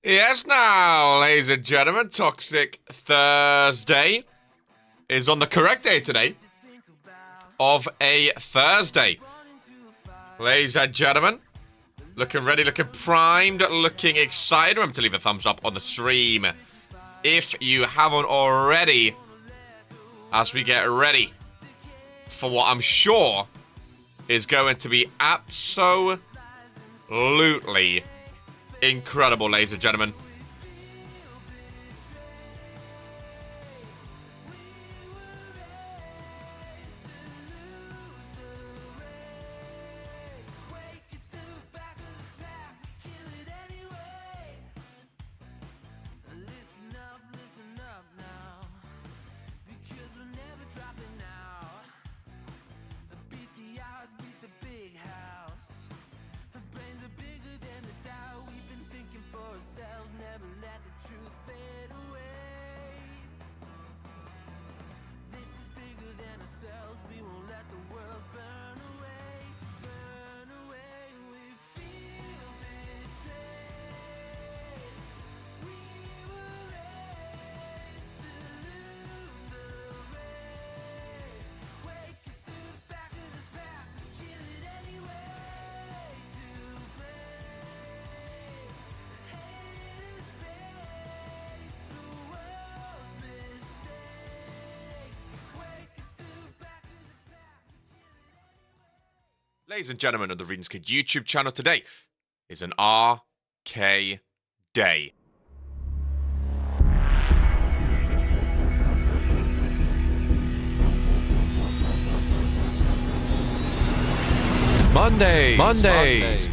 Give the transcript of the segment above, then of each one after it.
Yes, now, ladies and gentlemen, Toxic Thursday is on the correct day today of a Thursday. Ladies and gentlemen, looking ready, looking primed, looking excited. Remember to leave a thumbs up on the stream if you haven't already, as we get ready for what I'm sure is going to be absolutely incredible, ladies and gentlemen. Ladies and gentlemen of the Readings Kid YouTube channel, today is an RK day. Mondays, Fridays,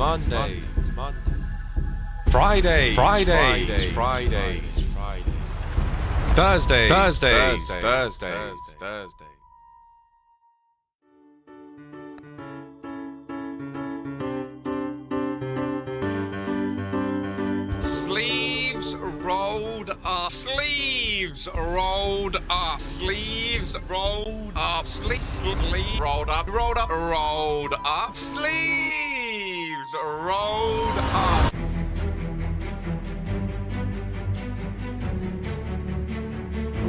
Thursdays. Sleeves rolled up, sleeves rolled up, sleeves rolled up, sleeves rolled up, rolled up, sleeves rolled up.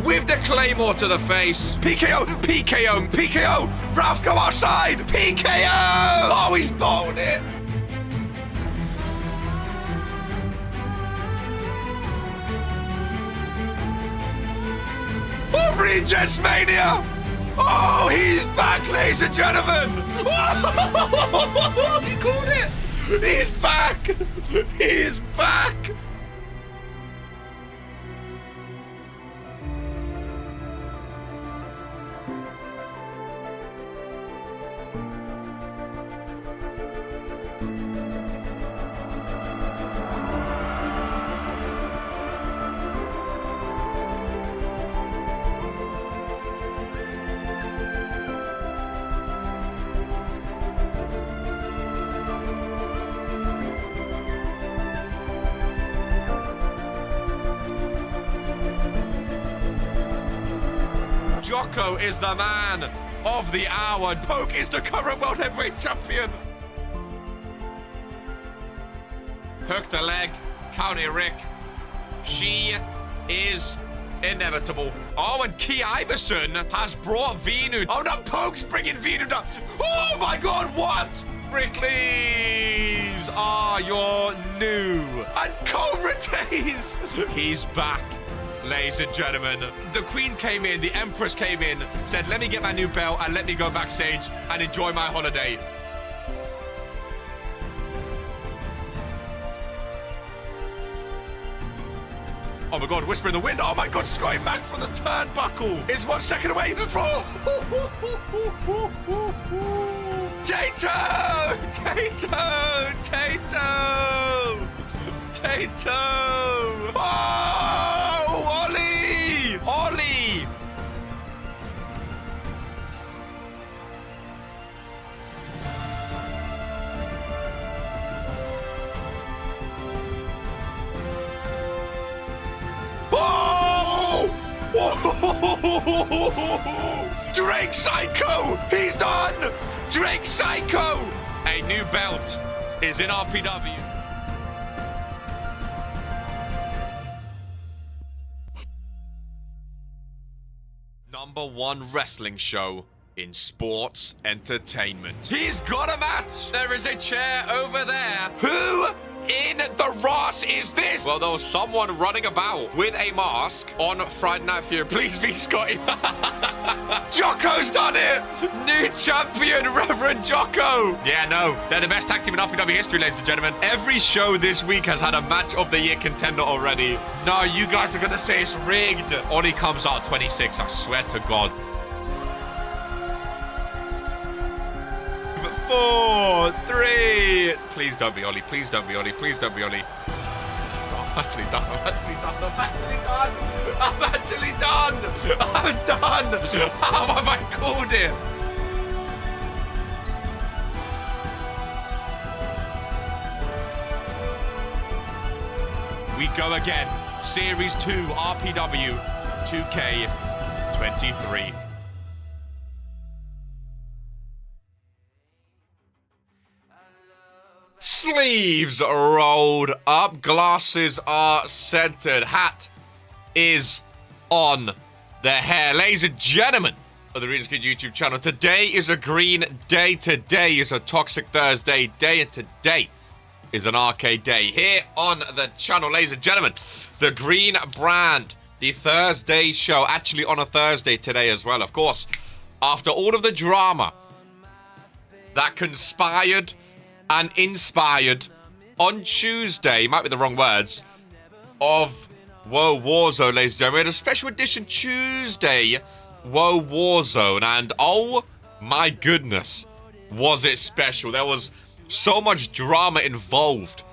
With the claymore to the face. PKO. Ralph, go outside. PKO. Oh, he's bowled it. Oh, Regents Mania! Oh, he's back, ladies and gentlemen! Oh, he called it! He's back! He's back! Jocko is the man of the hour. Poke is the current world heavyweight champion. Hook the leg, County Rick. She is inevitable. Oh, and Key Iverson has brought Venu. Oh no, Poke's bringing Venu down. Oh my God, what? Brickley's are your new. And Cobra Days. He's back. Ladies and gentlemen, the Queen came in, the Empress came in, said, let me get my new belt and let me go backstage and enjoy my holiday. Oh my God, whisper in the wind. Oh my God, Scotty back from the turnbuckle. Is 1 second away. Tato! Oh, Ollie! Oh! Drake Psycho! He's done! Drake Psycho! A new belt is in RPW. #1 wrestling show in sports entertainment. He's got a match. There is a chair over there. Who in the Ross is this? Well, there was someone running about with a mask on Friday Night Fury. Please be Scotty. Jocko's done it. New champion, Reverend Jocko. Yeah, no, they're the best tag team in RPW history, ladies and gentlemen. Every show this week has had a match of the year contender already. No, you guys are going to say it's rigged. Ollie comes out 26, I swear to God. 4, 3. Please don't be Ollie. Please don't be Ollie. Please don't be Ollie. Oh, I'm actually done. I'm actually done. I'm actually done. I'm done. How have I called it? We go again. Series 2 RPW 2K23. Sleeves rolled up, glasses are centered, hat is on the hair. Ladies and gentlemen of the Readers Kid YouTube channel, today is a green day, today is a Toxic Thursday day, and today is an arcade day here on the channel. Ladies and gentlemen, the green brand, the Thursday show, actually on a Thursday today as well, of course, after all of the drama that conspired and inspired on Tuesday, might be the wrong words, of Whoa Warzone, ladies and gentlemen. We had a special edition Tuesday Whoa Warzone, and oh my goodness, was it special. There was so much drama involved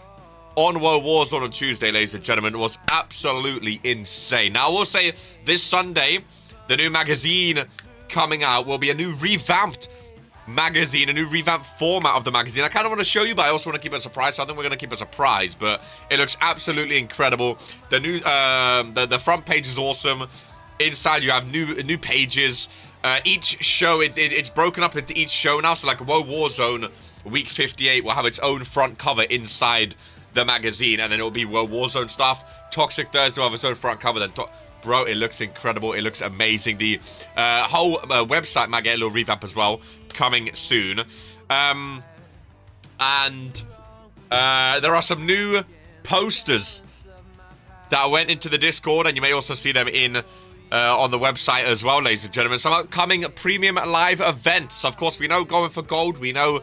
on Whoa Warzone on Tuesday, ladies and gentlemen. It was absolutely insane. Now, I will say this Sunday, the new magazine coming out will be a new revamped magazine, a new revamped format of the magazine. I kind of want to show you, but I also want to keep it a surprise, so I think we're going to keep it a surprise, but it looks absolutely incredible. The new the front page is awesome. Inside you have new pages. Each show, it's broken up into each show now, so like Whoa Warzone week 58 will have its own front cover inside the magazine, and then it will be Whoa Warzone stuff. Toxic Thursday will have its own front cover, then bro, it looks incredible. It looks amazing. The whole website might get a little revamp as well, coming soon. And there are some new posters that went into the Discord, and you may also see them in on the website as well, ladies and gentlemen. Some upcoming premium live events. Of course, we know Going for Gold. We know,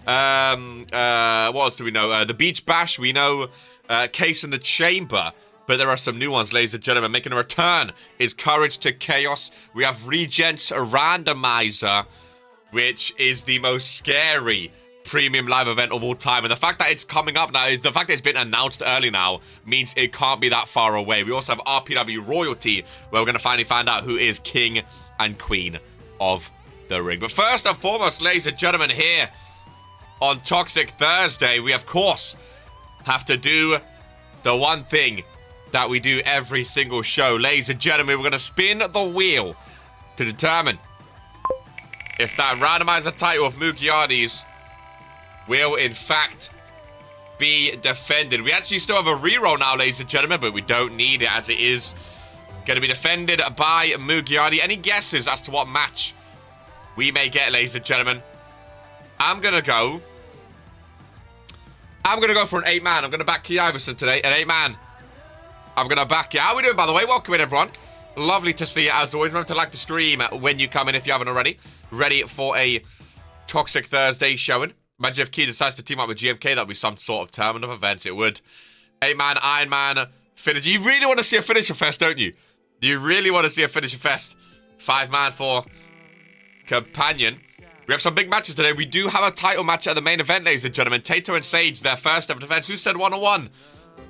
what else do we know? The Beach Bash. We know Case in the Chamber. But there are some new ones, ladies and gentlemen. Making a return is Courage to Chaos. We have Regents Randomizer, which is the most scary premium live event of all time. And the fact that it's coming up now, the fact that it's been announced early now, means it can't be that far away. We also have RPW Royalty, where we're going to finally find out who is King and Queen of the Ring. But first and foremost, ladies and gentlemen, here on Toxic Thursday, we, of course, have to do the one thing that we do every single show. Ladies and gentlemen, we're going to spin the wheel to determine if that randomizer title of Mugiardi's will, in fact, be defended. We actually still have a reroll now, ladies and gentlemen, but we don't need it, as it is going to be defended by Mugiardi. Any guesses as to what match we may get, ladies and gentlemen? I'm going to go for an 8-man. I'm going to back Key Iverson today, an 8-man. I'm going to back you. How are we doing, by the way? Welcome in, everyone. Lovely to see you, as always. Remember to like the stream when you come in, if you haven't already. Ready for a Toxic Thursday showing. Imagine if Key decides to team up with GMK. That would be some sort of tournament of events. It would. 8-man, Iron Man, finish. You really want to see a finisher fest, don't you? You really want to see a finisher fest. 5-man for Companion. We have some big matches today. We do have a title match at the main event, ladies and gentlemen. Tato and Sage, their first ever defense. Who said 1-on-1?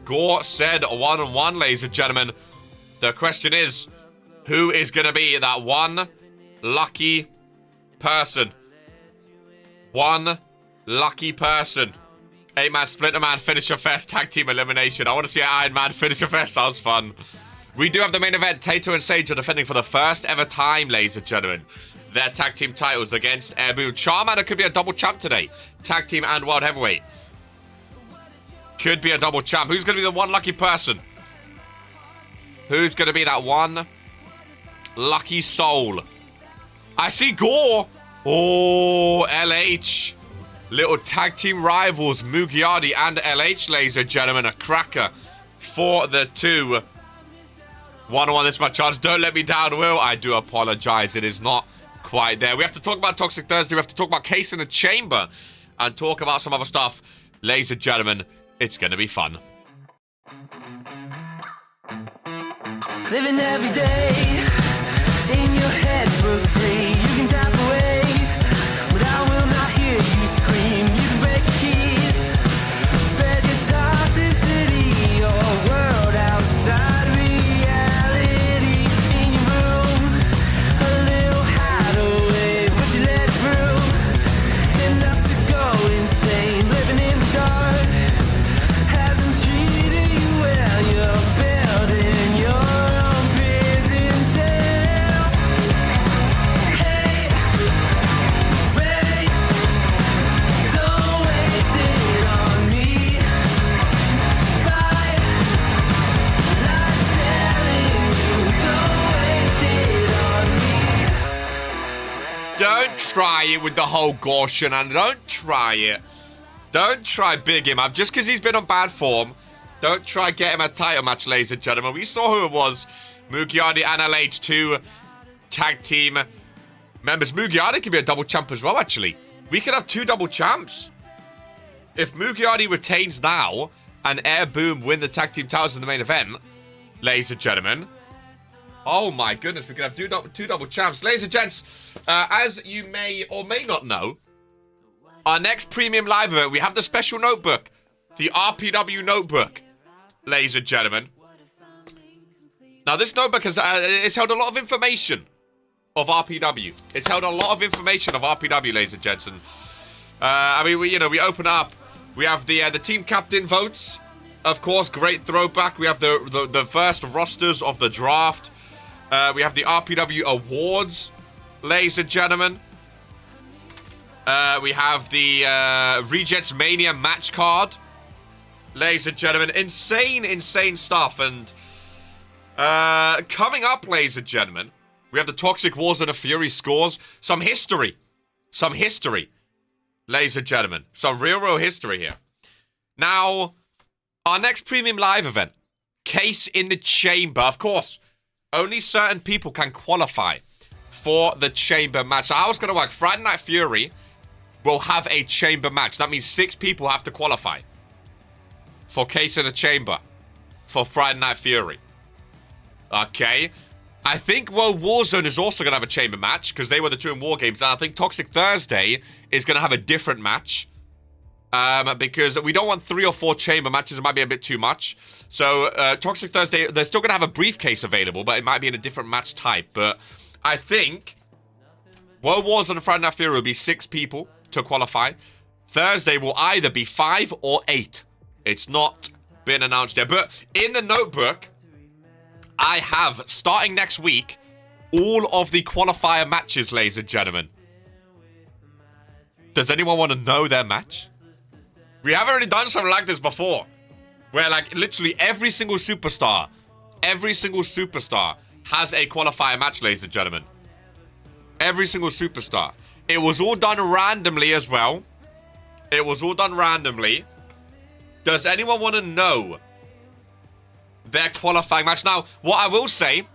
Gore said 1-on-1, ladies and gentlemen. The question is, who is going to be that one lucky person? One lucky person. 8-man Splinter Man Finisher Fest Tag Team Elimination. I want to see an Iron Man Finisher Fest. Sounds fun. We do have the main event. Tato and Sage are defending for the first ever time, ladies and gentlemen, their tag team titles against Airboon. Charmander could be a double champ today. Tag team and world heavyweight. Could be a double champ. Who's going to be the one lucky person? Who's going to be that one Lucky Soul. I see Gore. Oh, LH. Little tag team rivals, Mugiardi and LH, ladies and gentlemen. A cracker for the two. 1-1 this match. Chance. Don't let me down, Will. I do apologize. It is not quite there. We have to talk about Toxic Thursday. We have to talk about Case in the Chamber. And talk about some other stuff. Ladies and gentlemen, it's going to be fun. Living every day in your head for free. You can tap away, but I will not hear you scream. You can break the keys, spread your toxicity, your world outside reality. In your room, a little hideaway, but you let it through. Enough to go insane. Living in the dark hasn't treated you well. You're building your own prison cell. Hey, wait, don't waste it on me. Spite, life's telling you, don't waste it on me. Don't try it with the whole Gaussian, and don't try it. Don't try big him up just because he's been on bad form. Don't try get him a title match, ladies and gentlemen. We saw who it was. Mugiardi and LH2 tag team members. Mugiardi could be a double champ as well, actually. We could have 2 double champs. If Mugiardi retains now and Air Boom win the tag team titles in the main event, ladies and gentlemen. Oh my goodness, we could have 2 double champs. Ladies and gents, as you may or may not know, our next premium live event, we have the special notebook. The RPW notebook, ladies and gentlemen. Now, this notebook has it's held a lot of information of RPW. It's held a lot of information of RPW, ladies and gents. And, I mean, we open up. We have the team captain votes. Of course, great throwback. We have the first rosters of the draft. We have the RPW awards, ladies and gentlemen. We have the Rejects Mania match card. Ladies and gentlemen, insane stuff. And coming up, ladies and gentlemen, we have the Toxic Wars and the Fury scores. Some history. Ladies and gentlemen, some real history here. Now, our next premium live event, Case in the Chamber. Of course, only certain people can qualify for the chamber match. So how it's going to work, Friday Night Fury will have a chamber match. That means 6 people have to qualify for Case in the Chamber for Friday Night Fury. Okay. I think World Warzone is also going to have a chamber match because they were the 2 in War Games. And I think Toxic Thursday is going to have a different match. Because we don't want 3 or 4 chamber matches. It might be a bit too much. So Toxic Thursday, they're still going to have a briefcase available, but it might be in a different match type. But I think World Warzone and Friday Night Fury will be 6 people to qualify. Thursday will either be 5 or 8. It's not been announced yet. But in the notebook, I have, starting next week, all of the qualifier matches, ladies and gentlemen. Does anyone want to know their match? We haven't really done something like this before. Where, like, literally every single superstar has a qualifier match, ladies and gentlemen. Every single superstar. It was all done randomly as well. Does anyone want to know their qualifying match? Now, what I will say,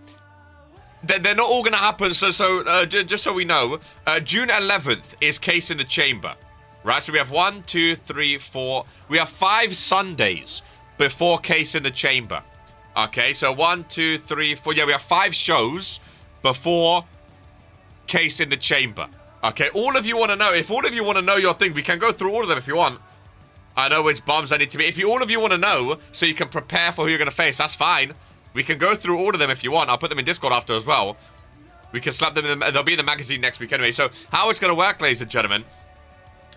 they're not all going to happen. So just so we know, June 11th is Case in the Chamber. Right, so we have 1, 2, 3, 4. We have 5 Sundays before Case in the Chamber. Okay, so 1, 2, 3, 4. Yeah, we have 5 shows before Case in the Chamber. Okay, all of you want to know. If all of you want to know your thing, we can go through all of them if you want. I know which bombs I need to be. If all of you want to know, so you can prepare for who you're going to face, that's fine. We can go through all of them if you want. I'll put them in Discord after as well. We can slap them in they'll be in the magazine next week anyway. So how it's going to work, ladies and gentlemen,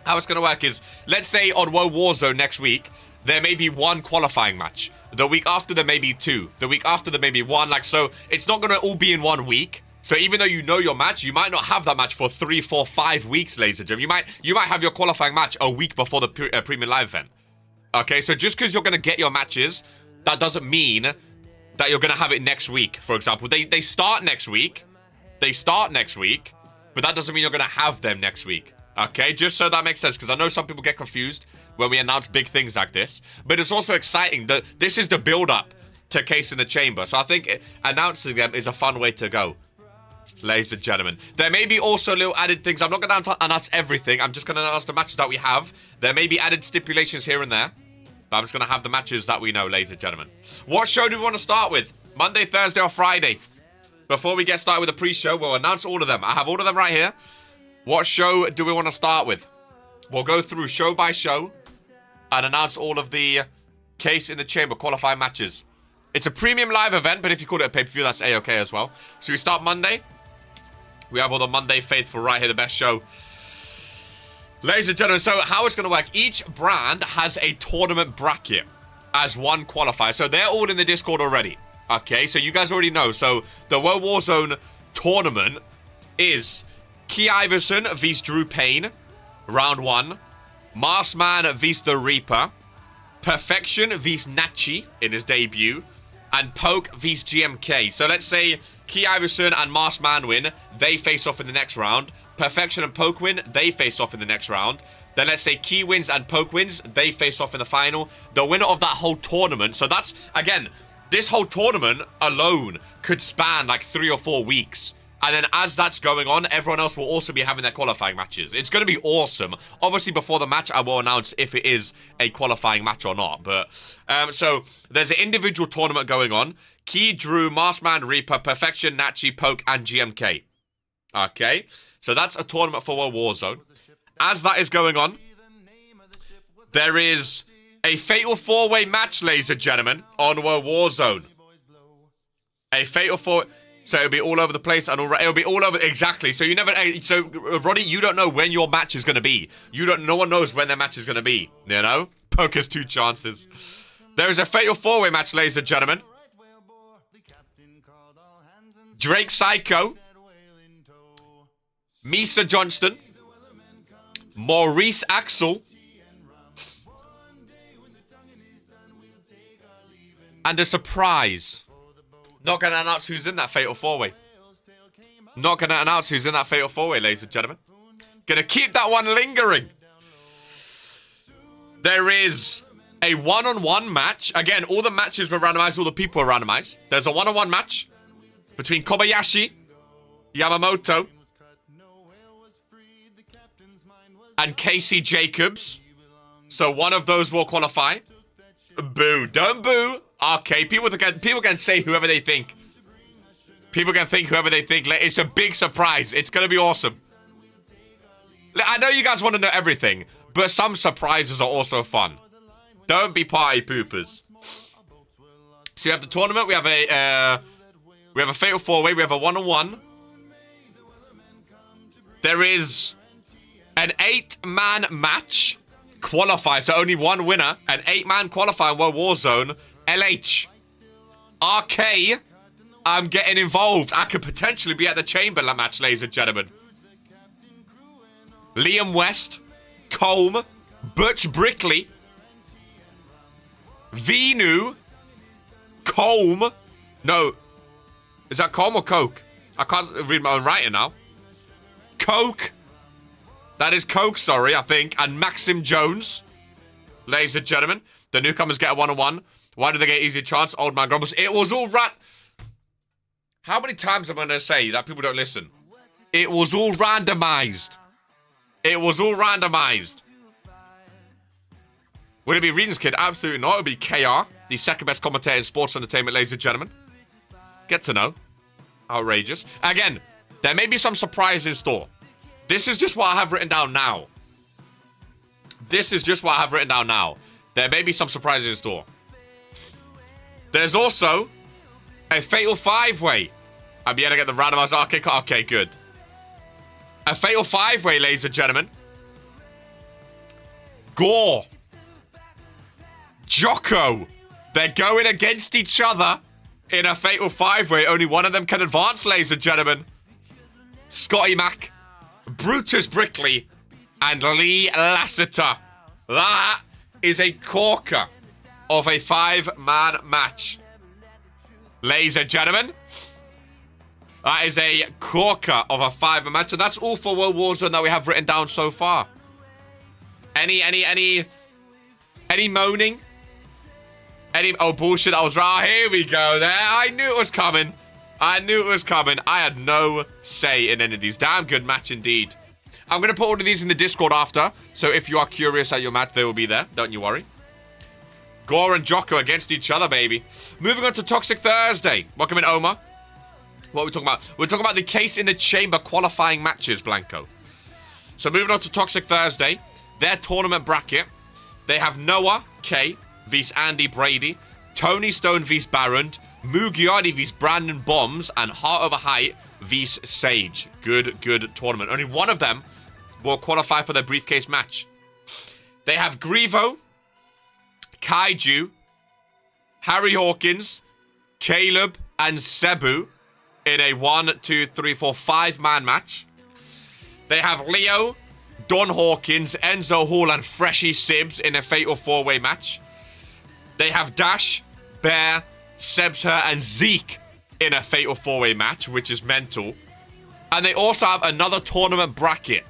how it's going to work is, let's say on World Warzone next week, there may be 1 qualifying match. The week after, there may be 2. The week after, there may be 1. Like, so it's not going to all be in 1 week. So even though you know your match, you might not have that match for 3, 4, 5 weeks, ladies and gentlemen. You might have your qualifying match a week before the premium live event. Okay, so just because you're going to get your matches, that doesn't mean that you're going to have it next week, for example. They start next week, they start next week, but that doesn't mean you're going to have them next week. Okay, just so that makes sense, because I know some people get confused when we announce big things like this. But it's also exciting that this is the build-up to Case in the Chamber. So I think announcing them is a fun way to go, ladies and gentlemen. There may be also little added things. I'm not going to announce everything. I'm just going to announce the matches that we have. There may be added stipulations here and there, but I'm just going to have the matches that we know, ladies and gentlemen. What show do we want to start with? Monday, Thursday, or Friday? Before we get started with the pre-show, we'll announce all of them. I have all of them right here. What show do we want to start with? We'll go through show by show and announce all of the Case in the Chamber qualifying matches. It's a premium live event, but if you call it a pay-per-view, that's A-okay as well. So we start Monday. We have all the Monday faithful right here, the best show. Ladies and gentlemen, so how it's going to work, each brand has a tournament bracket as one qualifier. So they're all in the Discord already. Okay, so you guys already know. So the World Warzone tournament is Key Iverson vs Drew Payne, round 1. Marsman vs the Reaper. Perfection vs Nachi in his debut. And Poke vs GMK. So let's say Key Iverson and Marsman win. They face off in the next round. Perfection and Poke win. They face off in the next round. Then let's say Key wins and Poke wins. They face off in the final. The winner of that whole tournament. So that's, again, this whole tournament alone could span like 3 or 4 weeks. And then as that's going on, everyone else will also be having their qualifying matches. It's going to be awesome. Obviously, before the match, I will announce if it is a qualifying match or not. But so there's an individual tournament going on. Key, Drew, Marsman, Reaper, Perfection, Nachi, Poke, and GMK. Okay, so that's a tournament for World Warzone. As that is going on, there is a fatal 4-way match, ladies and gentlemen, on World Warzone. A fatal 4... So it'll be all over the place, and it'll be all over exactly. So you never. So Roddy, you don't know when your match is gonna be. No one knows when their match is gonna be. You know, Poker's 2 chances. There is a fatal 4-way match, ladies and gentlemen. Drake Psycho, Misa Johnston, Maurice Axel, and a surprise. Not going to announce who's in that fatal 4-way. Not going to announce who's in that fatal 4-way, ladies and gentlemen. Going to keep that one lingering. There is a one-on-one match. Again, all the matches were randomized. All the people were randomized. There's a one-on-one match between Kobayashi, Yamamoto, and Casey Jacobs. So one of those will qualify. Boo. Don't boo. Okay, people can say whoever they think. People can think whoever they think. It's a big surprise. It's going to be awesome. I know you guys want to know everything, but some surprises are also fun. Don't be party poopers. So we have the tournament. We have a fatal 4-way. We have a one-on-one. There is an 8-man match qualifier. So only one winner. An 8-man qualifier in World Warzone. LH. RK. I'm getting involved. I could potentially be at the chamber match, ladies and gentlemen. Liam West. Colm. Butch Brickley. Venu. Colm. No. Is that Colm or Coke? I can't read my own writing now. Coke. That is Coke, sorry, I think. And Maxim Jones. Ladies and gentlemen. The newcomers get a one-on-one. Why do they get easy chance? Old man grumbles. It was all How many times am I going to say that people don't listen? It was all randomized. It was all randomized. Would it be Reading's Kid? Absolutely not. It would be KR, the second best commentator in sports entertainment, ladies and gentlemen. Get to know. Outrageous. Again, there may be some surprise in store. This is just what I have written down now. This is just what I have written down now. There may be some surprises in store. There's also a fatal 5-way. I'm going to get the randomized arcade card. Okay, good. A fatal 5-way, ladies and gentlemen. Gore. Jocko. They're going against each other in a fatal 5-way. Only one of them can advance, ladies and gentlemen. Scotty Mac, Brutus Brickley, and Lee Lassiter. That is a corker of a 5-man match. Ladies and gentlemen, That is a corker of a 5-man match. And that's all for World Warzone that we have written down so far. Any moaning? Oh, bullshit, I was right. Here we go there. I knew it was coming. I had no say in any of these. Damn good match indeed. I'm going to put all of these in the Discord after. So if you are curious at your match, they will be there. Don't you worry. Gore and Jocko against each other, baby. Moving on to Toxic Thursday. Welcome in, Omar. What are we talking about? We're talking about the case in the chamber qualifying matches, Blanco. So moving on to Toxic Thursday. Their tournament bracket. They have Noah K vs Andy Brady, Tony Stone vs Baron, Mugiardi vs Brandon Bombs, and Heart Over Height vs Sage. Good tournament. Only one of them will qualify for their briefcase match. They have Grievo, Kaiju, Harry Hawkins, Caleb, and Cebu in a 5-man match. They have Leo, Don Hawkins, Enzo Hall, and Freshy Sibs in a fatal 4-way match. They have Dash, Bear, Sebsher, and Zeke in a fatal 4-way match, which is mental. And they also have another tournament bracket,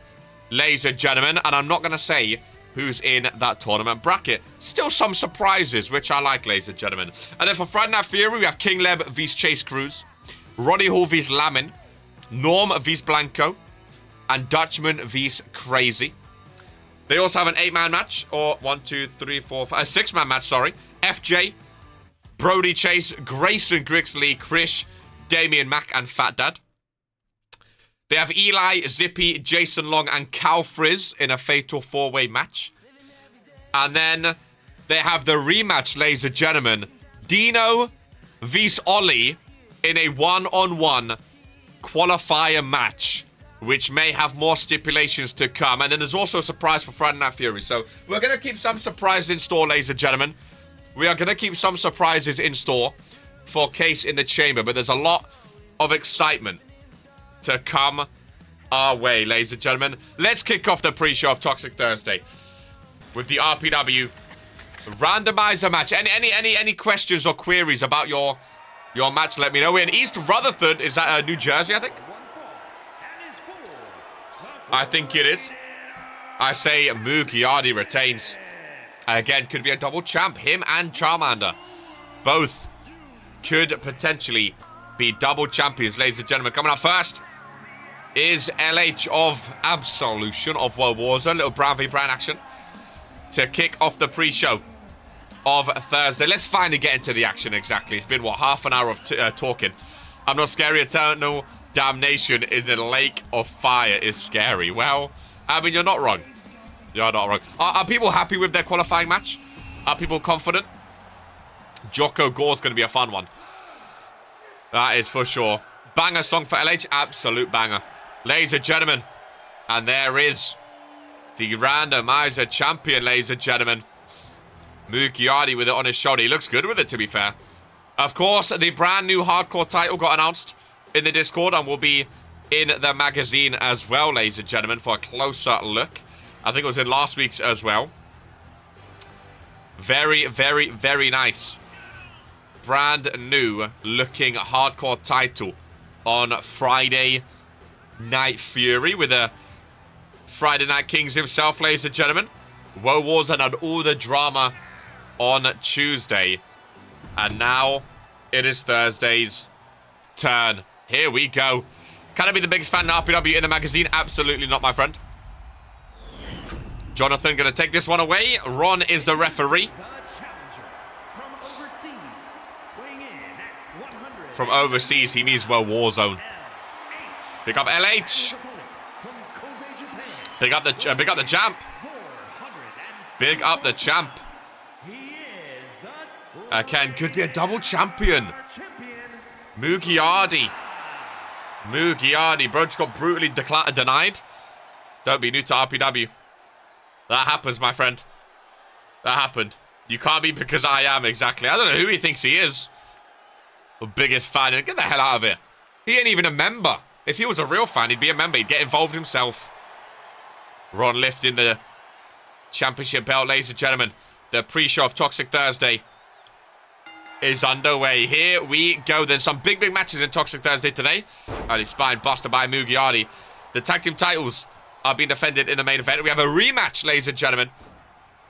ladies and gentlemen, and I'm not going to say who's in that tournament bracket. Still some surprises, which I like, ladies and gentlemen. And then for Friday Night Fury, we have King Leb vs Chase Cruz, Roddy Hall vs Lamin, Norm vs Blanco, and Dutchman vs Crazy. They also have an 8-man match, or 6-man match, sorry. FJ, Brody Chase, Grayson Grixley, Krish, Damian Mack, and Fat Dad. They have Eli, Zippy, Jason Long, and Cal Frizz in a fatal 4-way match. And then they have the rematch, ladies and gentlemen. Dino vs Ollie in a 1-on-1 qualifier match, which may have more stipulations to come. And then there's also a surprise for Friday Night Fury. So we're going to keep some surprises in store, ladies and gentlemen. We are going to keep some surprises in store for Case in the Chamber. But there's a lot of excitement to come our way, ladies and gentlemen. Let's kick off the pre-show of Toxic Thursday with the RPW randomizer match. Any questions or queries about your match, let me know. We're in East Rutherford. Is that New Jersey, I think? I think it is. I say Mugiardi retains. Again, could be a double champ. Him and Charmander. Both could potentially be double champions, ladies and gentlemen. Coming up first is LH of Absolution of World Warzone. Little Brown v Brown action to kick off the pre-show of Thursday. Let's finally get into the action exactly. It's been, what, half an hour of talking. I'm not scary. Eternal damnation in a lake of fire is scary. Well, I mean, you're not wrong. You're not wrong. Are people happy with their qualifying match? Are people confident? Jocko Gore's going to be a fun one. That is for sure. Banger song for LH. Absolute banger. Ladies and gentlemen. And there is the randomizer champion, ladies and gentlemen. Mugiardi with it on his shoulder. He looks good with it, to be fair. Of course, the brand new hardcore title got announced in the Discord and will be in the magazine as well, ladies and gentlemen, for a closer look. I think it was in last week's as well. Very, very, very nice. Brand new looking hardcore title on Friday Night Fury with a Friday Night Kings himself, ladies and gentlemen. World Warzone had all the drama on Tuesday. And now it is Thursday's turn. Here we go. Can I be the biggest fan of RPW in the magazine? Absolutely not, my friend. Jonathan going to take this one away. Ron is the referee. From overseas, he means World Warzone. Pick up LH. Big up the champ. Big up the champ. Ken could be a double champion. Mugiardi. Bro just got brutally denied. Don't be new to RPW. That happens, my friend. That happened. You can't be because I am, exactly. I don't know who he thinks he is. The biggest fan. Get the hell out of here. He ain't even a member. If he was a real fan, he'd be a member. He'd get involved himself. Ron lifting the championship belt, ladies and gentlemen. The pre-show of Toxic Thursday. is underway. Here we go. There's some big matches in Toxic Thursday today. Early spine busted by Mugiardi. The tag team titles are being defended in the main event. We have a rematch, ladies and gentlemen,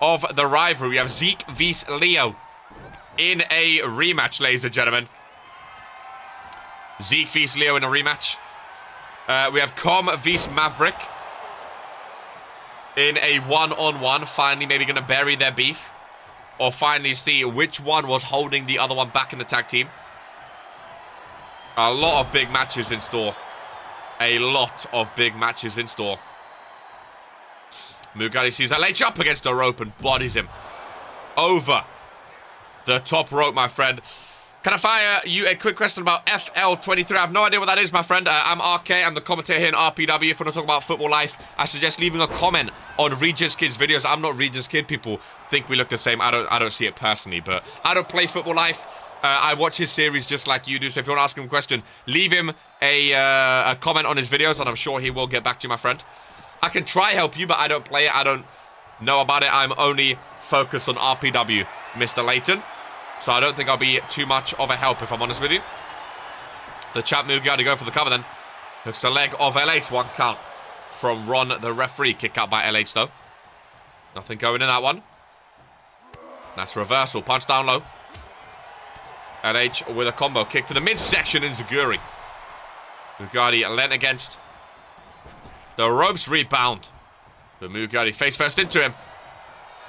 of the rivalry. We have Zeke vs Leo in a rematch, ladies and gentlemen. Zeke vs Leo in a rematch. We have Com vs Maverick in a one-on-one. Finally, maybe going to bury their beef. Or finally see which one was holding the other one back in the tag team. A lot of big matches in store. A lot of big matches in store. Mugiardi sees LH up against the rope and bodies him over the top rope, my friend. Can I fire you a quick question about FL23? I have no idea what that is, my friend. I'm RK. I'm the commentator here in RPW. If you want to talk about football life, I suggest leaving a comment on Regent's Kids videos. I'm not Regent's Kid. People think we look the same. I don't see it personally, but I don't play football life. I watch his series just like you do. So if you want to ask him a question, leave him a comment on his videos, and I'm sure he will get back to you, my friend. I can try help you, but I don't play it. I don't know about it. I'm only focused on RPW, Mr. Layton. So I don't think I'll be too much of a help, if I'm honest with you. The champ Mugiardi go for the cover then. Hooks the leg of LH. 1 count from Ron, the referee. Kick out by LH, though. Nothing going in that one. That's reversal. Punch down low. LH with a combo. Kick to the midsection in Zaguri. Mugiardi lent against the ropes. Rebound. But Mugiardi face first into him.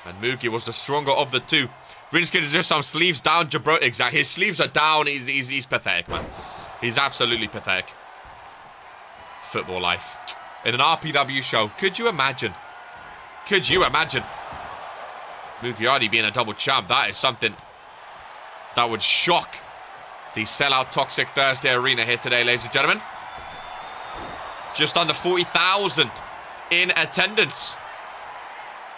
And Mugi was the stronger of the two. Rinskid is just some sleeves down. Jabro, exactly. His sleeves are down. He's pathetic, man. He's absolutely pathetic. Football life. In an RPW show. Could you imagine? Could you imagine? Mugiardi being a double champ. That is something that would shock the sellout Toxic Thursday arena here today, ladies and gentlemen. Just under 40,000 in attendance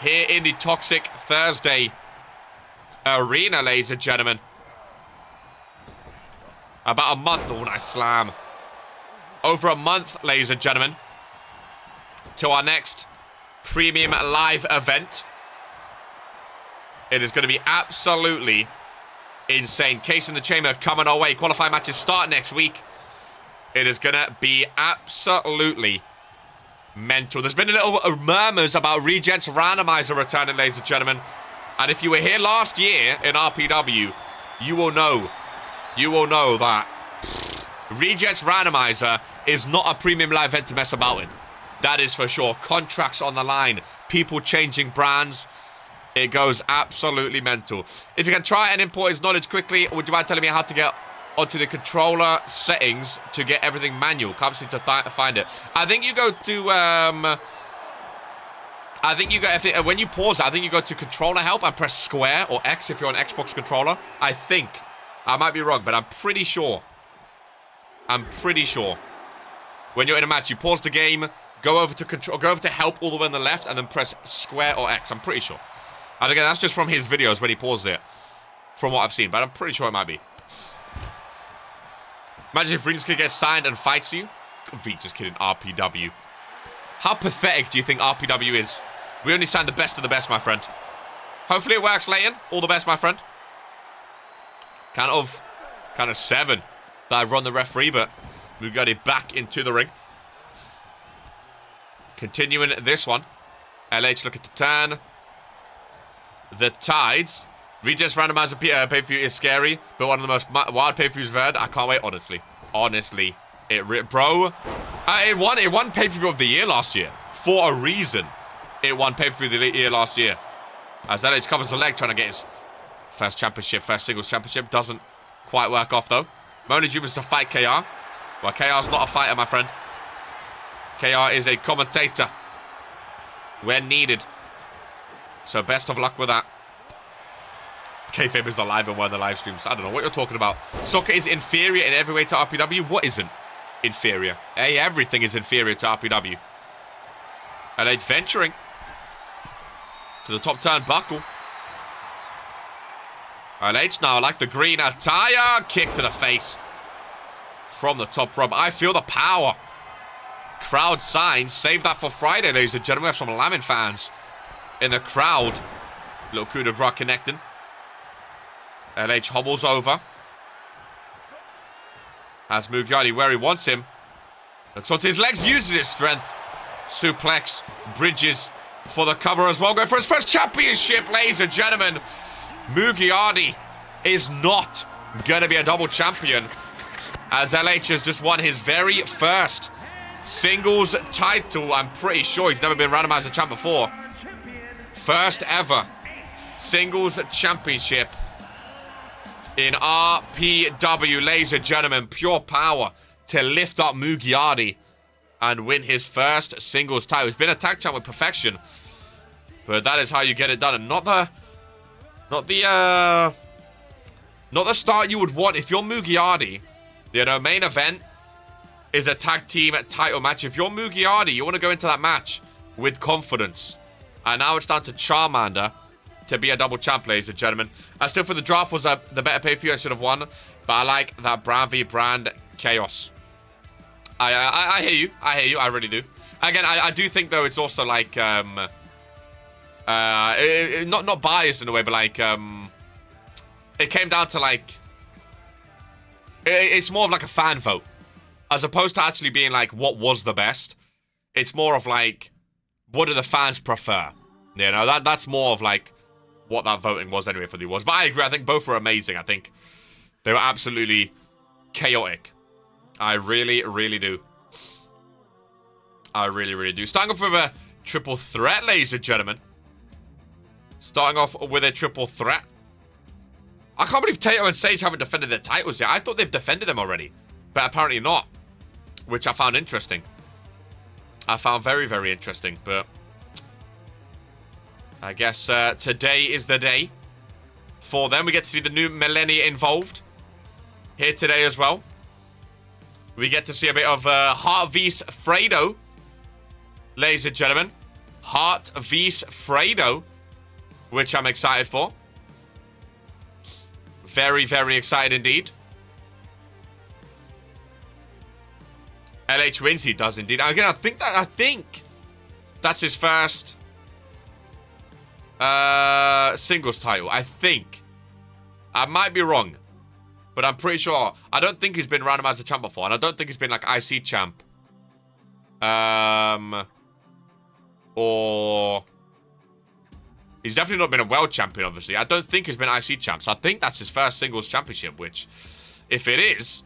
here in the Toxic Thursday arena, ladies and gentlemen. About a month. Oh, nice slam. Over a month, ladies and gentlemen, to our next premium live event. It is going to be absolutely insane. Case in the chamber coming our way. Qualifying matches start next week. It is going to be absolutely mental. There's been a little murmurs about Regent's Randomizer returning, ladies and gentlemen. And if you were here last year in RPW, you will know that Regent's Randomizer is not a premium live event to mess about in. That is for sure. Contracts on the line. People changing brands. It goes absolutely mental. If you can try and import his knowledge quickly, would you mind telling me how to get onto the controller settings to get everything manual? Can't seem to find it. I think you go to... when you pause it, I think you go to controller help and press square or X if you're on Xbox controller. I think. I might be wrong, but I'm pretty sure. When you're in a match, you pause the game, go over to help all the way on the left, and then press square or X. I'm pretty sure. And again, that's just from his videos when he paused it. From what I've seen, but I'm pretty sure it might be. Imagine if Regis gets signed and fights you. Just kidding, RPW. How pathetic do you think RPW is? We only signed the best of the best, my friend. Hopefully it works, Leighton. All the best, my friend. Count of 7. I've run the referee, but Mugiardi back into the ring. Continuing this one. LH looking to turn the tides. Regis Randomizer pay-per-view is scary, but one of the most wild pay-per-views I've heard. I can't wait, honestly. Honestly. It won pay-per-view of the year last year. For a reason. It won pay-per-view of the year last year. As LH covers the leg, trying to get his first singles championship. Doesn't quite work off, though. Moni Jubins to fight KR. Well, KR's not a fighter, my friend. KR is a commentator. When needed. So best of luck with that. Kayfabe is alive and one of the live streams. I don't know what you're talking about. Soccer is inferior in every way to RPW. What isn't inferior? Hey, everything is inferior to RPW. LH venturing to the top turnbuckle. LH now like the green attire. Kick to the face from the top rope. I feel the power. Crowd signs. Save that for Friday, ladies and gentlemen. We have some Lamin fans in the crowd. Little coup de grace connecting. LH hobbles over. Has Mugiardi where he wants him. Looks onto his legs, uses his strength. Suplex, bridges for the cover as well. Going for his first championship, ladies and gentlemen. Mugiardi is not going to be a double champion, as LH has just won his very first singles title. I'm pretty sure he's never been randomized as a champ before. First ever singles championship in RPW, ladies and gentlemen. Pure power to lift up Mugiardi and win his first singles title. He's been a tag champ with perfection, but that is how you get it done, and not the start you would want if you're Mugiardi. You know, main event is a tag team title match. If you're Mugiardi, you want to go into that match with confidence. And now it's down to Charmander to be a double champ, ladies and gentlemen. I still feel the draft was the better pay-per-view. I should have won, but I like that brand v brand chaos. I hear you. I hear you. I really do. Again, I do think, though, it's also like, not biased in a way, but like, it came down to like, it's more of like a fan vote, as opposed to actually being like, what was the best? It's more of like, what do the fans prefer? You know, that's more of like what that voting was anyway for the awards. But I agree. I think both were amazing. I think they were absolutely chaotic. I really, really do. I really, really do. Starting off with a triple threat, ladies and gentlemen. Starting off with a triple threat. I can't believe Tato and Sage haven't defended their titles yet. I thought they've defended them already, but apparently not, which I found interesting. I found very, very interesting, but I guess today is the day for them. We get to see the new Millennia involved here today as well. We get to see a bit of Hart vs Fredo, ladies and gentlemen. Hart vs Fredo, which I'm excited for. Very, very excited indeed. LH wins, he does indeed. Again, I think that's his first singles title. I think. I might be wrong, but I'm pretty sure. I don't think he's been randomized as a champ before, and I don't think he's been like IC champ. Or he's definitely not been a world champion, obviously. I don't think he's been IC champ, so I think that's his first singles championship, which, if it is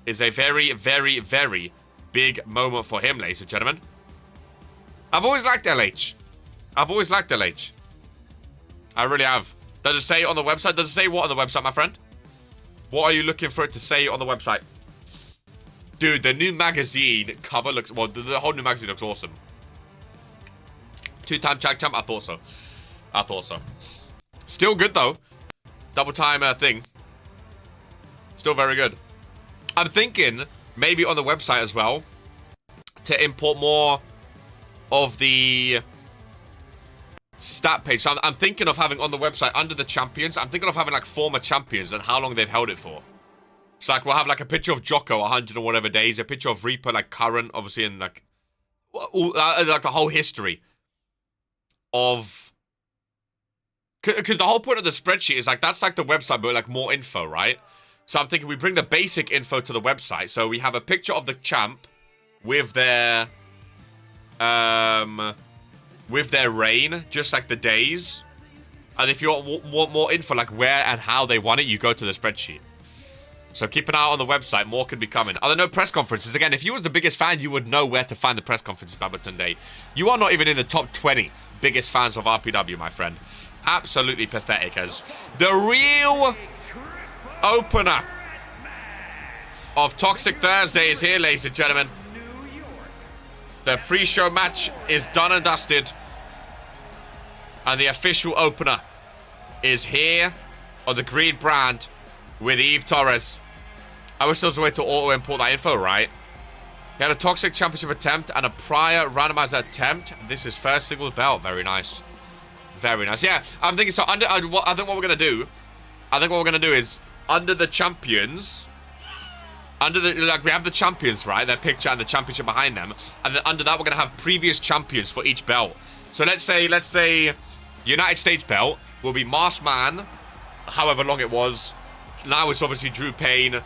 a very, very, very big moment for him, ladies and gentlemen. I've always liked LH. I've always liked LH. I really have. Does it say on the website? Does it say what on the website, my friend? What are you looking for it to say on the website? Dude, the new magazine cover looks... Well, the whole new magazine looks awesome. Two-time tag champ? I thought so. I thought so. Still good, though. Double-time thing. Still very good. I'm thinking, maybe on the website as well, to import more of the stat page. So I'm thinking of having on the website, under the champions, I'm thinking of having like former champions and how long they've held it for. So like we'll have like a picture of Jocko, 100 or whatever days, a picture of Reaper, like current, obviously, and like, like the whole history of... Because the whole point of the spreadsheet is like, that's like the website, but like more info, right? So I'm thinking we bring the basic info to the website. So we have a picture of the champ with their reign, just like the days. And if you want more info, like where and how they won it, you go to the spreadsheet. So keep an eye out on the website. More could be coming. Are there no press conferences? Again, if you was the biggest fan, you would know where to find the press conferences, Badminton Day. You are not even in the top 20 biggest fans of RPW, my friend. Absolutely pathetic, as the real opener of Toxic Thursday is here, ladies and gentlemen. The pre-show match is done and dusted, and the official opener is here on the green brand with Eve Torres. I wish there was a way to auto-import that info, right? He had a Toxic Championship attempt and a prior randomizer attempt. This is first singles belt. Very nice. Very nice. Yeah, I'm thinking so. I think what we're going to do, is under the champions, like we have the champions, right? Their picture and the championship behind them. And then under that, we're going to have previous champions for each belt. So let's say United States belt will be Masked Man, however long it was. Now it's obviously Drew Payne,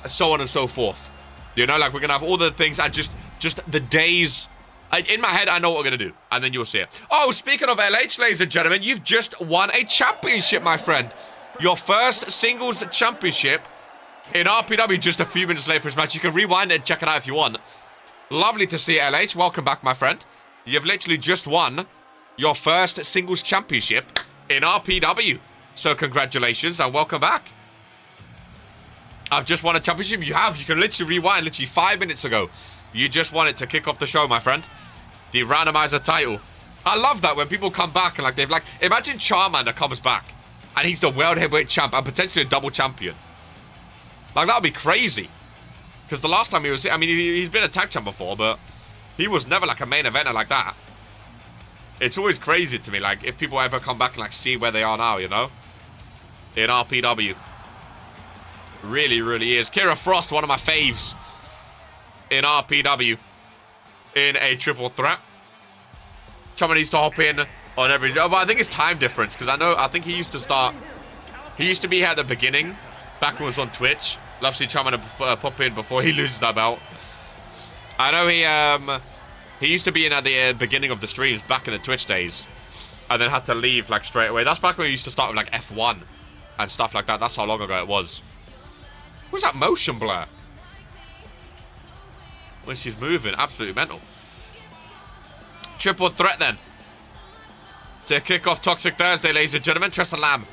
so on and so forth. You know, like we're gonna have all the things and just the days. In my head, I know what we're gonna do, and then you'll see it. Oh, speaking of LH, ladies and gentlemen, you've just won a championship, my friend. Your first singles championship in RPW just a few minutes late for his match. You can rewind it and check it out if you want. Lovely to see you, LH. Welcome back, my friend. You've literally just won your first singles championship in RPW. So congratulations and welcome back. I've just won a championship. You have. You can literally rewind literally 5 minutes ago. You just won it to kick off the show, my friend. The randomizer title. I love that when people come back and like they've like... Imagine Charmander comes back and he's the world heavyweight champ and potentially a double champion. Like, that would be crazy. Because the last time he was... I mean, he's been a tag champ before, but he was never like a main eventer like that. It's always crazy to me, like, if people ever come back and like see where they are now, you know? In RPW. Really, really is. Kira Frost, one of my faves. In RPW. In a triple threat. Someone needs to hop in on every... Oh, but I think it's time difference. Because I think he used to start... He used to be here at the beginning. Back when he was on Twitch. Love to see Chaman pop in before he loses that belt. I know he used to be in at the beginning of the streams back in the Twitch days. And then had to leave like straight away. That's back when he used to start with like F1 and stuff like that. That's how long ago it was. What's that motion blur? When she's moving. Absolutely mental. Triple threat then. To kick off Toxic Thursday, ladies and gentlemen. Tressa Lamb,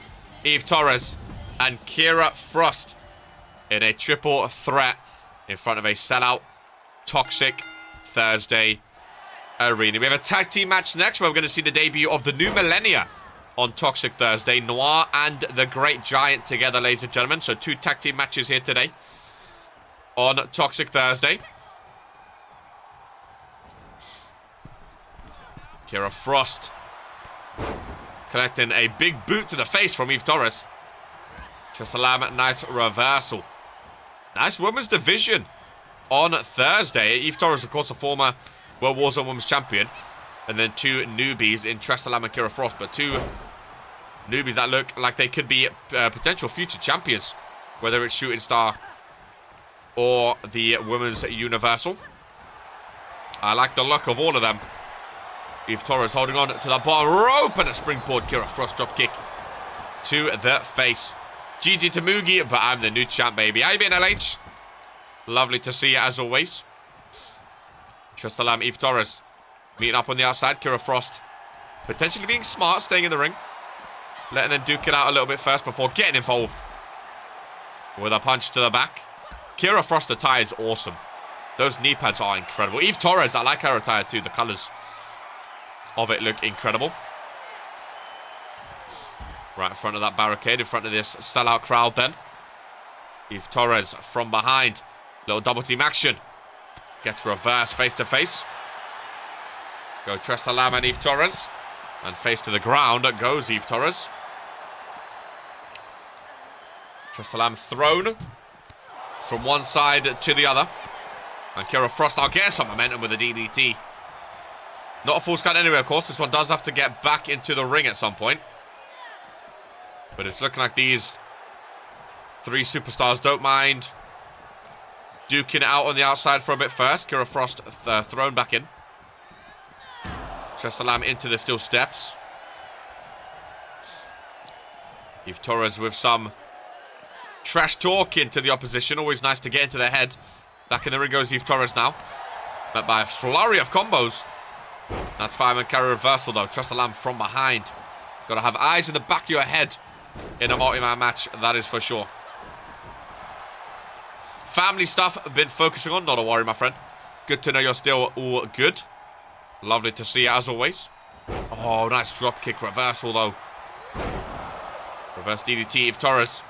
Eve Torres, and Kira Frost in a triple threat in front of a sellout Toxic Thursday arena. We have a tag team match next where we're going to see the debut of the new Millennia on Toxic Thursday. Noir and the Great Giant together, ladies and gentlemen. So 2 tag team matches here today on Toxic Thursday. Kira Frost collecting a big boot to the face from Eve Torres. Tressa Lamb, nice reversal. Nice women's division on Thursday. Eve Torres, of course, a former World Warzone Women's Champion. And then 2 newbies in Tressa Lamb and Kira Frost. But 2 newbies that look like they could be potential future champions. Whether it's Shooting Star or the Women's Universal. I like the look of all of them. Eve Torres holding on to the bottom rope and a springboard Kira Frost drop kick to the face. GG to Mugi, but I'm the new champ, baby. How you been, LH? Lovely to see you, as always. Tressa Lamb, Eve Torres meeting up on the outside. Kira Frost potentially being smart, staying in the ring. Letting them duke it out a little bit first before getting involved with a punch to the back. Kira Frost attire is awesome. Those knee pads are incredible. Eve Torres, I like her attire too. The colours of it look incredible. Right in front of that barricade, in front of this sellout crowd then. Eve Torres from behind. Little double team action. Gets reversed face to face. Go Tressa Lamb and Eve Torres. And face to the ground goes Eve Torres. Tressa Lamb thrown from one side to the other. And Kira Frost, I'll get some momentum with a DDT. Not a full scan anyway, of course. This one does have to get back into the ring at some point. But it's looking like these 3 superstars don't mind duking it out on the outside for a bit first. Kira Frost thrown back in. Tressa Lamb into the steel steps. Eve Torres with some trash talk into the opposition. Always nice to get into their head. Back in the ring goes Eve Torres now. Met by a flurry of combos. That's fireman carry reversal though. Tressa Lamb from behind. Got to have eyes in the back of your head in a multi-man match, that is for sure. Family stuff I've been focusing on, not a worry, my friend. Good to know you're still all good. Lovely to see you as always. Oh, nice drop kick reversal though. Reverse DDT, Eve Torres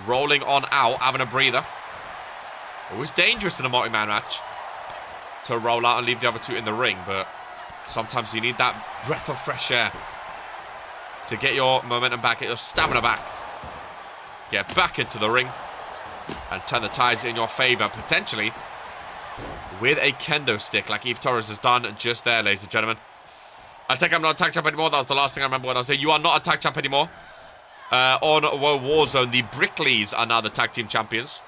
rolling on out, having a breather. Always dangerous in a multi-man match to roll out and leave the other 2 in the ring, but sometimes you need that breath of fresh air to get your momentum back, get your stamina back. Get back into the ring and turn the tides in your favor, potentially with a kendo stick like Eve Torres has done just there, ladies and gentlemen. I think I'm not a tag champ anymore. That was the last thing I remember when I was there. You are not a tag champ anymore. on World Warzone, the Brickleys are now the tag team champions.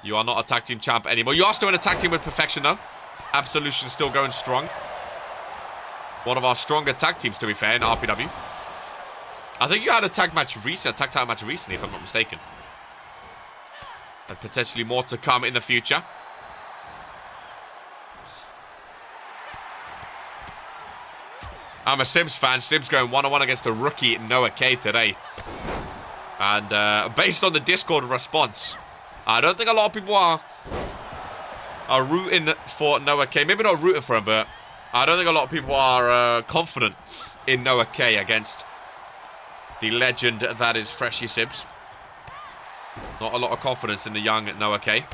You are not a tag team champ anymore. You are still in a tag team with Perfection, though. Absolution still going strong. One of our stronger tag teams, to be fair, in RPW. I think you had a tag title match recently, if I'm not mistaken. And potentially more to come in the future. I'm a Sims fan. Sims going 1-on-1 against the rookie Noah K today. And based on the Discord response, I don't think a lot of people are rooting for Noah K. Maybe not rooting for him, but I don't think a lot of people are confident in Noah K against the legend that is Freshie Sibs. Not a lot of confidence in the young Noah K.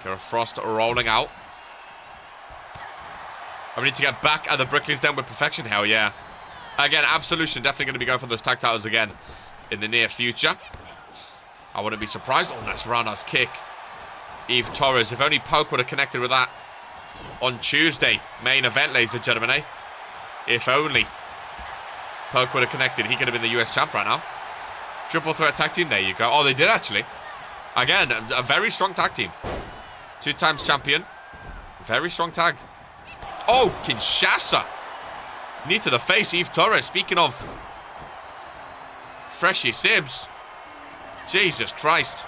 Kira Frost rolling out. I need to get back at the Brickleys then with Perfection. Hell yeah. Again, Absolution definitely going to be going for those tag titles again in the near future. I wouldn't be surprised. Oh, nice roundhouse kick. Eve Torres. If only Poke would have connected with that on Tuesday. Main event, ladies and gentlemen, eh? If only Poke would have connected. He could have been the US champ right now. Triple threat tag team. There you go. Oh, they did actually. Again, a very strong tag team. 2 times champion. Very strong tag. Oh, Kinshasa. Knee to the face, Eve Torres. Speaking of Freshie Sibs. Jesus Christ.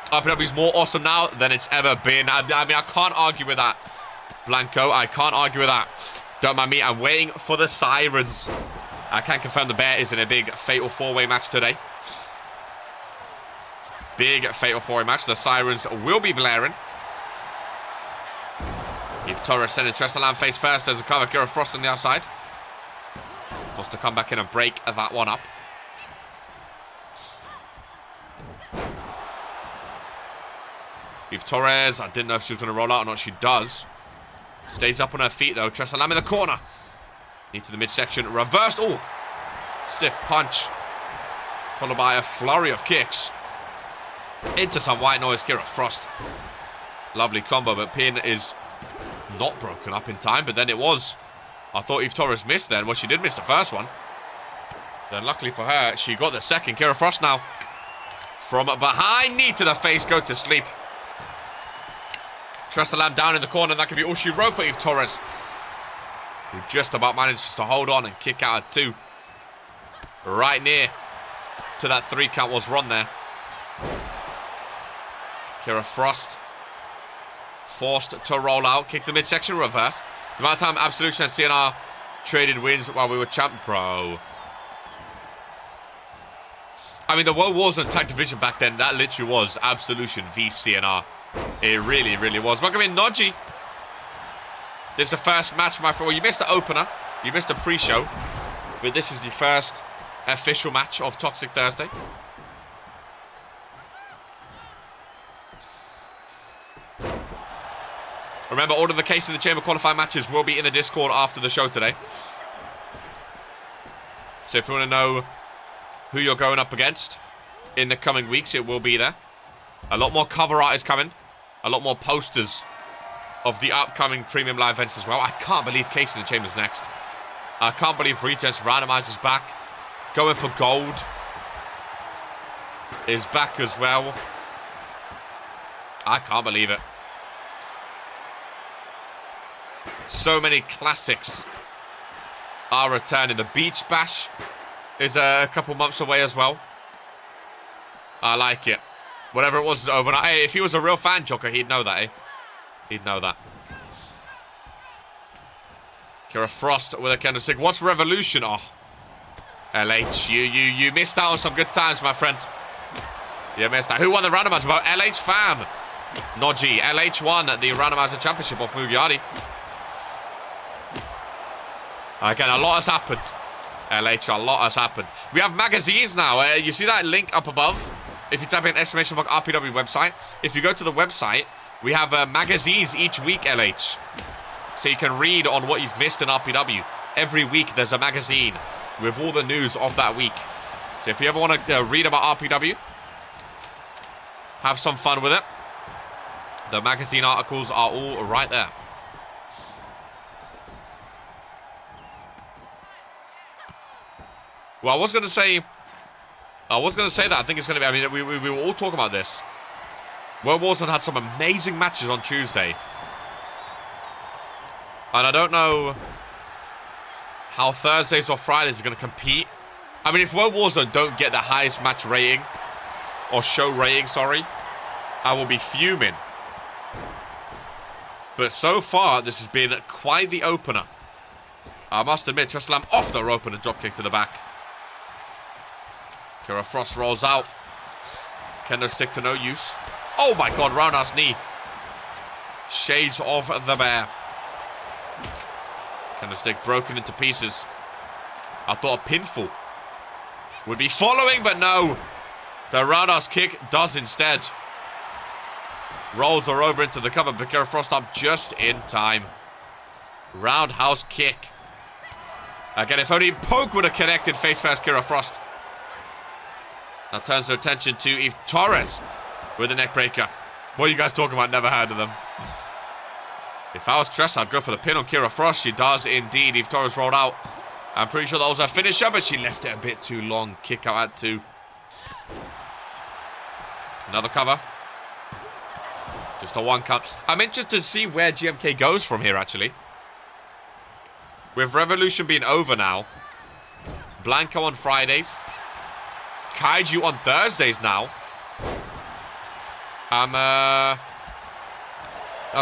RPW is more awesome now than it's ever been. I mean, I can't argue with that, Blanco. I can't argue with that. Don't mind me. I'm waiting for the sirens. I can confirm the Bear is in a big Fatal 4-Way match today. Big Fatal 4-Way match. The sirens will be blaring. Eve Torres sending Tressalam face first as a cover. Kira Frost on the outside. Forced to come back in and break that one up. Eve Torres, I didn't know if she was going to roll out or not. She does. Stays up on her feet though. Tressalam in the corner. Knee to the midsection. Reversed. Oh, stiff punch. Followed by a flurry of kicks. Into some white noise. Kira Frost. Lovely combo, but pin is not broken up in time, but then it was. I thought Eve Torres missed then. Well, she did miss the first one. Then luckily for her, she got the second. Kira Frost now. From behind, knee to the face, go to sleep. Tressalam down in the corner. That could be all she wrote for Eve Torres, who just about manages to hold on and kick out at 2. Right near to that 3 count was Ron there. Kira Frost forced to roll out, kick the midsection, reverse. The amount of time Absolution and CNR traded wins while we were champ, bro. I mean, the World Warzone tag division back then, that literally was Absolution v CNR. It really, really was. Welcome in, Noji. This is the first match, my friend. Well, you missed the opener. You missed the pre-show. But this is the first official match of Toxic Thursday. Remember, all of the Case in the Chamber qualifying matches will be in the Discord after the show today. So if you want to know who you're going up against in the coming weeks, it will be there. A lot more cover art is coming. A lot more posters of the upcoming premium live events as well. I can't believe Case in the Chamber's next. I can't believe Regents Randomizer's back. Going for gold is back as well. I can't believe it. So many classics are returning. The Beach Bash is a couple months away as well. I like it. Whatever it was is over now. Hey, if he was a real fan, Joker, he'd know that, eh? He'd know that. Kira Frost with a candlestick. What's Revolution? Oh. LH, you missed out on some good times, my friend. You missed out. Who won the randomizer? About LH fam. Noji. LH won the randomizer championship off Mugiardi. Again, a lot has happened. LH, a lot has happened. We have magazines now. You see that link up above? If you type in exclamation mark RPW website. If you go to the website, we have magazines each week, LH. So you can read on what you've missed in RPW. Every week there's a magazine with all the news of that week. So if you ever want to read about RPW, have some fun with it. The magazine articles are all right there. Well, I was going to say that. I think it's going to be, I mean, we were all talking about this. World Warzone had some amazing matches on Tuesday. And I don't know how Thursdays or Fridays are going to compete. I mean, if World Warzone don't get the highest match rating, or show rating, sorry, I will be fuming. But so far, this has been quite the opener. I must admit, Treslam off the rope and a dropkick to the back. Kira Frost rolls out. Kendo stick to no use. Oh my god, roundhouse knee. Shades of the bear. Kendo stick broken into pieces. I thought a pinfall would be following, but no. The roundhouse kick does instead. Rolls her over into the cover, but Kira Frost up just in time. Roundhouse kick. Again, if only Poke would have connected face first Kira Frost. Now turns her attention to Eve Torres with a neck breaker. What are you guys talking about? Never heard of them. If I was Tress, I'd go for the pin on Kira Frost. She does indeed. Eve Torres rolled out. I'm pretty sure that was her finisher, but she left it a bit too long. Kick out at 2. Another cover. Just a 1 count. I'm interested to see where GMK goes from here, actually. With Revolution being over now. Blanco on Fridays. Kaiju on Thursdays now. I'm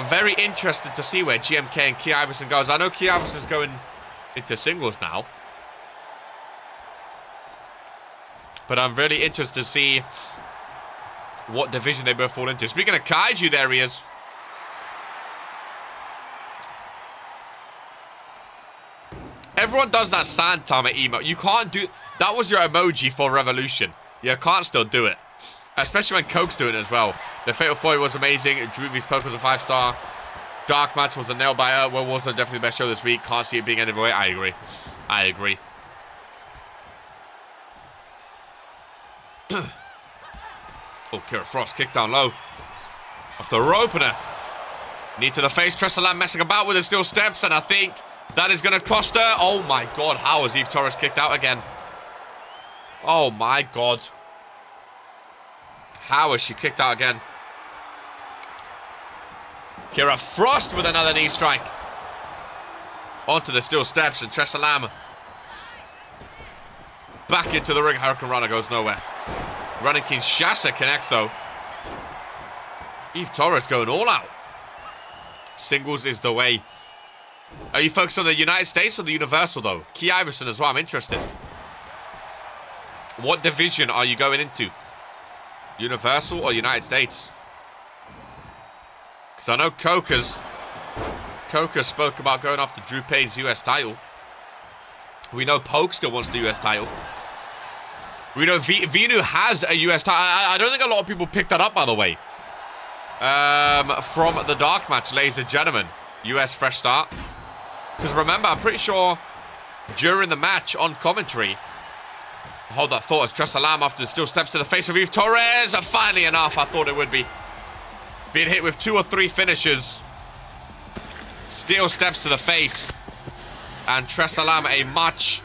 very interested to see where GMK and Key Iverson goes. I know Key Iverson's going into singles now. But I'm really interested to see what division they both fall into. Speaking of Kaiju, there he is. Everyone does that sand timer emote. You can't do... That was your emoji for Revolution. You can't still do it. Especially when Coke's doing it as well. The Fatal 4 was amazing. Drewvy's poke was a 5-star. Dark Match was the nail-biter. World Warzone definitely the best show this week. Can't see it being any other way. I agree. I agree. Oh, Kira Frost kicked down low. Off the rope and a knee to the face. Tresselam messing about with it. Still steps, and I think that is going to cost her. Oh my god, how has Eve Torres kicked out again? Oh my god. How has she kicked out again? Kira Frost with another knee strike. Onto the steel steps, and Tresselam back into the ring. Hurricane Runner goes nowhere. Running Kinshasa connects though. Eve Torres going all out. Singles is the way. Are you focused on the United States or the Universal though? Key Iverson as well, I'm interested. What division are you going into? Universal or United States? Because I know Coca spoke about going after Drew Payne's US title. We know Poke still wants the US title. We know Vinu has a US title. I don't think a lot of people picked that up, by the way. From the dark match, ladies and gentlemen. US fresh start. Because remember, I'm pretty sure during the match on commentary, hold that thought as Tresselam after still steps to the face of Eve Torres. Finally enough, I thought it would be. Being hit with 2 or 3 finishes. Steel steps to the face. And Tresselam a much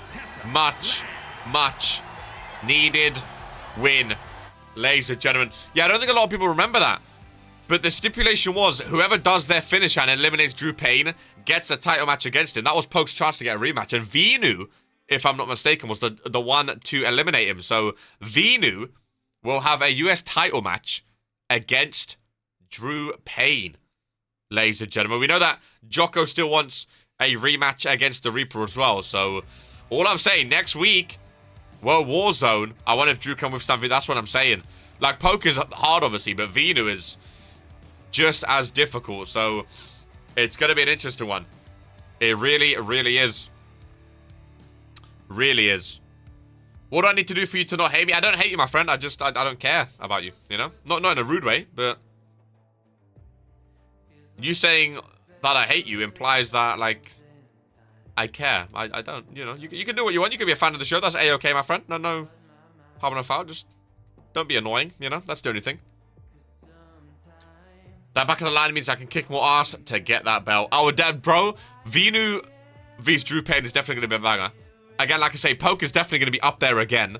needed win. Ladies and gentlemen. Yeah, I don't think a lot of people remember that. But the stipulation was, whoever does their finish and eliminates Drew Payne gets a title match against him. That was Poke's chance to get a rematch. And Vinu, if I'm not mistaken, was the one to eliminate him. So Vinu will have a US title match against Drew Payne. Ladies and gentlemen, we know that Jocko still wants a rematch against the Reaper as well. So all I'm saying, next week, World Warzone, I wonder if Drew can withstand Vinu. That's what I'm saying. Like, Poke is hard, obviously, but Vinu is just as difficult. So it's going to be an interesting one. It really is. Really is. What do I need to do for you to not hate me? I don't hate you, my friend. I don't care about you, you know? Not in a rude way, but you saying that I hate you implies that, like, I care. I don't, you know. You can do what you want. You can be a fan of the show. That's A-okay, my friend. No harm, no foul. Just don't be annoying, you know? That's the only thing. That back of the line means I can kick more ass to get that belt. Oh, bro, Vinu vs Drew Payne is definitely going to be a banger. Again, like I say, Poke is definitely going to be up there again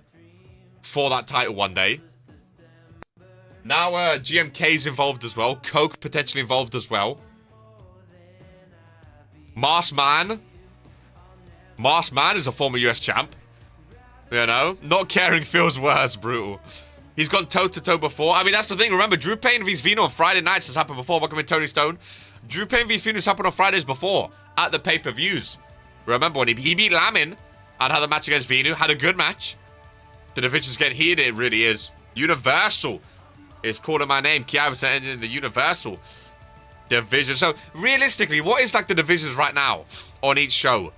for that title one day. Now, GMK's involved as well. Coke potentially involved as well. Marsman. Marsman is a former US champ. You know, not caring feels worse. Brutal. He's gone toe-to-toe before. I mean, that's the thing. Remember, Drew Payne vs Vino on Friday nights has happened before. Welcome in, Tony Stone. Drew Payne vs Vino has happened on Fridays before at the pay-per-views. Remember when he beat Lamin and had a match against Vino. Had a good match. The division's getting heated. It really is. Universal is calling my name. Kiava's in the Universal division. So, realistically, what is like the divisions right now on each show?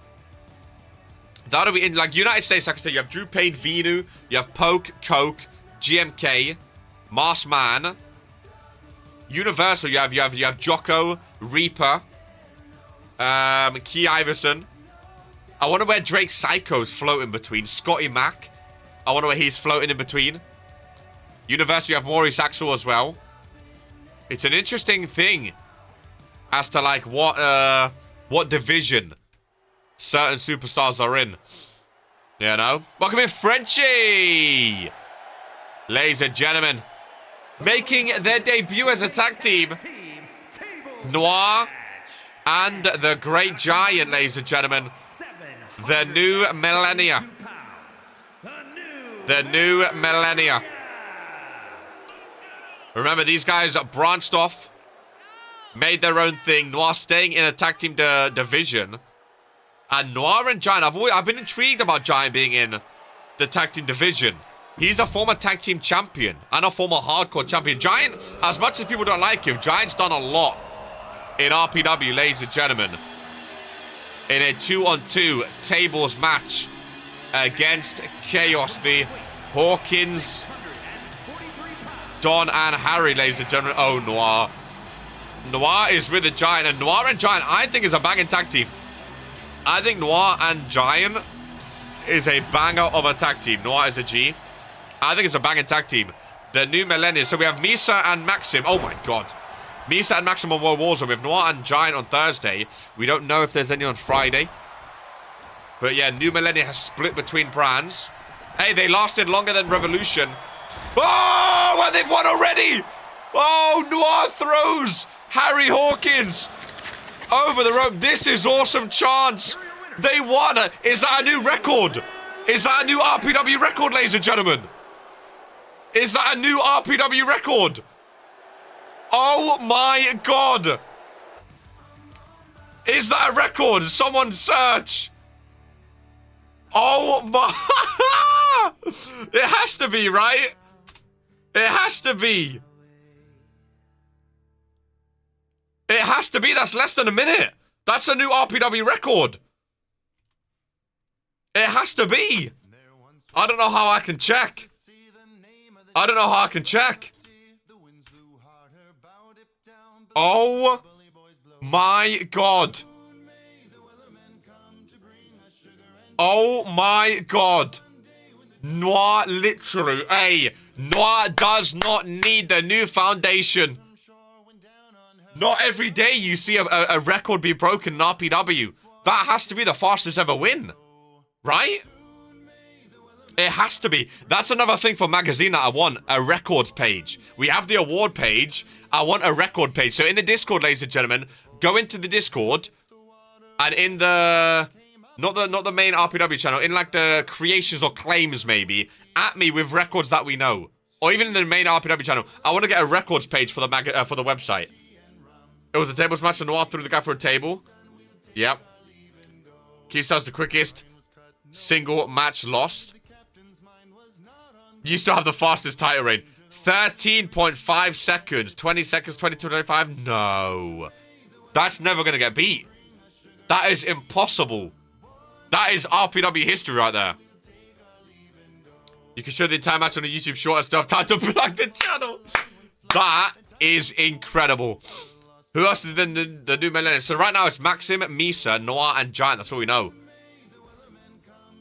That'll be in like United States, like I said, you have Drew Payne, Vino, you have Poke, Coke, GMK, Marsman. Universal, you have Jocko, Reaper, Key Iverson. I wonder where Drake Psycho's floating between. Scotty Mac. I wonder where he's floating in between. Universal, you have Maurice Axel as well. It's an interesting thing as to like what division certain superstars are in. You know? Welcome in, Frenchie! Ladies and gentlemen, making their debut as a tag team, Noir and the Great Giant, ladies and gentlemen. The new millennia. The new millennia. Remember, these guys branched off, made their own thing. Noir staying in a tag team division. And Noir and Giant, I've been intrigued about Giant being in the tag team division. He's a former tag team champion and a former hardcore champion. Giant, as much as people don't like him, Giant's done a lot in RPW, ladies and gentlemen. In a 2-on-2 tables match against Chaos, the Hawkins, Don and Harry, ladies and gentlemen. Oh, Noir. Noir is with the Giant, and Noir and Giant, I think, is a banging tag team. I think Noir and Giant is a banger of a tag team. Noir is a G. I think it's a banging tag team. The new millennia. So we have Misa and Maxim. Oh my god. Misa and Maxim on World Warzone. We have Noir and Giant on Thursday. We don't know if there's any on Friday. But yeah, new millennia has split between brands. Hey, they lasted longer than Revolution. Oh, well, they've won already. Oh, Noir throws Harry Hawkins over the rope. This is awesome chance. They won. Is that a new record? Is that a new RPW record, ladies and gentlemen? Is that a new RPW record? Oh my god. Is that a record? Someone search. Oh my. It has to be, right? It has to be. It has to be. That's less than a minute. That's a new RPW record. It has to be. I don't know how I can check. I don't know how I can check. Oh my god. Oh my god. Noir literally. Hey, Noir does not need the new foundation. Not every day you see a record be broken in RPW. That has to be the fastest ever win. Right? It has to be. That's another thing for magazine that I want. A records page. We have the award page. I want a record page. So in the Discord, ladies and gentlemen, go into the Discord. And in the... Not the main RPW channel. In like the creations or claims maybe. At me with records that we know. Or even in the main RPW channel. I want to get a records page for the website. It was a tables match. And Noir threw the guy for a table. Yep. Keystar's the quickest single match lost. You still have the fastest title reign. 13.5 seconds. 20 seconds, 22.25. No. That's never going to get beat. That is impossible. That is RPW history right there. You can show the entire match on the YouTube short and stuff. Time to plug the channel. That is incredible. Who else is in the new millennium? So right now it's Maxim, Misa, Noir, and Giant. That's all we know.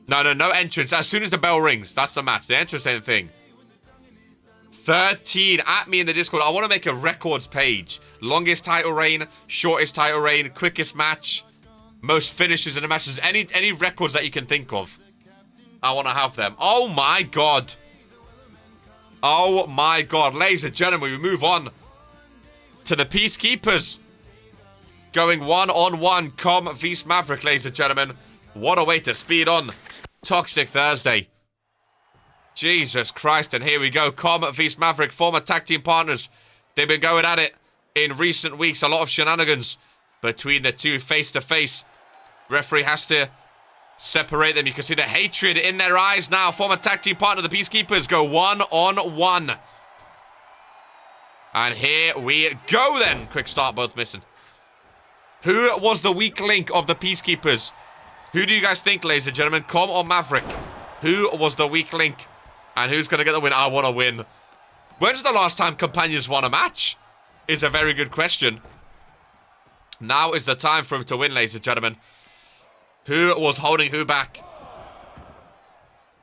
No entrance. As soon as the bell rings, that's the match. The entrance ain't the thing. 13. At me in the Discord. I want to make a records page. Longest title reign, shortest title reign, quickest match, most finishes in the matches. Any records that you can think of. I want to have them. Oh, my God. Oh, my God. Ladies and gentlemen, we move on to the Peacekeepers. Going one-on-one. Com vs Maverick, ladies and gentlemen. What a way to speed on Toxic Thursday. Jesus Christ, and here we go. Com vs Maverick, former tag team partners. They've been going at it in recent weeks. A lot of shenanigans between the two face-to-face. Referee has to separate them. You can see the hatred in their eyes now. Former tag team partner, the Peacekeepers, go one-on-one. And here we go then. Quick start, both missing. Who was the weak link of the Peacekeepers? Who do you guys think, ladies and gentlemen? Com or Maverick? Who was the weak link? And who's going to get the win? I want to win. When's the last time Companions won a match? Is a very good question. Now is the time for him to win, ladies and gentlemen. Who was holding who back?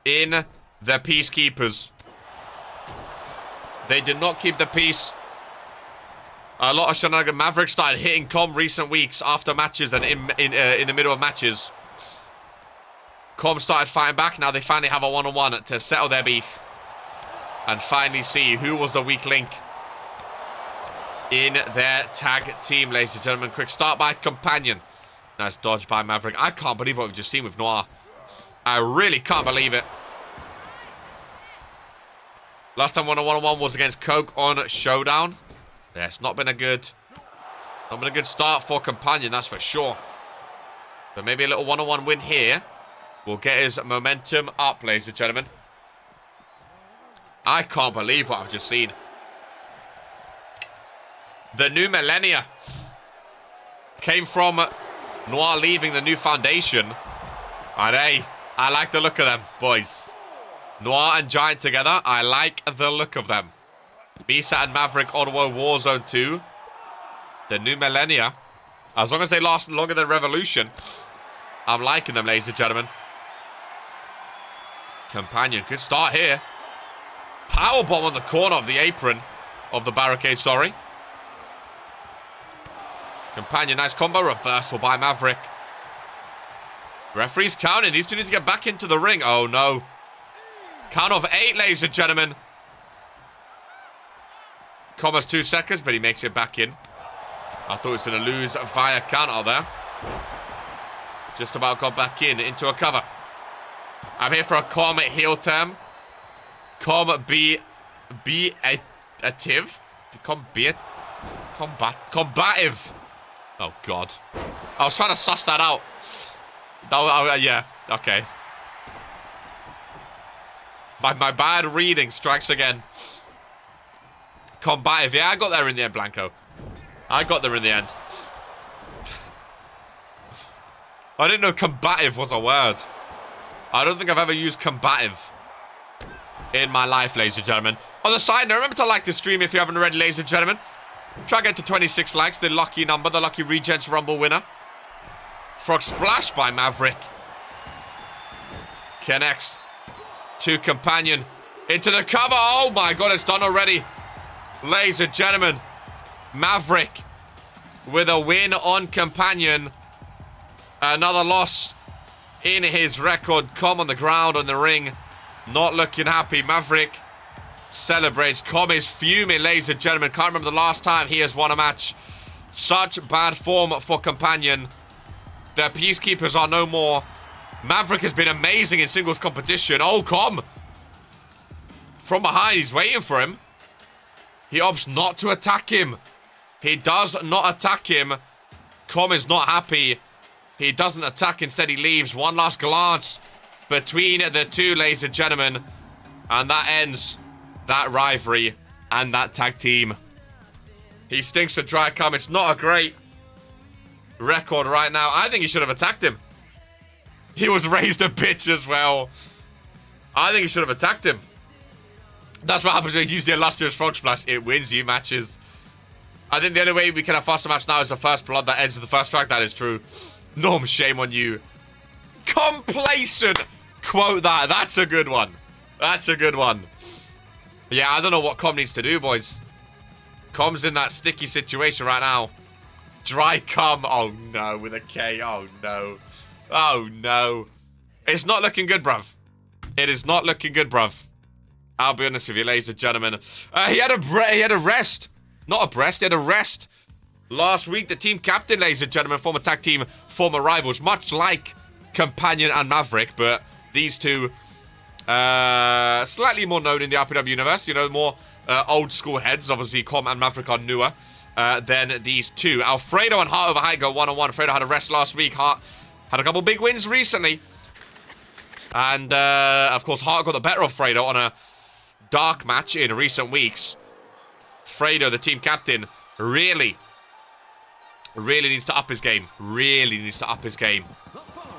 In the Peacekeepers. They did not keep the peace. A lot of shenanigans. Maverick started hitting Com recent weeks after matches and in the middle of matches. Com started fighting back. Now they finally have a one-on-one to settle their beef. And finally see who was the weak link in their tag team, ladies and gentlemen. Quick start by Companion. Nice dodge by Maverick. I can't believe what we've just seen with Noir. I really can't believe it. Last time one-on-one was against Coke on Showdown. Yeah, it's not been a good start for Companion, that's for sure. But maybe a little one-on-one win here will get his momentum up, ladies and gentlemen. I can't believe what I've just seen. The new millennia came from Noir leaving the new foundation. And hey, I like the look of them, boys. Noir and Giant together, I like the look of them. Misa and Maverick on Warzone 2. The new millennia. As long as they last longer than Revolution, I'm liking them, ladies and gentlemen. Companion, good start here. Powerbomb on the corner of the apron. Of the barricade, sorry. Companion, nice combo. Reversal by Maverick. Referee's counting. These two need to get back into the ring. Oh, no. Count of 8, ladies and gentlemen. Com has 2 seconds, but he makes it back in. I thought he was going to lose via counter there. Just about got back in into a cover. I'm here for a Com heel term. Com be ative. Combative. Oh, God. I was trying to suss that out. Yeah, okay. My bad reading strikes again. Combative. Yeah, I got there in the end, Blanco. I got there in the end. I didn't know combative was a word. I don't think I've ever used combative in my life, ladies and gentlemen. On the side note, remember to like the stream if you haven't already, ladies and gentlemen. Try to get to 26 likes, the lucky number, the lucky Regents Rumble winner. Frog Splash by Maverick. Connects to Companion. Into the cover. Oh my God, it's done already. Ladies and gentlemen, Maverick with a win on Companion. Another loss in his record. Com on the ground on the ring. Not looking happy. Maverick celebrates. Com is fuming, ladies and gentlemen. Can't remember the last time he has won a match. Such bad form for Companion. The Peacekeepers are no more. Maverick has been amazing in singles competition. Oh, Com. From behind, he's waiting for him. He opts not to attack him. He does not attack him. Com is not happy. He doesn't attack. Instead, he leaves. One last glance between the two, ladies and gentlemen. And that ends that rivalry and that tag team. He stinks to dry cum. It's not a great record right now. I think he should have attacked him. He was raised a bitch as well. I think he should have attacked him. That's what happens when you use the illustrious Frog Splash. It wins you matches. I think the only way we can have faster match now is the first blood that ends with the first strike. That is true. Norm, shame on you. Complacent. Quote that. That's a good one. That's a good one. Yeah, I don't know what Com needs to do, boys. Com's in that sticky situation right now. Dry cum. Oh, no. With a K. Oh, no. Oh, no. It's not looking good, bruv. It is not looking good, bruv. I'll be honest with you, ladies and gentlemen. He had a rest. Not a breast, he had a rest. Last week, the team captain, ladies and gentlemen, former tag team, former rivals, much like Companion and Maverick, but these two, slightly more known in the RPW universe, you know, more old school heads. Obviously, Com and Maverick are newer than these two. Alfredo and Hart over Height go 1-on-1. Alfredo had a rest last week. Hart had a couple big wins recently. And, of course, Hart got the better of Fredo on a dark match in recent weeks. Fredo, the team captain, really needs to up his game. Really needs to up his game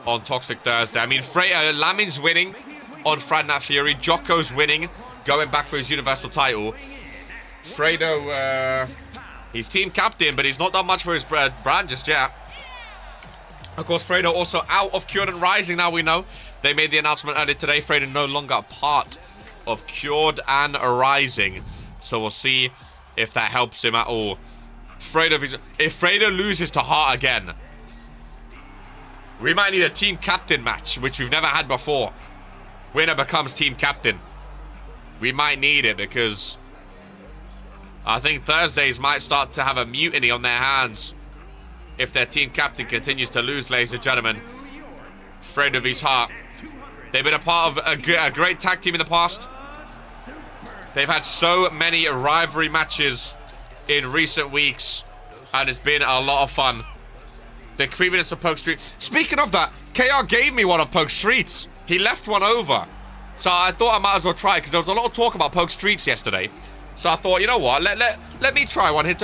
on Toxic Thursday. I mean, Lamin's winning on Fradnat Fury. Jocko's winning, going back for his Universal title. Fredo, he's team captain, but he's not done much for his brand just yet. Of course, Fredo also out of Cured and Rising, now we know. They made the announcement earlier today. Fredo no longer a part of Cured and Rising. So we'll see if that helps him at all. Fredo, if Fredo loses to Hart again, we might need a team captain match, which we've never had before. Winner becomes team captain. We might need it because I think Thursdays might start to have a mutiny on their hands if their team captain continues to lose, ladies and gentlemen. Fredo vs Hart. They've been a part of a great tag team in the past. They've had so many rivalry matches in recent weeks, and it's been a lot of fun. They're creeping into Poke Street. Speaking of that, KR gave me one of Poke Streets. He left one over. So I thought I might as well try it, because there was a lot of talk about Poke Streets yesterday. So I thought, you know what, let me try one.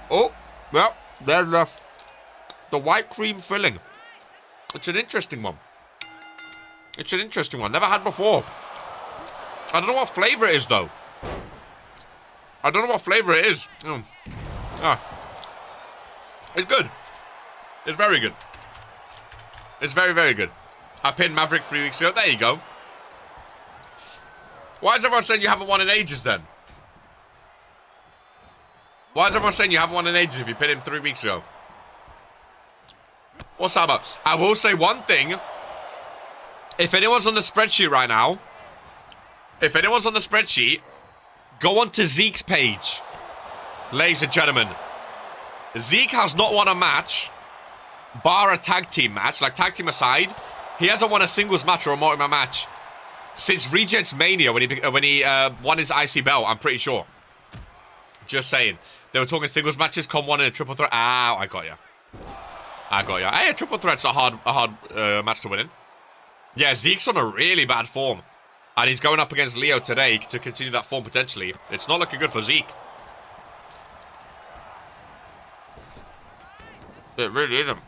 Oh, well, there's the white cream filling. It's an interesting one. It's an interesting one. Never had before. I don't know what flavor it is, though. I don't know what flavor it is. It's good. It's very good. It's very, very good. I pinned Maverick 3 weeks ago. There you go. Why is everyone saying you haven't won in ages, then? Why is everyone saying you haven't won in ages if you pinned him 3 weeks ago? What's that about? I will say one thing. If anyone's on the spreadsheet right now, go on to Zeke's page. Ladies and gentlemen, Zeke has not won a match, bar a tag team match, like tag team aside. He hasn't won a singles match or a multi-man match since Regents Mania when he won his IC belt, I'm pretty sure. Just saying. They were talking singles matches, come one in a triple threat. Ah, I got ya. Hey, a triple threat's a hard match to win in. Yeah, Zeke's on a really bad form. And he's going up against Leo today to continue that form potentially. It's not looking good for Zeke. It really isn't.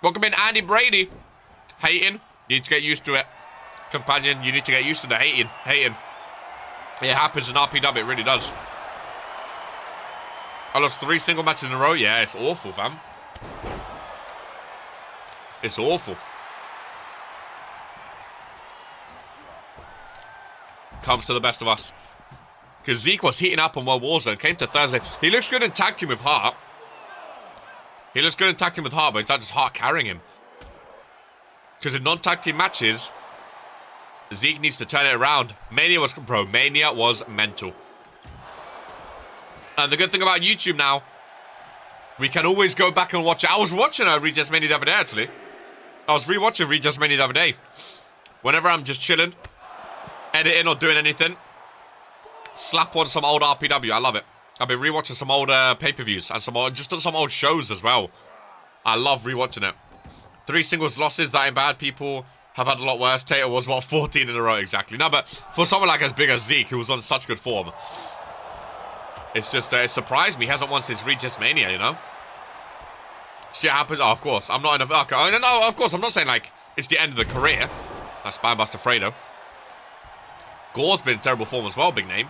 Welcome in, Andy Brady. Hating. You need to get used to it. Companion, you need to get used to the hating. It happens in RPW, it really does. I lost 3 single matches in a row. Yeah, it's awful, fam. It's awful. Comes to the best of us. Because Zeke was heating up on World Warzone. Came to Thursday. He looks good in tag team with Hart. But it's not just Hart carrying him. Because in non-tag team matches, Zeke needs to turn it around. Mania was mental. And the good thing about YouTube now, we can always go back and watch it. I was watching Regis Mania the other day, actually. I was rewatching Regis Mania the other day. Whenever I'm just chilling, editing or doing anything, slap on some old RPW. I love it. I've been rewatching some old pay-per-views and some old shows as well. I love rewatching it. 3 singles losses, that ain't bad. People have had a lot worse. Tater was, 14 in a row exactly. No, but for someone like as big as Zeke, who was on such good form, it's just, it surprised me. He hasn't won since Regis Mania, you know? Shit happens. Oh, of course. I'm not in a... Okay. No, of course. I'm not saying, like, it's the end of the career. That's Spambuster Fredo. Gore's been in terrible form as well, big name.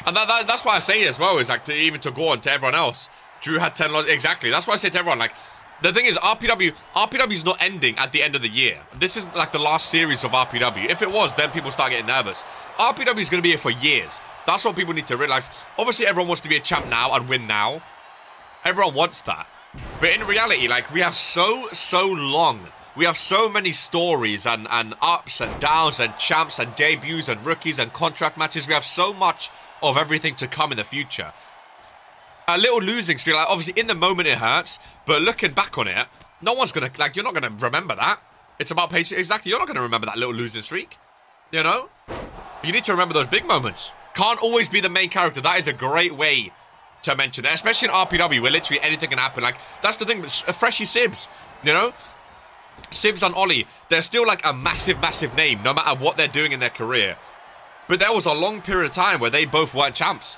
And that's why I say it as well, is like, even to Gore and to everyone else. Drew had 10 losses. Exactly. That's why I say to everyone, like, the thing is, RPW is not ending at the end of the year. This is like the last series of RPW. If it was, then people start getting nervous. RPW is going to be here for years. That's what people need to realize. Obviously, everyone wants to be a champ now and win now. Everyone wants that. But in reality, like, we have so long We have so many stories and ups and downs and champs and debuts and rookies and contract matches. We have so much of everything to come in the future. A little losing streak, like obviously in the moment it hurts, but looking back on it, no one's gonna, like, you're not gonna remember that. It's about patience. Exactly, you're not gonna remember that little losing streak. You know? You need to remember those big moments. Can't always be the main character. That is a great way to mention it, especially in RPW, where literally anything can happen. Like, that's the thing, Freshy Sibs, you know? Sibs and Ollie, they're still like a massive, massive name, no matter what they're doing in their career. But there was a long period of time where they both weren't champs,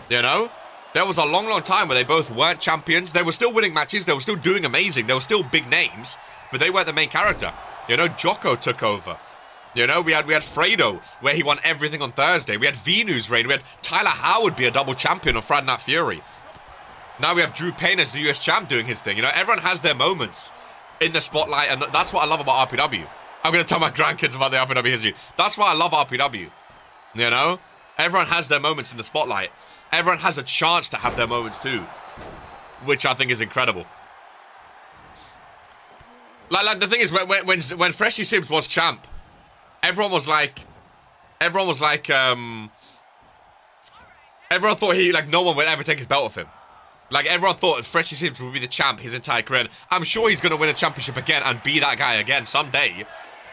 you know? There was a long, long time where they both weren't champions. They were still winning matches. They were still doing amazing. They were still big names, but they weren't the main character. You know, Jocko took over. You know, we had Fredo, where he won everything on Thursday. We had Venu's reign. We had Tyler Howard be a double champion on Friday Night Fury. Now we have Drew Payne as the US champ doing his thing. You know, everyone has their moments in the spotlight, and that's what I love about RPW. I'm going to tell my grandkids about the RPW history. That's why I love RPW. You know? Everyone has their moments in the spotlight. Everyone has a chance to have their moments too, which I think is incredible. Like the thing is, when Freshy Sibs was champ, everyone thought he, like, no one would ever take his belt off him. Like, everyone thought Freshy Sibs would be the champ his entire career. I'm sure he's going to win a championship again and be that guy again someday.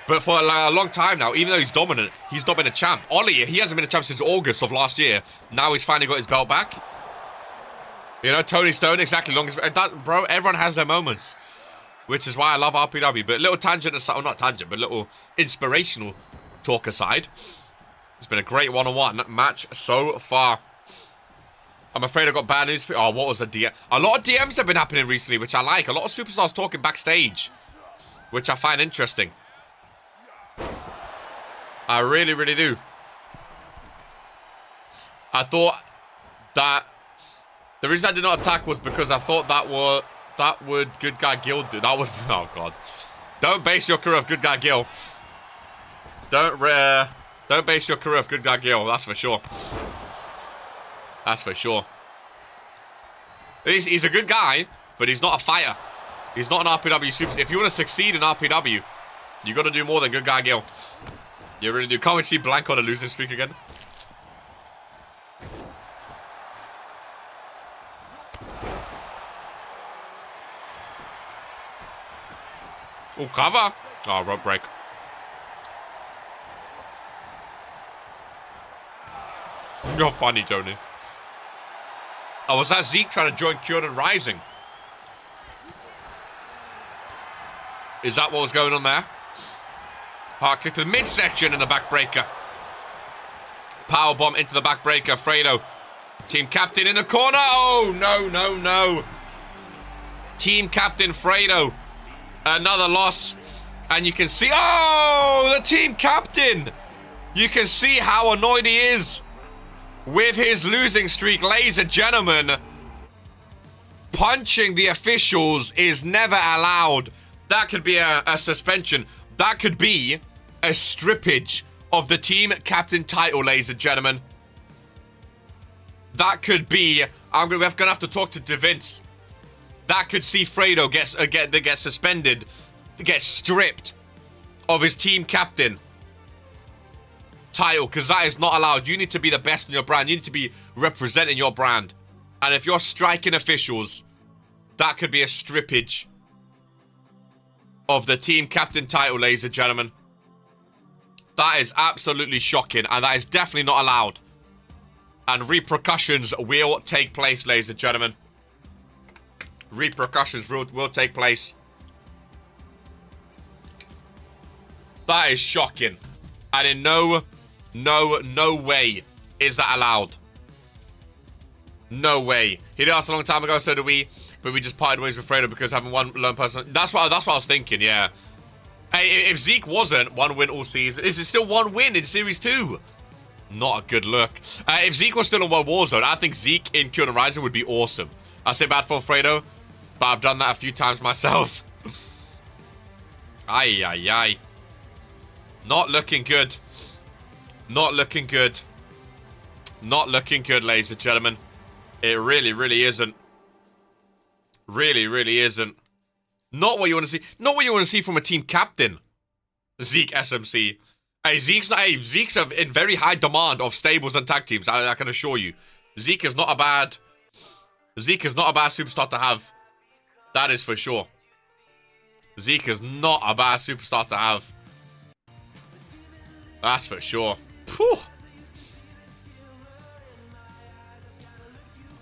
But for a long time now, even though he's dominant, he's not been a champ. Ollie, he hasn't been a champ since August of last year. Now he's finally got his belt back. You know, Tony Stone, exactly. Bro, everyone has their moments. Which is why I love RPW. But little tangent aside, well, not tangent, but little inspirational talk aside. It's been a great one-on-one match so far. I'm afraid I got bad news for you. Oh, what was a DM? A lot of DMs have been happening recently, which I like. A lot of superstars talking backstage, which I find interesting. I really, really do. I thought that the reason I did not attack was because I thought that would Good Guy Gil do. That would, oh god. Don't base your career off Good Guy Gil. Don't base your career off Good Guy Gil. That's for sure. That's for sure. He's a good guy, but he's not a fighter. He's not an RPW super. If you want to succeed in RPW, you got to do more than Good Guy Gil. You really do. Can't we see Blank on a losing streak again? Oh, cover. Oh, rope break. You're funny, Tony. Oh, was that Zeke trying to join Killro and Ryzen? Is that what was going on there? Hard kick to the midsection in the backbreaker. Powerbomb into the backbreaker. Fredo. Team captain in the corner. Oh, no, no, no. Team captain Fredo. Another loss. And you can see... Oh, the team captain. You can see how annoyed he is with his losing streak, ladies and gentlemen. Punching the officials is never allowed. That could be a suspension. That could be a strippage of the team captain title, ladies and gentlemen. That could be... we're going to have to talk to De Vince. That could see Fredo get suspended, get stripped of his team captain title, because that is not allowed. You need to be the best in your brand. You need to be representing your brand. And if you're striking officials, that could be a strippage of the team captain title, ladies and gentlemen. That is absolutely shocking, and that is definitely not allowed. And repercussions will take place, ladies and gentlemen. Repercussions will take place. That is shocking. And in no way is that allowed. No way. He did ask a long time ago, so do we. But we just parted ways with Fredo because having one lone person. That's what I was thinking, yeah. Hey, if Zeke wasn't one win all season, is it still one win in Series 2? Not a good look. If Zeke was still in World Warzone, I think Zeke in Killro and Ryzen would be awesome. I say bad for Fredo, but I've done that a few times myself. Ay, ay, ay. Not looking good. Not looking good. Not looking good, ladies and gentlemen. It really, really isn't. Really, really isn't. Not what you want to see. Not what you want to see from a team captain. Zeke SMC. Hey, Zeke's in very high demand of stables and tag teams. I can assure you. Zeke is not a bad superstar to have. That is for sure. Zeke is not a bad superstar to have. That's for sure. Whew.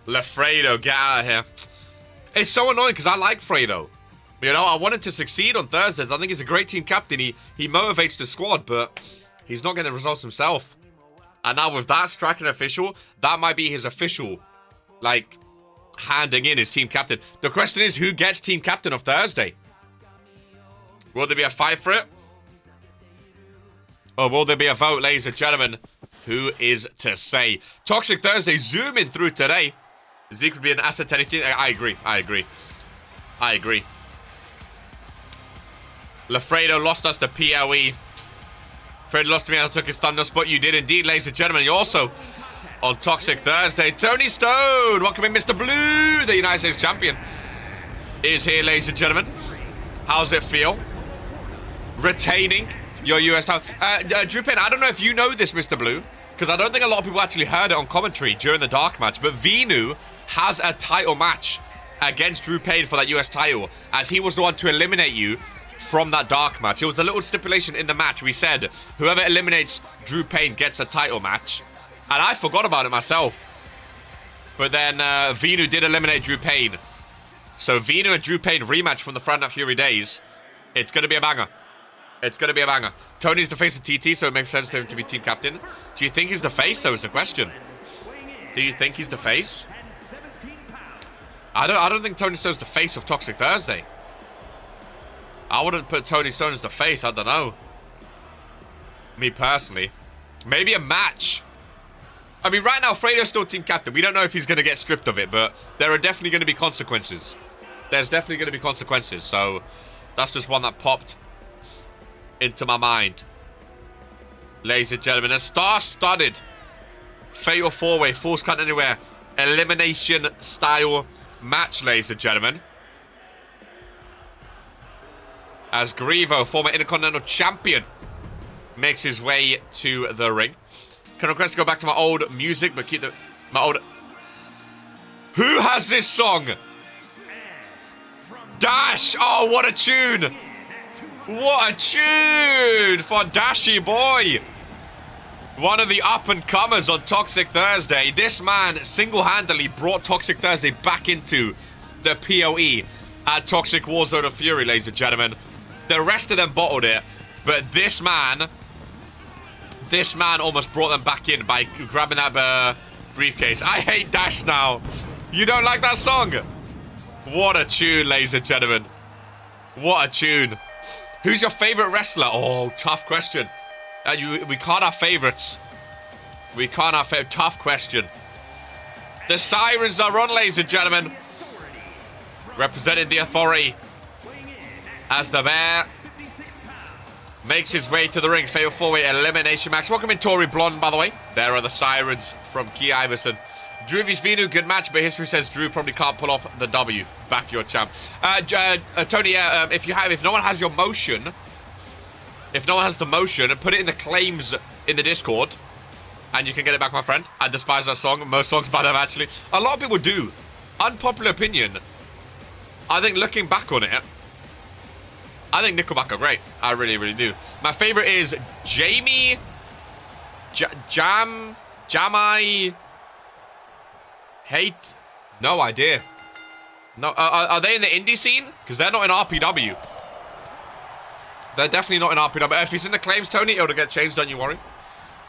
LaFredo, get out of here. It's so annoying because I like Fredo. You know, I want him to succeed on Thursdays. I think he's a great team captain. He motivates the squad, but he's not getting the results himself. And now with that striking official, that might be his official, like, handing in his team captain. The question is, who gets team captain of Thursday? Will there be a fight for it? Or will there be a vote, ladies and gentlemen? Who is to say? Toxic Thursday zooming through today. Zeke would be an asset to any team. I agree. LaFredo lost us to PLE. Fred lost to me and I took his thunder spot. You did indeed, ladies and gentlemen. You're also on Toxic Thursday. Tony Stone, welcome in, Mr. Blue. The United States champion is here, ladies and gentlemen. How's it feel? Retaining your US title. Drew Payne, I don't know if you know this, Mr. Blue, because I don't think a lot of people actually heard it on commentary during the dark match, but Vinu has a title match against Drew Payne for that US title, as he was the one to eliminate you from that dark match. It was a little stipulation in the match. We said whoever eliminates Drew Payne gets a title match, and I forgot about it myself. But then Vinu did eliminate Drew Payne. So Vinu and Drew Payne rematch from the Friday Night Fury days. It's going to be a banger. It's going to be a banger. Tony's the face of TT, so it makes sense to him to be team captain. Do you think he's the face, though, is the question. Do you think he's the face? I don't think Tony Stone's the face of Toxic Thursday. I wouldn't put Tony Stone as the face. I don't know. Me personally. Maybe a match. I mean, right now, Fredo's still team captain. We don't know if he's going to get stripped of it, but there are definitely going to be consequences. There's definitely going to be consequences, so that's just one that popped into my mind. Ladies and gentlemen, a star-studded Fatal 4-Way, Force Count Anywhere, elimination style match, ladies and gentlemen. As Grievo, former Intercontinental Champion, makes his way to the ring. Can I request to go back to my old music, but keep my old... Who has this song? Dash! Oh, what a tune! What a tune for Dashy Boy! One of the up-and-comers on Toxic Thursday. This man single-handedly brought Toxic Thursday back into the PoE at Toxic Warzone of Fury, ladies and gentlemen. The rest of them bottled it, but this man almost brought them back in by grabbing that briefcase. I hate Dash now. You don't like that song? What a tune, ladies and gentlemen. What a tune. Who's your favorite wrestler? Oh, tough question. We can't have favorites. We can't have favorites. Tough question. The Sirens are on, ladies and gentlemen. Representing the Authority as the Bear makes his way to the ring. Fatal 4-Way elimination match. Welcome in, Tory Blonde, by the way. There are the Sirens from Key Iverson. Drew vs Vinu, good match, but history says Drew probably can't pull off the W. Back your champ. Tony, if no one has your motion, if no one has the motion, put it in the claims in the Discord, and you can get it back, my friend. I despise that song. Most songs by them, actually. A lot of people do. Unpopular opinion. I think looking back on it, I think Nickelback are great. I really, really do. My favorite is Jamie... Jamai... Hate... No idea. No, are they in the indie scene? Because they're not in RPW. They're definitely not in RPW. If he's in the claims, Tony, it'll get changed, don't you worry.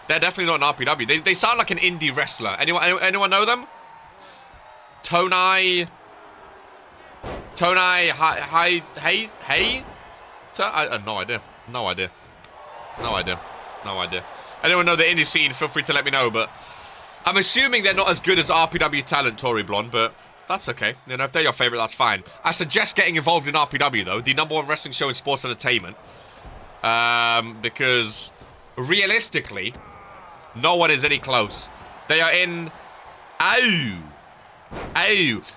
They're definitely not in RPW. They sound like an indie wrestler. Anyone know them? Tonai... Hey? No idea. No idea. No idea. No idea. Anyone know the indie scene, feel free to let me know, but I'm assuming they're not as good as RPW talent, Tory Blonde, but that's okay. You know, if they're your favorite, that's fine. I suggest getting involved in RPW, though, the #1 wrestling show in sports entertainment, because realistically, no one is any close. They are in... Ow.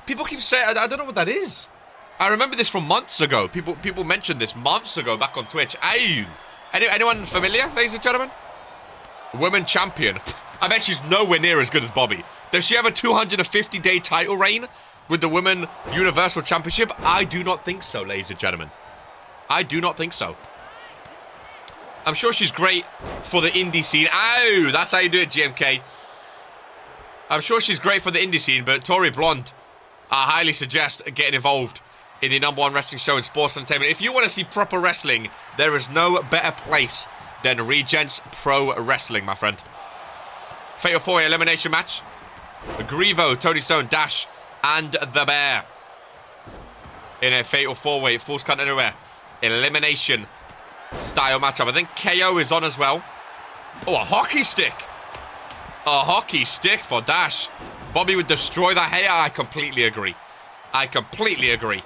People keep saying... I don't know what that is. I remember this from months ago. People mentioned this months ago back on Twitch. iCUE. Anyone familiar, ladies and gentlemen? Women champion. I bet she's nowhere near as good as Bobby. Does she have a 250-day title reign with the Women Universal Championship? I do not think so, ladies and gentlemen. I do not think so. I'm sure she's great for the indie scene. Ow, that's how you do it, GMK. I'm sure she's great for the indie scene, but Tori Blonde, I highly suggest getting involved in the #1 wrestling show in sports entertainment. If you want to see proper wrestling, there is no better place than Regents Pro Wrestling, my friend. Fatal 4-way elimination match. Grievo, Tony Stone, Dash, and The Bear. In a Fatal 4-way, Falls Count Anywhere elimination style matchup. I think KO is on as well. Oh, a hockey stick. A hockey stick for Dash. Bobby would destroy that hair. I completely agree. I completely agree.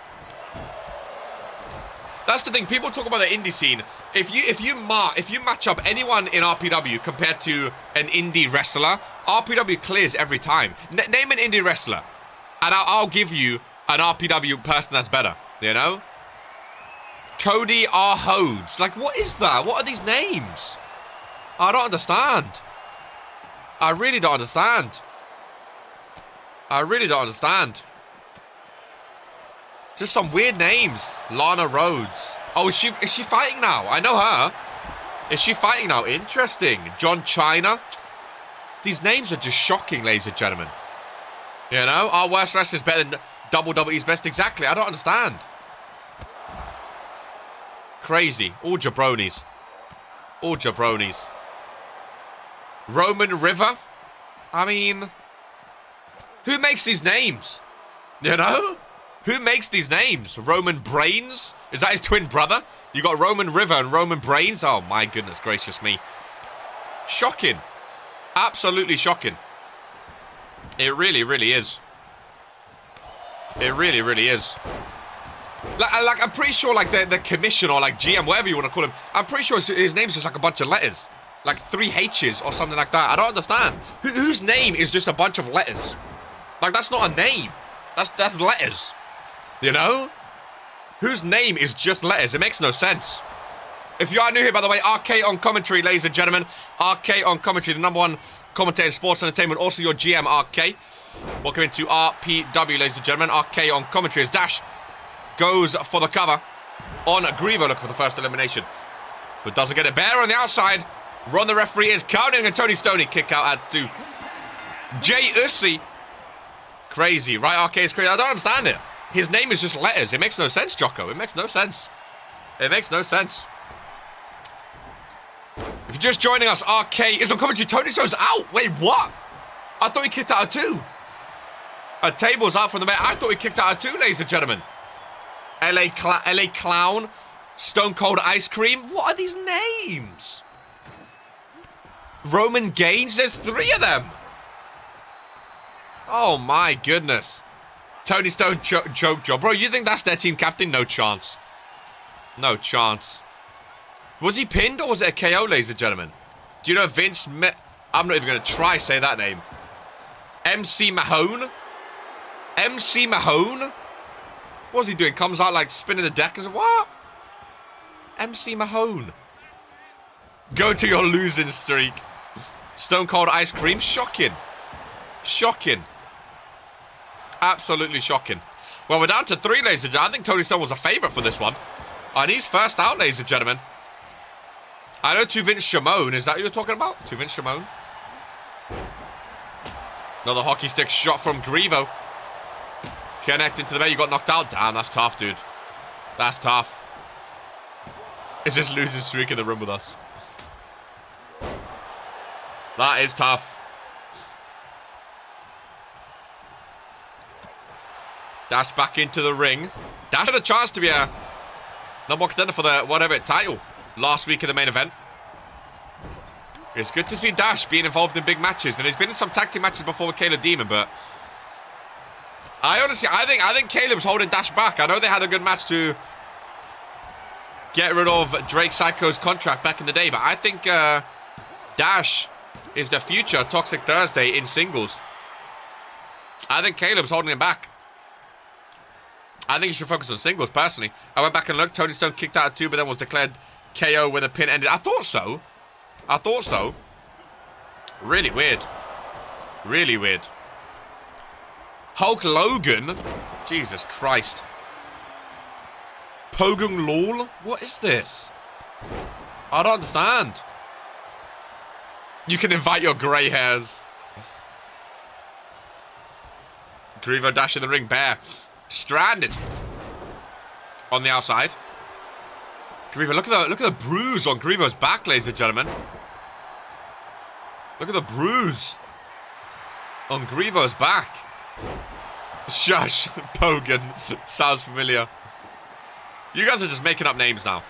That's the thing. People talk about the indie scene. If you match up anyone in RPW compared to an indie wrestler, RPW clears every time. Name an indie wrestler, and I'll give you an RPW person that's better. You know? Cody R. Hodes. Like, what is that? What are these names? I don't understand. I really don't understand. I really don't understand. Just some weird names. Lana Rhodes. Oh, is she fighting now? I know her. Is she fighting now? Interesting. John China. These names are just shocking, ladies and gentlemen. You know? Our worst wrestler is better than WWE's best. Exactly. I don't understand. Crazy. All jabronis. All jabronis. Roman River. I mean, who makes these names? You know? Who makes these names? Roman Brains? Is that his twin brother? You got Roman River and Roman Brains? Oh my goodness gracious me. Shocking. Absolutely shocking. It really, really is. It really, really is. Like I'm pretty sure like the commission or like GM, whatever you want to call him, I'm pretty sure his name's just like a bunch of letters. Like 3 H's or something like that. I don't understand. Whose name is just a bunch of letters? Like, that's not a name. That's letters. You know? Whose name is just letters? It makes no sense. If you are new here, by the way, RK on commentary, ladies and gentlemen. RK on commentary, the #1 commentator in sports entertainment. Also your GM, RK. Welcome into RPW, ladies and gentlemen. RK on commentary as Dash goes for the cover on Grievo, looking for the first elimination. But doesn't get it. Bear on the outside. Ron, the referee, is counting, and Tony Stoney kick out at 2. Jay Ussi. Crazy. Right, RK is crazy. I don't understand it. His name is just letters. It makes no sense, Jocko. It makes no sense. It makes no sense. If you're just joining us, RK is on commentary. Tony Stone's out. Wait, what? I thought he kicked out at 2. A table's out from the man. I thought he kicked out at 2, ladies and gentlemen. LA Clown. Stone Cold Ice Cream. What are these names? Roman Gaines. There's 3 of them. Oh, my goodness. Tony Stone choke job. Bro, you think that's their team captain? No chance. No chance. Was he pinned or was it a KO, ladies and gentlemen? Do you know Vince... I'm not even going to try say that name. MC Mahone? MC Mahone? What's he doing? Comes out like spinning the deck. Is what? MC Mahone. Go to your losing streak. Stone Cold Ice Cream. Shocking. Shocking. Absolutely shocking. Well, we're down to 3, ladies and gentlemen. I think Tony Stone was a favourite for this one. And he's first out, ladies and gentlemen. I know 2 Vince Shimon. Is that what you're talking about? 2 Vince Shimon. Another hockey stick shot from Grievo. Connecting to the bed. You got knocked out. Damn, that's tough, dude. That's tough. It's just losing streak in the room with us. That is tough. Dash back into the ring. Dash had a chance to be a #1 contender for the whatever title last week in the main event. It's good to see Dash being involved in big matches, and he's been in some tag team matches before with Caleb Demon, but I think Caleb's holding Dash back. I know they had a good match to get rid of Drake Psycho's contract back in the day, but I think Dash is the future Toxic Thursday in singles. I think Caleb's holding him back. I think you should focus on singles, personally. I went back and looked. Tony Stone kicked out at 2, but then was declared KO when the pin ended. I thought so. I thought so. Really weird. Really weird. Hulk Logan? Jesus Christ. Pogung Lol? What is this? I don't understand. You can invite your grey hairs. Grievo dash in the ring. Bear. Stranded. On the outside. Grievo, look at the bruise on Grievo's back, ladies and gentlemen. Look at the bruise on Grievo's back. Shush. Pogan. Sounds familiar. You guys are just making up names now.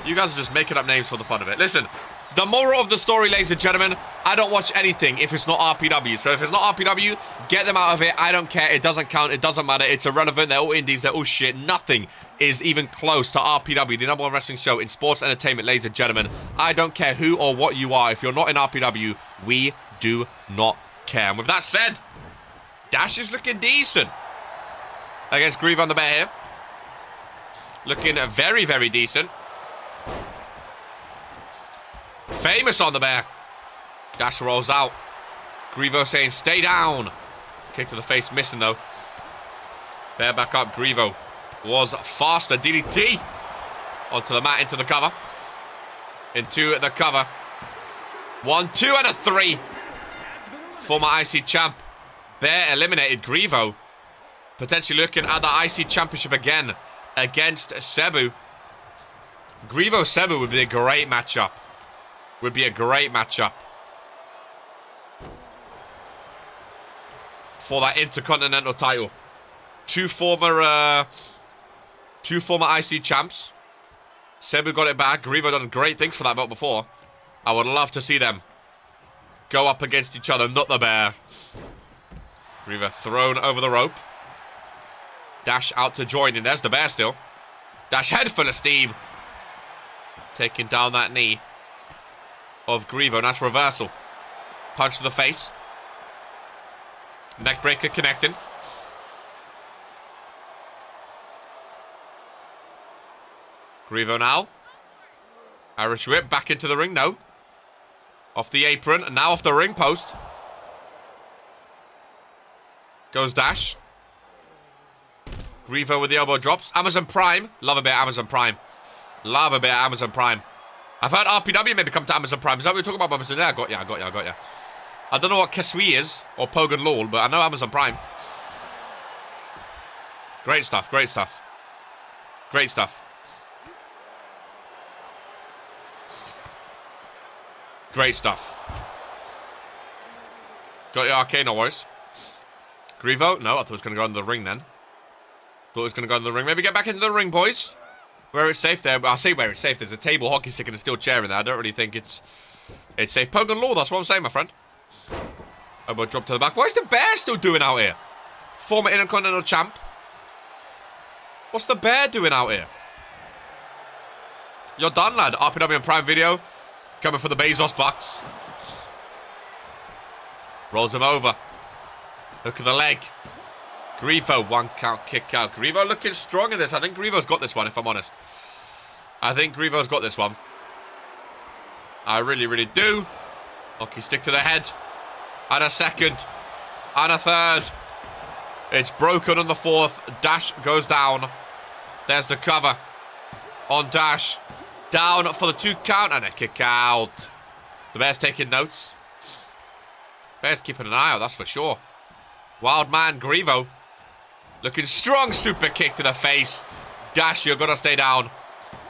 You guys are just making up names for the fun of it. Listen, the moral of the story, ladies and gentlemen, I don't watch anything if it's not RPW. So if it's not RPW, get them out of it. I don't care. It doesn't count. It doesn't matter. It's irrelevant. They're all indies. They're all shit. Nothing is even close to RPW, the #1 wrestling show in sports entertainment, ladies and gentlemen. I don't care who or what you are. If you're not in RPW, we do not care. And with that said, Dash is looking decent against Grievo on the bear here. Looking very, very decent. Famous on the bear. Dash rolls out. Grievo saying, stay down. Kick to the face, missing though. Bear back up. Grievo was faster. DDT. Onto the mat, into the cover. Into the cover. 1, 2, and a 3. Former IC champ. Bear eliminated Grievo. Potentially looking at the IC championship again against Cebu. Grievo Cebu would be a great matchup. Would be a great matchup for that Intercontinental title. Two former IC champs. Cebu got it back. Grievo done great things for that belt before. I would love to see them go up against each other. Not the bear. Grievo thrown over the rope. Dash out to join in. There's the bear still. Dash head full of steam. Taking down that knee of Grievo. Nice reversal. Punch to the face. Neckbreaker connecting. Grievo now. Irish whip back into the ring. No. Off the apron. And now off the ring post. Goes Dash. Grievo with the elbow drops. Amazon Prime. Love a bit of Amazon Prime. Love a bit of Amazon Prime. I've heard RPW maybe come to Amazon Prime. Is that what you're talking about, Amazon? Yeah, I got you. I don't know what Kesui is, or Pogan Lol, but I know Amazon Prime. Great stuff, great stuff. Great stuff. Great stuff. Got your arcade, no worries. Grievo? No, I thought it was going to go into the ring then. Thought it was going to go into the ring. Maybe get back into the ring, boys. Where it's safe there. I'll say where it's safe. There's a table, hockey stick, and a steel chair in there. I don't really think it's safe. Pogan Law, that's what I'm saying, my friend. Elbow drop to the back. What is the bear still doing out here? Former Intercontinental champ. What's the bear doing out here? You're done, lad. RPW and Prime Video. Coming for the Bezos bucks. Rolls him over. Look at the leg. Grievo, 1 count, kick out. Grievo looking strong in this. I think Grievo's got this one, if I'm honest. I think Grievo's got this one. I really, really do. Hockey stick to the head. And a second. And a third. It's broken on the 4th. Dash goes down. There's the cover. On Dash. Down for the 2 count. And a kick out. The Bear's taking notes. Bear's keeping an eye out, that's for sure. Wild man, Grievo. Looking strong, super kick to the face. Dash, you're gonna stay down.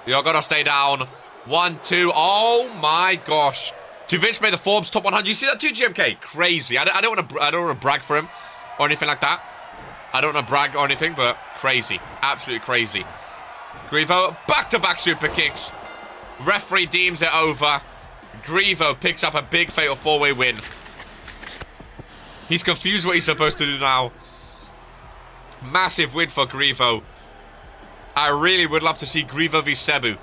You're gonna stay down. 1, 2. Oh my gosh. To Vince made the Forbes top 100. You see that too, GMK? Crazy. I don't want to brag for him or anything like that. I don't want to brag or anything, but crazy. Absolutely crazy. Grievo, back-to-back super kicks. Referee deems it over. Grievo picks up a big fatal 4-way win. He's confused what he's supposed to do now. Massive win for Grievo. I really would love to see Grievo v Cebu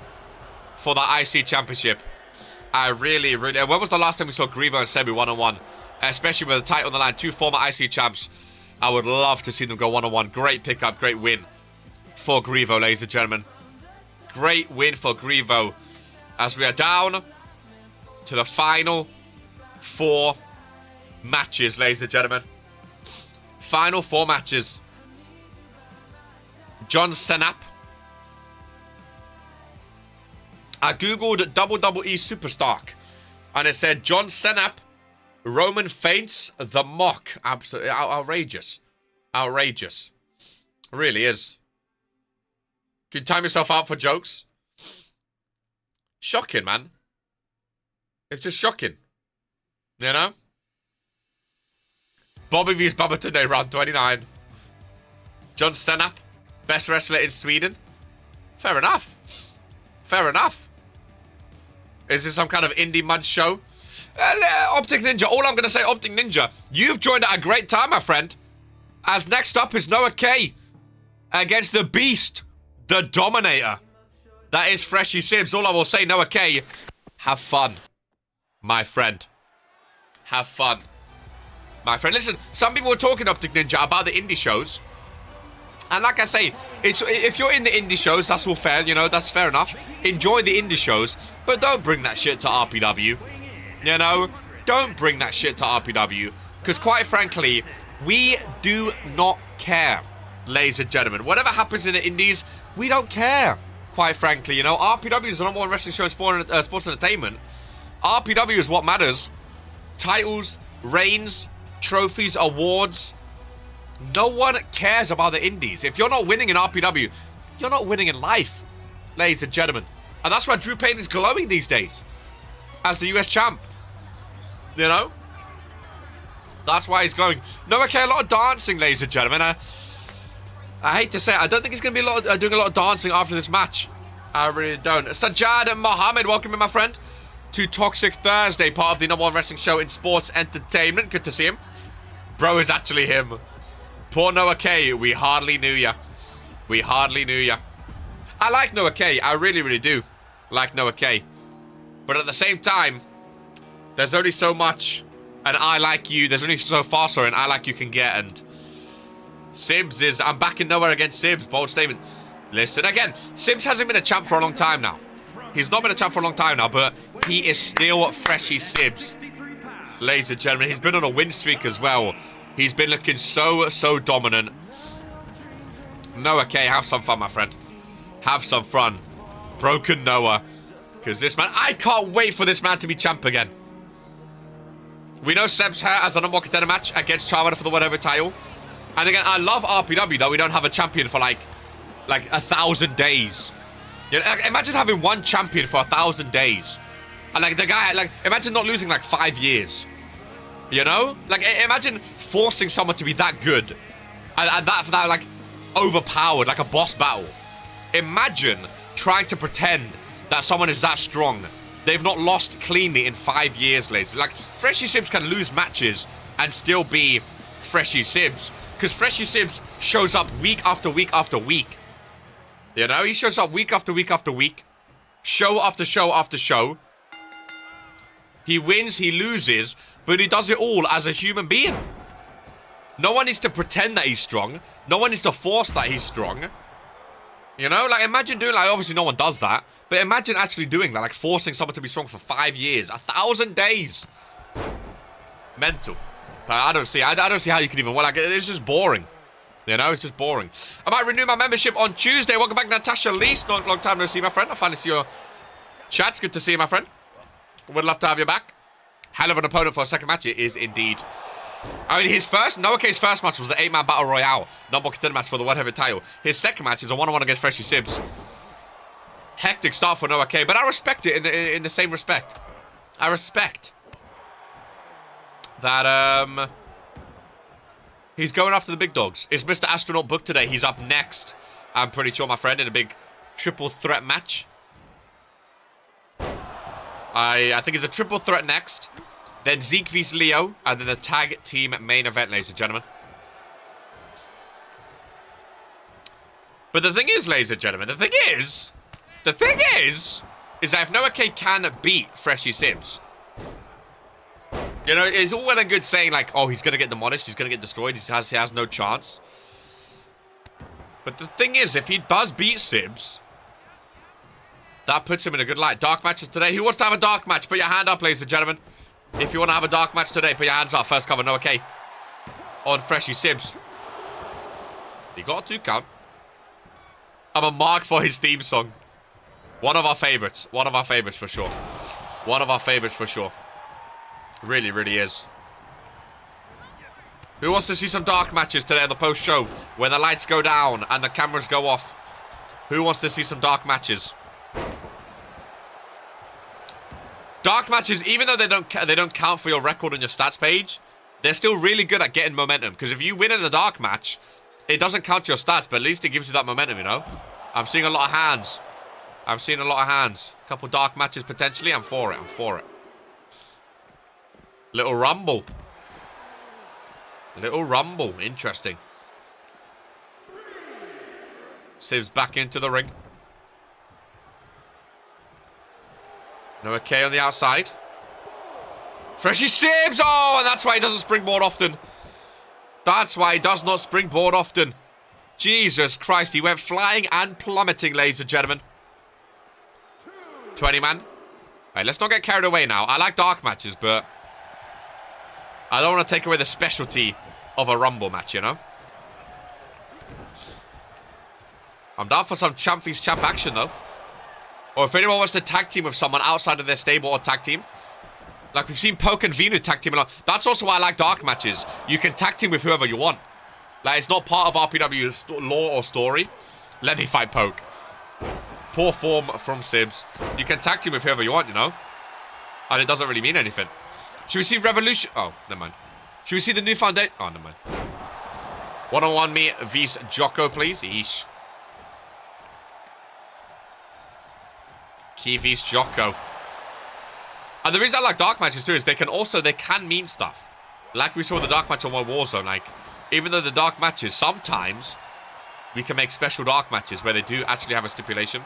for the IC Championship. I really... When was the last time we saw Grievo and Cebu one-on-one? Especially with the title on the line. 2 former IC champs. I would love to see them go one-on-one. Great pickup, great win for Grivo, ladies and gentlemen. Great win for Grivo. As we are down to the final 4 matches, ladies and gentlemen. Final 4 matches. John Senap. I googled WWE Superstar, and it said John Senap, Roman faints the mock. Absolutely outrageous. Outrageous. It really is. Can you time yourself out for jokes? Shocking, man. It's just shocking. You know? Bobby vs. Bubba today, round 29. John Senap, best wrestler in Sweden. Fair enough. Fair enough. Is this some kind of indie mud show? Optic Ninja, all I'm going to say, Optic Ninja, you've joined at a great time, my friend. As next up is Noah K against the Beast, the Dominator. That is Freshy Sibs. All I will say, Noah K, have fun, my friend. Have fun, my friend. Listen, some people were talking, Optic Ninja, about the indie shows. And like I say, if you're in the indie shows, that's all fair, you know, that's fair enough. Enjoy the indie shows, but don't bring that shit to RPW. You know, don't bring that shit to RPW. Because quite frankly, we do not care, ladies and gentlemen. Whatever happens in the indies, we don't care, quite frankly. You know, RPW is the #1 wrestling show in sports entertainment. RPW is what matters. Titles, reigns, trophies, awards. No one cares about the indies. If you're not winning in RPW, you're not winning in life, ladies and gentlemen. And that's why Drew Payne is glowing these days as the US champ. You know? That's why he's going. No, okay, a lot of dancing, ladies and gentlemen. I hate to say it, I don't think he's going to be doing a lot of dancing after this match. I really don't. Sajjad Mohammed, welcome in, my friend, to Toxic Thursday, part of the #1 wrestling show in sports entertainment. Good to see him. Bro is actually him. Poor Noah K, we hardly knew ya. We hardly knew ya. I like Noah K, I really, really do like Noah K. But at the same time, there's only so much an I like you, there's only so far, sorry, an I like you can get, and Sibs is, I'm backing nowhere against Sibs, bold statement. Listen, again, Sibs hasn't been a champ for a long time now. He's not been a champ for a long time now, but he is still Freshy Sibs. Ladies and gentlemen, he's been on a win streak as well. He's been looking so dominant. Noah K, have some fun, my friend. Have some fun. Broken Noah. Because this man, I can't wait for this man to be champ again. We know Seb's here as a #1 contender match against Charmander for the whatever title. And again, I love RPW that we don't have a champion for like 1,000 days. You know, like, imagine having one champion for 1,000 days. And like the guy, like, imagine not losing like 5 years. You know? Like, imagine forcing someone to be that good. And that like, overpowered, like a boss battle. Imagine trying to pretend that someone is that strong. They've not lost cleanly in 5 years, ladies. Like, Freshy Sibs can lose matches and still be Freshy Sibs. Because Freshy Sibs shows up week after week after week. You know? He shows up week after week after week. Show after show after show. He wins, he loses, but he does it all as a human being. No one needs to pretend that he's strong. No one needs to force that he's strong. You know? Like, imagine doing, like, obviously no one does that. But imagine actually doing that, like forcing someone to be strong for 5 years. 1,000 days. Mental. I don't see how you can even, well, like, it's just boring. You know, it's just boring. I might renew my membership on Tuesday. Welcome back, Natasha Least. Long time no see, my friend. I finally see your chats. Good to see you, my friend. Would love to have you back. Hell of an opponent for a second match. It is indeed. I mean, Noah K's first match was the 8-man Battle Royale. #1 contender match for the whatever title. His second match is a 1-on-1 against Freshy Sibs. Hectic start for Noah K, but I respect it in the same respect. I respect that he's going after the big dogs. Is Mr. Astronaut booked today? He's up next, I'm pretty sure, my friend, in a big triple threat match. I think it's a triple threat next. Then Zeke vs Leo, and then the tag team main event, ladies and gentlemen. But the thing is, ladies and gentlemen, the thing is that if Noah K can beat Freshy Sibs, you know, it's all well and good saying like, oh, he's going to get demolished, he's going to get destroyed, he has no chance. But the thing is, if he does beat Sibs, that puts him in a good light. Dark matches today. Who wants to have a dark match? Put your hand up, ladies and gentlemen. If you want to have a dark match today, put your hands up. First cover, no okay. On Freshy Sibs. He got a 2 count. I'm a mark for his theme song. One of our favorites. One of our favorites for sure. One of our favorites for sure. Really, really is. Who wants to see some dark matches today on the post show? When the lights go down and the cameras go off. Who wants to see some dark matches? Dark matches, even though they don't count for your record on your stats page, they're still really good at getting momentum. Because if you win in a dark match, it doesn't count your stats, but at least it gives you that momentum, you know? I'm seeing a lot of hands. I'm seeing a lot of hands. A couple dark matches potentially. I'm for it. I'm for it. Little rumble. Little rumble. Interesting. Sibs back into the ring. No okay on the outside. Freshy Sibs! Oh, and that's why he doesn't springboard often. That's why he does not springboard often. Jesus Christ, he went flying and plummeting, ladies and gentlemen. 20 man. Right, let's not get carried away now. I like dark matches, but I don't want to take away the specialty of a rumble match, you know? I'm down for some champ vs champ action, though. Or if anyone wants to tag team with someone outside of their stable or tag team. Like we've seen Poke and Venu tag team a lot. That's also why I like dark matches. You can tag team with whoever you want. Like, it's not part of RPW's lore or story. Let me fight Poke. Poor form from Sibs. You can tag team with whoever you want, you know? And it doesn't really mean anything. Should we see Revolution? Oh, never mind. Should we see the new foundation? Oh, never mind. One-on-one me vs Jocko, please. Eesh. Key vs Jocko. And the reason I like dark matches too is they can mean stuff. Like we saw the dark match on World Warzone. Like, even though the dark matches, sometimes we can make special dark matches where they do actually have a stipulation.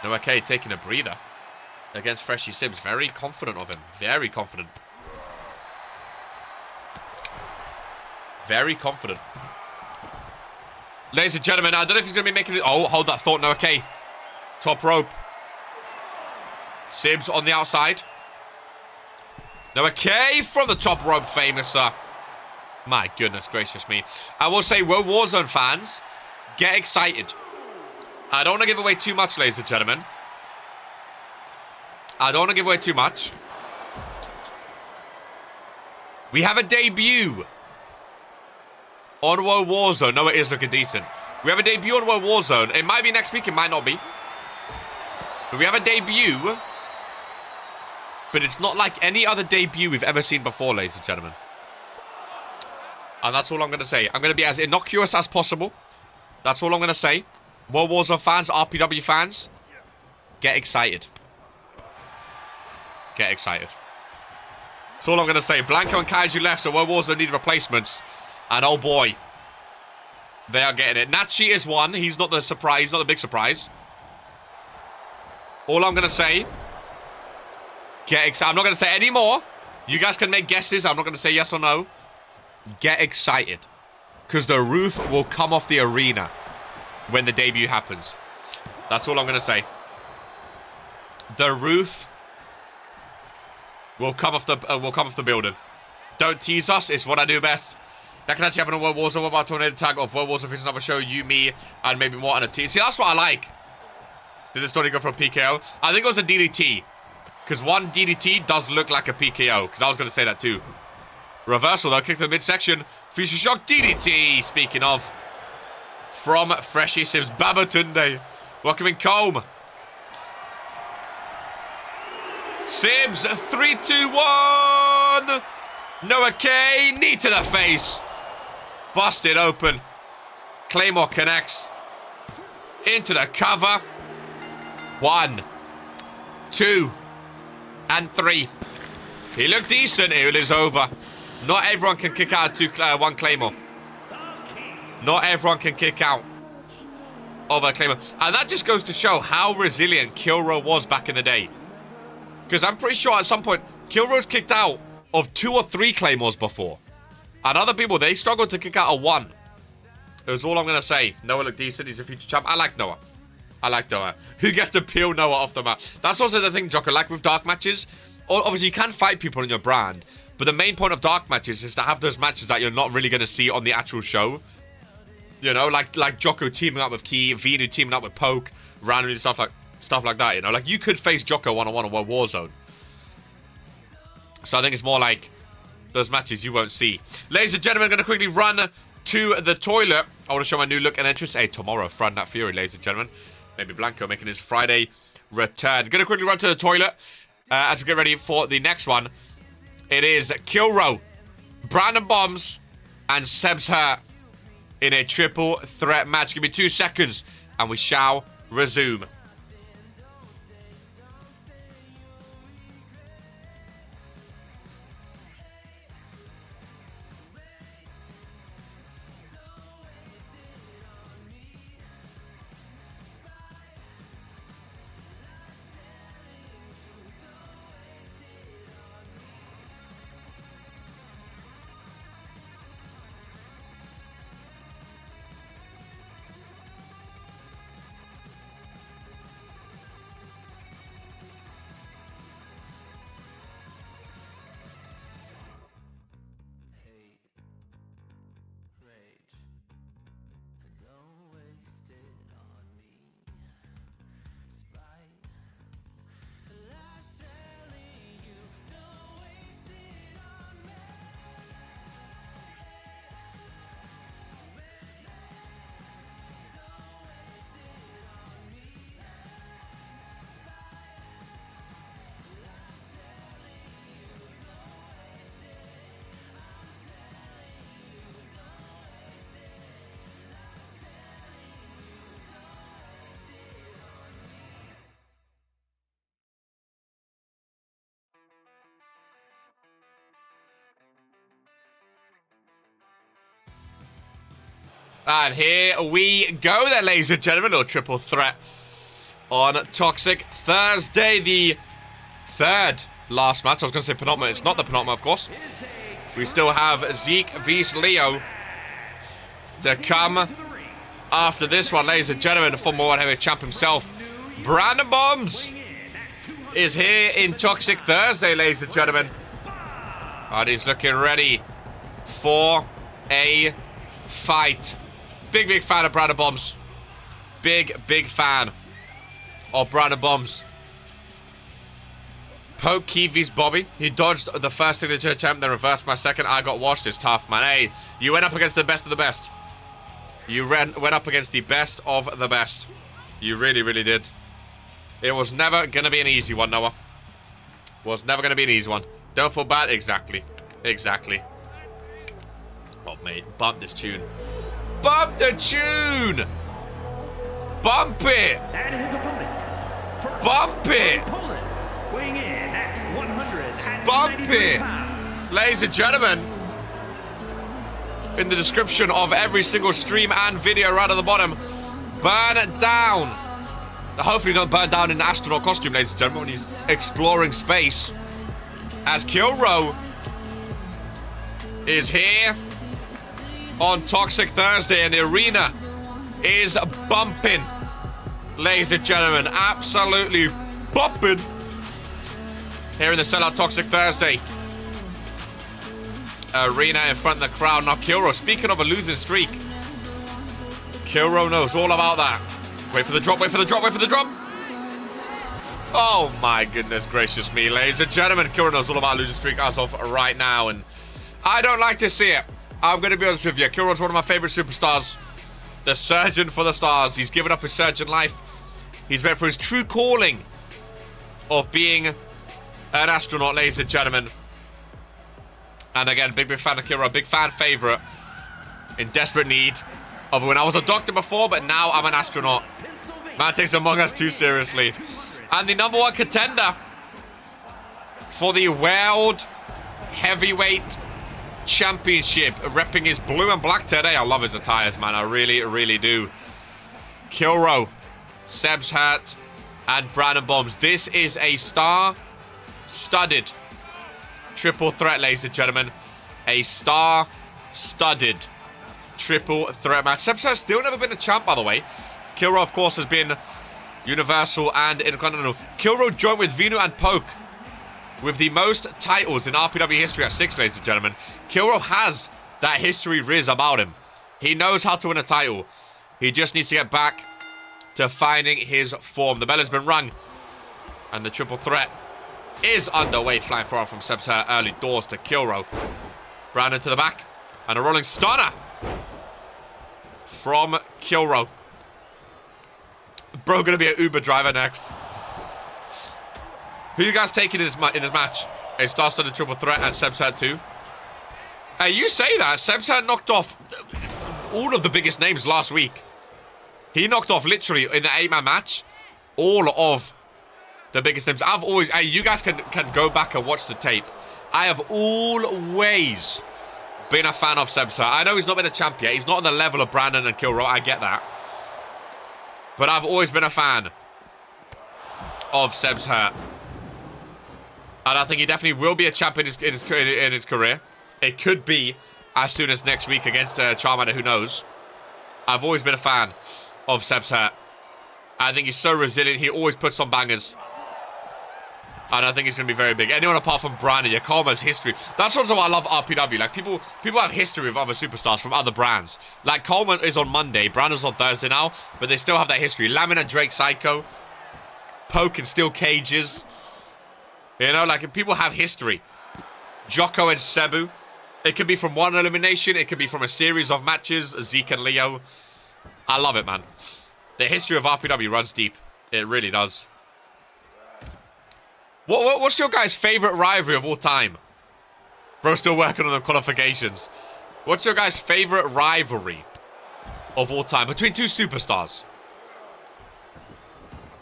No, okay, taking a breather against Freshy Sibs. Very confident of him. Very confident. Very confident. Ladies and gentlemen, I don't know if he's going to be making it. Oh, hold that thought. No, okay. Top rope. Sibs on the outside. No, okay, from the top rope, famous. My goodness gracious me. I will say, World Warzone fans, get excited. I don't want to give away too much, ladies and gentlemen. I don't want to give away too much. We have a debut on World Warzone. No, it is looking decent. We have a debut on World Warzone. It might be next week, it might not be. But we have a debut. But it's not like any other debut we've ever seen before, ladies and gentlemen. And that's all I'm going to say. I'm going to be as innocuous as possible. That's all I'm going to say. World Warzone fans, RPW fans, get excited. Get excited. That's all I'm going to say. Blanco and Kaiju left, so World Warzone need replacements. And oh boy, they are getting it. Nachi is one. He's not the surprise. He's not the big surprise. All I'm going to say... Get excited. I'm not going to say any more. You guys can make guesses. I'm not going to say yes or no. Get excited. Because the roof will come off the arena when the debut happens. That's all I'm going to say. The roof will come off the building. Don't tease us. It's what I do best. That can actually happen on World Warzone. What about Tornado Tag off World Warzone? If it's another show, you, me, and maybe more on a team. See, that's what I like. Did the story go for a PKO? I think it was a DDT. Because one DDT does look like a PKO. Because I was going to say that too. Reversal though. Kick to the midsection. Future Shock DDT. Speaking of. From Freshy Sibs. Babatunde. Welcoming Comb. Sibs. 3, 2, 1. Noah K. Knee to the face. Busted open. Claymore connects. Into the cover. 1, 2. And 3. He looked decent. It is over. Not everyone can kick out one Claymore. Not everyone can kick out of a Claymore. And that just goes to show how resilient Killro was back in the day. Because I'm pretty sure at some point, Killro's kicked out of 2 or 3 Claymores before. And other people, they struggled to kick out a 1. That's all I'm going to say. Noah looked decent. He's a future champ. I like Noah. I like Noah. Who gets to peel Noah off the map? That's also the thing, Jocko. Like with dark matches, obviously you can fight people in your brand, but the main point of dark matches is to have those matches that you're not really going to see on the actual show. You know, like Jocko teaming up with Key, Vinu teaming up with Poke, randomly stuff like that. You know, like you could face Jocko one-on-one on Warzone. So I think it's more like those matches you won't see. Ladies and gentlemen, I'm going to quickly run to the toilet. I want to show my new look and entrance. Hey, tomorrow, Friday Night Fury, ladies and gentlemen. Maybe Blanco making his Friday return. Going to quickly run to the toilet as we get ready for the next one. It is Killro, Brandon Bombs, and Seb's Hurt in a triple threat match. Give me 2 seconds and we shall resume. And here we go then, ladies and gentlemen. A little triple threat on Toxic Thursday. The third last match. I was going to say penultimate. It's not the penultimate, of course. We still have Zeke vs Leo to come after this one, ladies and gentlemen. The former world heavyweight champ himself, Brandon Bombs, is here in Toxic Thursday, ladies and gentlemen. And he's looking ready for a fight. Big fan of Brandon Bombs. Big fan of Brandon Bombs. Poke Key vs Bobby. He dodged the first signature attempt, then reversed my second. I got washed. It's tough, man. Hey, you went up against the best of the best. You went up against the best of the best. You really did. It was never going to be an easy one, Noah. Was never going to be an easy one. Don't feel bad. Exactly. Oh, mate. Bump this tune. Bump the tune! Bump it! And his opponents. First, Bump it! Poland, weighing in at 100. Bump it! Ladies and gentlemen, in the description of every single stream and video right at the bottom, burn down. Now, hopefully don't burn down in an astronaut costume, ladies and gentlemen, when he's exploring space. As Killro is here on Toxic Thursday, and the arena is bumping, ladies and gentlemen, absolutely bumping here in the Sellout Toxic Thursday arena in front of the crowd. Now Killro, speaking of a losing streak, Killro knows all about that. Wait for the drop, wait for the drop. Oh my goodness gracious me, ladies and gentlemen, Killro knows all about losing streak as of right now, and I don't like to see it. I'm going to be honest with you. Killro's one of my favorite superstars. The surgeon for the stars. He's given up his surgeon life. He's went for his true calling of being an astronaut, ladies and gentlemen. And again, big fan of Killro. Big fan favorite. In desperate need of when I was a doctor before, but now I'm an astronaut. Man takes Among Us too seriously. And the #1 contender for the World Heavyweight Championship, repping his blue and black today. I love his attires, man. I really do. Killro, Seb's Hurt, and Brandon Bombs. This is a star-studded triple threat, ladies and gentlemen. A star-studded triple threat match. Seb's still never been a champ, by the way. Killro, of course, has been Universal and Intercontinental. Killro joined with Vinu and Poke with the most titles in RPW history at 6, ladies and gentlemen. Killro has that history riz about him. He knows how to win a title. He just needs to get back to finding his form. The bell has been rung, and the triple threat is underway. Flying forearm from Seb's early doors to Killro. Brandon to the back, and a rolling stunner from Killro. Bro, gonna be an Uber driver next. Who you guys taking in this match? It starts to the triple threat and Seb's hurt too. Hey, you say that. Seb's hurt knocked off all of the biggest names last week. He knocked off literally in the 8-man match all of the biggest names. I've always, hey, you guys can go back and watch the tape. I have always been a fan of Seb's hurt. I know he's not been a champ yet. He's not on the level of Brandon and Killro. I get that. But I've always been a fan of Seb's hurt. And I think he definitely will be a champ in his career. It could be as soon as next week against Charmander, who knows. I've always been a fan of Seb's hurt. I think he's so resilient. He always puts on bangers. And I think he's going to be very big. Anyone apart from Brandon, Yakoma's history. That's also why I love RPW. Like, people have history with other superstars from other brands. Like, Coleman is on Monday. Brandon's on Thursday now. But they still have that history. Lamin and Drake Psycho. Poke and Steel Cages. You know, like, people have history. Jocko and Cebu. It could be from one elimination. It could be from a series of matches. Zeke and Leo. I love it, man. The history of RPW runs deep. It really does. What's your guys' favorite rivalry of all time? Bro's still working on the qualifications. What's your guys' favorite rivalry of all time? Between two superstars.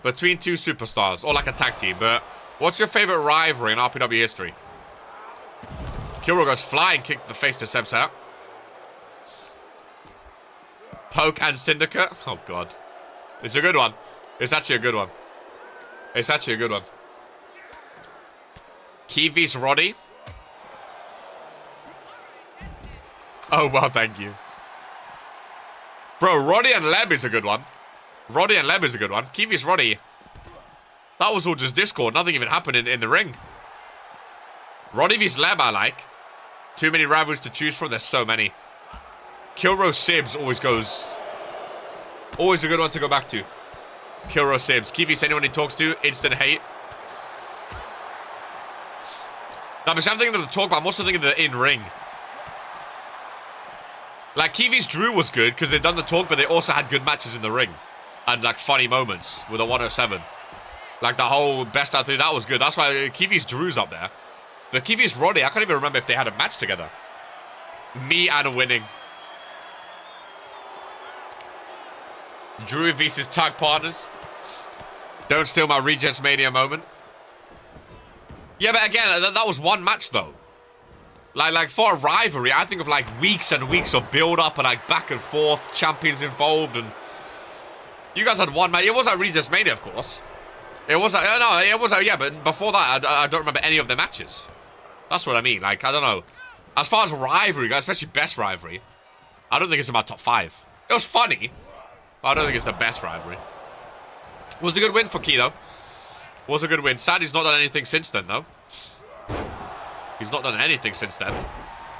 Between two superstars. Or like a tag team. But what's your favorite rivalry in RPW history? Killro goes flying, kick the face to Seb's hat. Poke and Syndicate. Oh, God. It's a good one. It's actually a good one. It's actually a good one. Kiwi's Roddy. Oh, well, thank you. Bro, Roddy and Leb is a good one. Roddy and Leb is a good one. Kiwi's Roddy. That was all just Discord. Nothing even happened in the ring. Roddy vs Leb I like. Too many rivalries to choose from. There's so many. Killro Sibs always goes. Always a good one to go back to. Killro Sibs. Kiwi's anyone he talks to. Instant hate. Now, I'm thinking of the talk, but I'm also thinking of the in-ring. Like, Kiwi's Drew was good because they'd done the talk, but they also had good matches in the ring. And, like, funny moments with a 107. Like, the whole best out of 3, that was good. That's why Kiwi's Drew's up there. But Kiwi's Roddy, I can't even remember if they had a match together. Me and winning. Drew vs tag partners. Don't steal my Regents Mania moment. Yeah, but again, that was one match, though. Like for a rivalry, I think of, like, weeks and weeks of build-up and, like, back and forth, champions involved, and... You guys had one match. It was at Regis Mania, of course. It was at... No, it was at... Yeah, but before that, I don't remember any of the matches. That's what I mean. Like, I don't know. As far as rivalry, especially best rivalry, I don't think it's in my top 5. It was funny, but I don't think it's the best rivalry. It was a good win for Key, though. Was a good win. Sad he's not done anything since then, though. He's not done anything since then.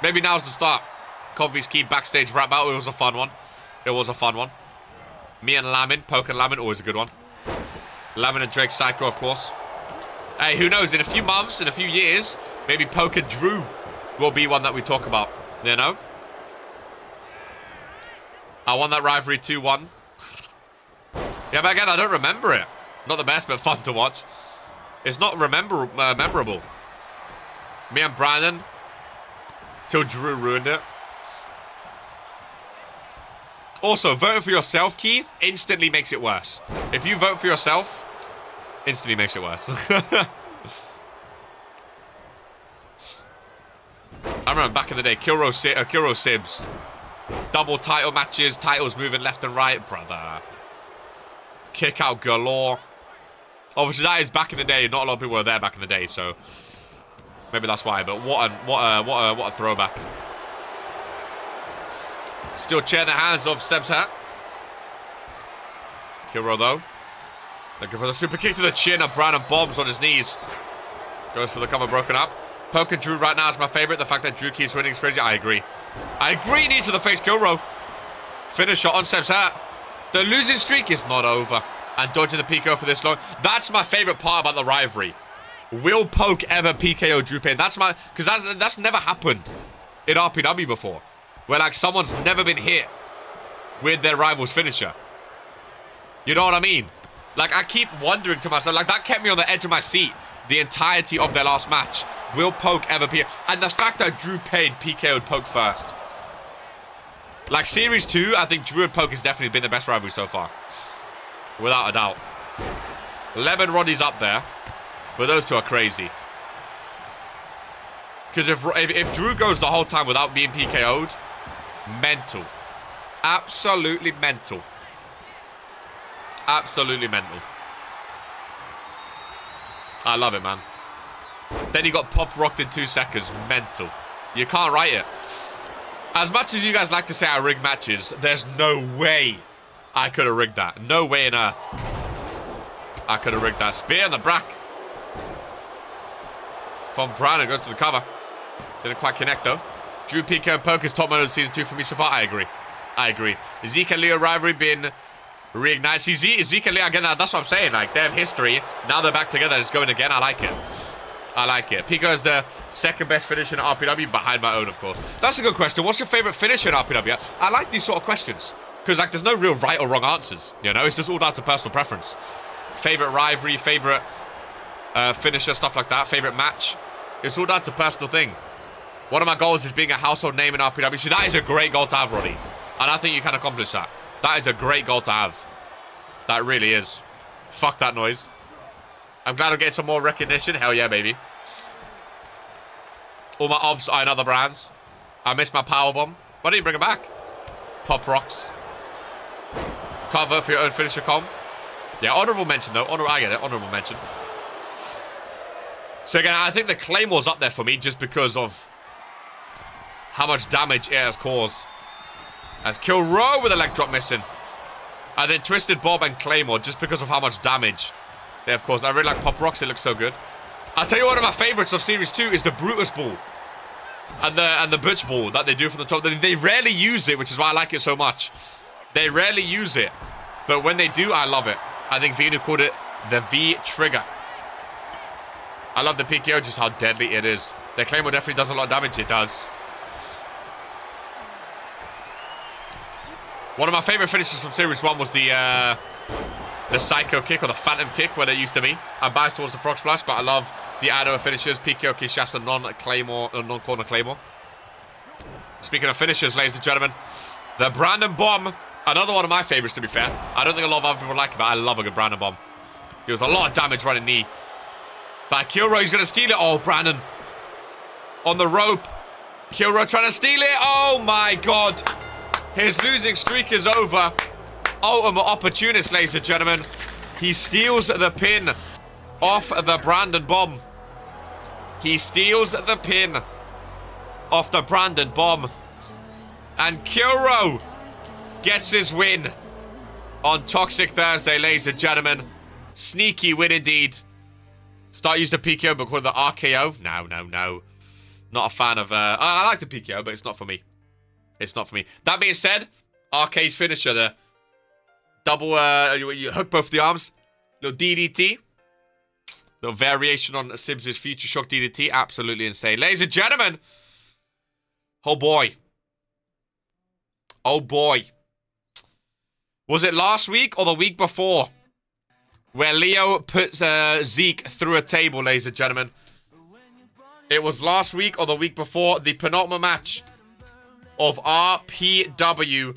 Maybe now's the start. Convy's Key backstage rap battle. It was a fun one. It was a fun one. Me and Lamin. Poke and Lamin. Always a good one. Lamin and Drake Psycho, of course. Hey, who knows? In a few months, in a few years, maybe Poke and Drew will be one that we talk about. You know? I won that rivalry 2-1. Yeah, but again, I don't remember it. Not the best, but fun to watch. It's not memorable. Me and Brandon. Till Drew ruined it. Also, voting for yourself, Key, instantly makes it worse. If you vote for yourself, instantly makes it worse. I remember back in the day, Killro Sibs. Double title matches, titles moving left and right, brother. Kick out galore. Obviously, that is back in the day. Not a lot of people were there back in the day, so maybe that's why. But what a throwback. Still chair in the hands of Seb's hat. Killro, though. Looking for the super kick to the chin of Brandon. Bombs on his knees. Goes for the cover, broken up. Poker Drew right now is my favorite. The fact that Drew keeps winning is crazy. I agree. I agree. Knee to the face, Killro. Finish shot on Seb's hat. The losing streak is not over. And dodging the PKO for this long. That's my favorite part about the rivalry. Will Poke ever PKO Drew Payne? That's my... Because that's never happened in RPW before. Where, like, someone's never been hit with their rival's finisher. You know what I mean? Like, I keep wondering to myself, like, that kept me on the edge of my seat the entirety of their last match. Will Poke ever PKO? And the fact that Drew Payne PKO'd Poke first. Like, Series 2, I think Drew and Poke has definitely been the best rivalry so far. Without a doubt. Lemon Roddy's up there. But those two are crazy. Because if Drew goes the whole time without being PKO'd, mental. Absolutely mental. Absolutely mental. I love it, man. Then he got pop rocked in 2 seconds. Mental. You can't write it. As much as you guys like to say I rig matches, there's no way I could have rigged that. No way in earth. I could have rigged that. Spear in the brack. From Brandon goes to the cover. Didn't quite connect, though. Drew PK and Poke is top man of season 2 for me so far. I agree. I agree. Zeke and Leo rivalry been reignited. See, Zeke and Leo, again, that's what I'm saying. Like, they have history. Now they're back together. It's going again. I like it. I like it. Pico is the second best finisher in RPW, behind my own, of course. That's a good question. What's your favorite finisher in RPW? I like these sort of questions. Because, like, there's no real right or wrong answers. You know, it's just all down to personal preference. Favorite rivalry, favorite finisher, stuff like that. Favorite match. It's all down to personal thing. One of my goals is being a household name in RPW. See, that is a great goal to have, Roddy. And I think you can accomplish that. That is a great goal to have. That really is. Fuck that noise. I'm glad I'm getting some more recognition. Hell yeah, baby. All my obs are in other brands. I missed my powerbomb. Why didn't you bring it back? Pop rocks. Can't vote for your own finisher comp. Yeah, honorable mention, though. I get it. Honorable mention. So, again, I think the Claymore's up there for me just because of how much damage it has caused. As Killro with a leg drop missing. And then Twisted Bob and Claymore just because of how much damage they have caused. I really like Pop Rocks. It looks so good. I'll tell you one of my favorites of Series 2 is the Brutus Ball. And the Butch Ball that they do from the top. They rarely use it, which is why I like it so much. They rarely use it. But when they do, I love it. I think Vino called it the V-Trigger. I love the PKO, just how deadly it is. The Claymore definitely does a lot of damage. It does. One of my favorite finishes from Series 1 was the Psycho Kick or the Phantom Kick, where they used to be. I'm biased towards the Frog Splash, but I love the Ado finishers. PKO, Kinshasa, non-corner Claymore. Speaking of finishers, ladies and gentlemen, the Brandon Bomb. Another one of my favorites, to be fair. I don't think a lot of other people like it, but I love a good Brandon Bomb. Deals a lot of damage running knee. By Killro, he's going to steal it. Oh, Brandon. On the rope. Killro trying to steal it. Oh, my God. His losing streak is over. Ultimate opportunist, ladies and gentlemen. He steals the pin off the Brandon Bomb. He steals the pin off the Brandon Bomb. And Killro gets his win on Toxic Thursday, ladies and gentlemen. Sneaky win indeed. Start using the PKO, but called the RKO. No. Not a fan of... I like the PKO, but it's not for me. It's not for me. That being said, RK's finisher, the double... you hook both the arms. Little DDT. Little variation on Sims' Future Shock DDT. Absolutely insane. Ladies and gentlemen. Oh, boy. Oh, boy. Was it last week or the week before? Where Leo puts Zeke through a table, ladies and gentlemen. It was last week or the week before, the penultimate match of RPW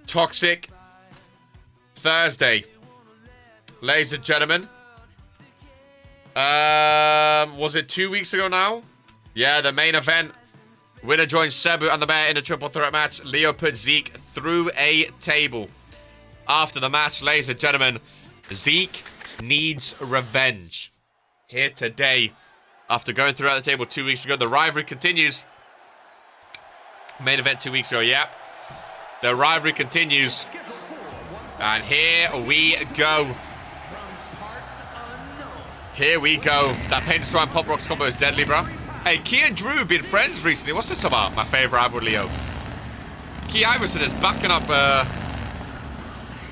Toxic Thursday. Ladies and gentlemen. Was it 2 weeks ago now? Yeah, the main event. Winner joins Cebu and the Bear in a triple threat match. Leo put Zeke through a table. After the match, ladies and gentlemen, Zeke needs revenge. Here today, after going throughout the table 2 weeks ago, the rivalry continues. Main event 2 weeks ago, yep. The rivalry continues. And here we go. Here we go. That Pain Destroy and Pop Rocks combo is deadly, bro. Hey, Key and Drew have been friends recently. What's this about? My favorite rival, Leo. Key Iverson is backing up,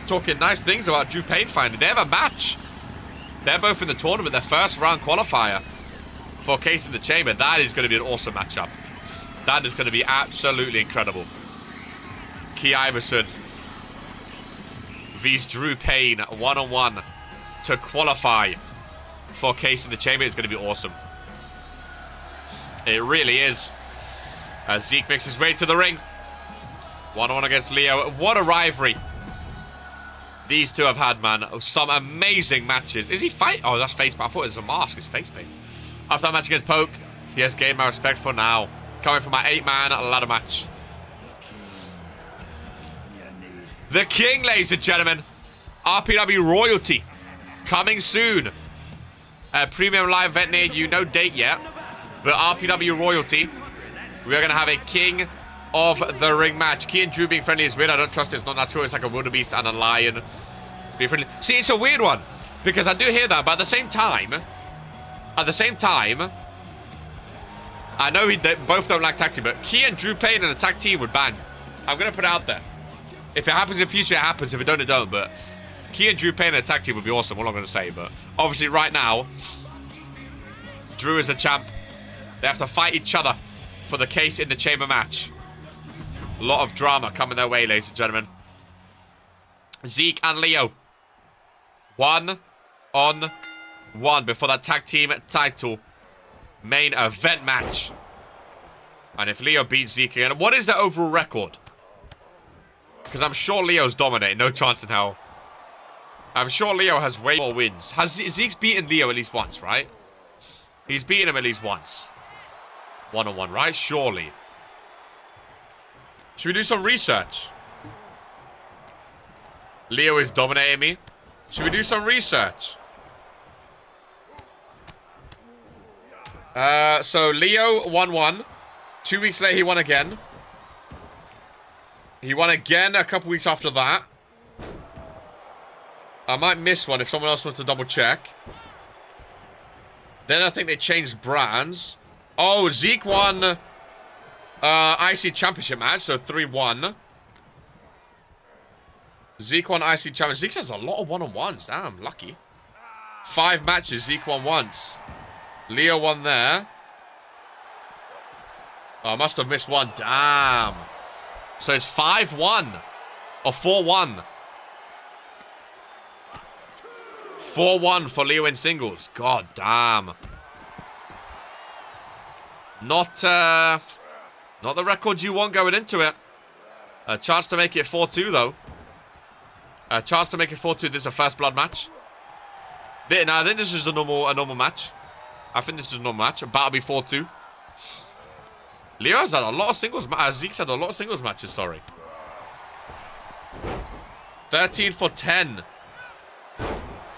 talking nice things about Drew Painfinder. They have a match. They're both in the tournament, their first round qualifier for Case in the Chamber. That is going to be an awesome matchup. That is going to be absolutely incredible. Key Iverson vs Drew Payne, one-on-one to qualify for Case in the Chamber. Is going to be awesome. It really is. As Zeke makes his way to the ring. One-on-one against Leo. What a rivalry these two have had, man. Some amazing matches. Is he fight? Oh, that's face paint. I thought it was a mask. It's face paint. After that match against Poke, he has gained my respect for now. Coming from my 8-man ladder match. The King, ladies and gentlemen. RPW Royalty. Coming soon. A premium live event near you. No date yet. But RPW Royalty. We are going to have a King of the Ring match. Key and Drew being friendly is weird. I don't trust it. It's not natural. It's like a wildebeest and a lion being friendly. See, it's a weird one. Because I do hear that. But at the same time, I know they both don't like tag team. But Key and Drew Payne in a tag team would bang. I'm going to put it out there. If it happens in the future, it happens. If it don't, it don't. But Key and Drew Payne in a tag team would be awesome. All I'm going to say. But obviously right now, Drew is a champ. They have to fight each other for the Case in the Chamber match. A lot of drama coming their way, ladies and gentlemen. Zeke and Leo. 1-on-1 before that tag team title main event match. And if Leo beats Zeke again, what is the overall record? Because I'm sure Leo's dominating. No chance in hell. I'm sure Leo has way more wins. Zeke's beaten Leo at least once, right? He's beaten him at least once. 1-on-1, right? Surely. Should we do some research? Leo is dominating me. Should we do some research? So Leo 1-1. 2 weeks later, he won again. He won again a couple weeks after that. I might miss one if someone else wants to double check. Then I think they changed brands. Oh, Zeke won IC Championship match, so 3-1. Zeke won IC Championship. Zeke has a lot of one-on-ones. Damn, lucky. 5 matches, Zeke won once. Leo won there. Oh, I must have missed one. Damn. So it's 5-1. Or 4-1. 4-1 for Leo in singles. God damn. Not the record you want going into it. A chance to make it 4-2 though. A chance to make it 4-2. This is a first blood match. No, I think this is a normal match. I think this is a normal match. About to be 4-2. Leo's had a lot of singles matches. Zeke's had a lot of singles matches, sorry. 13 for 10.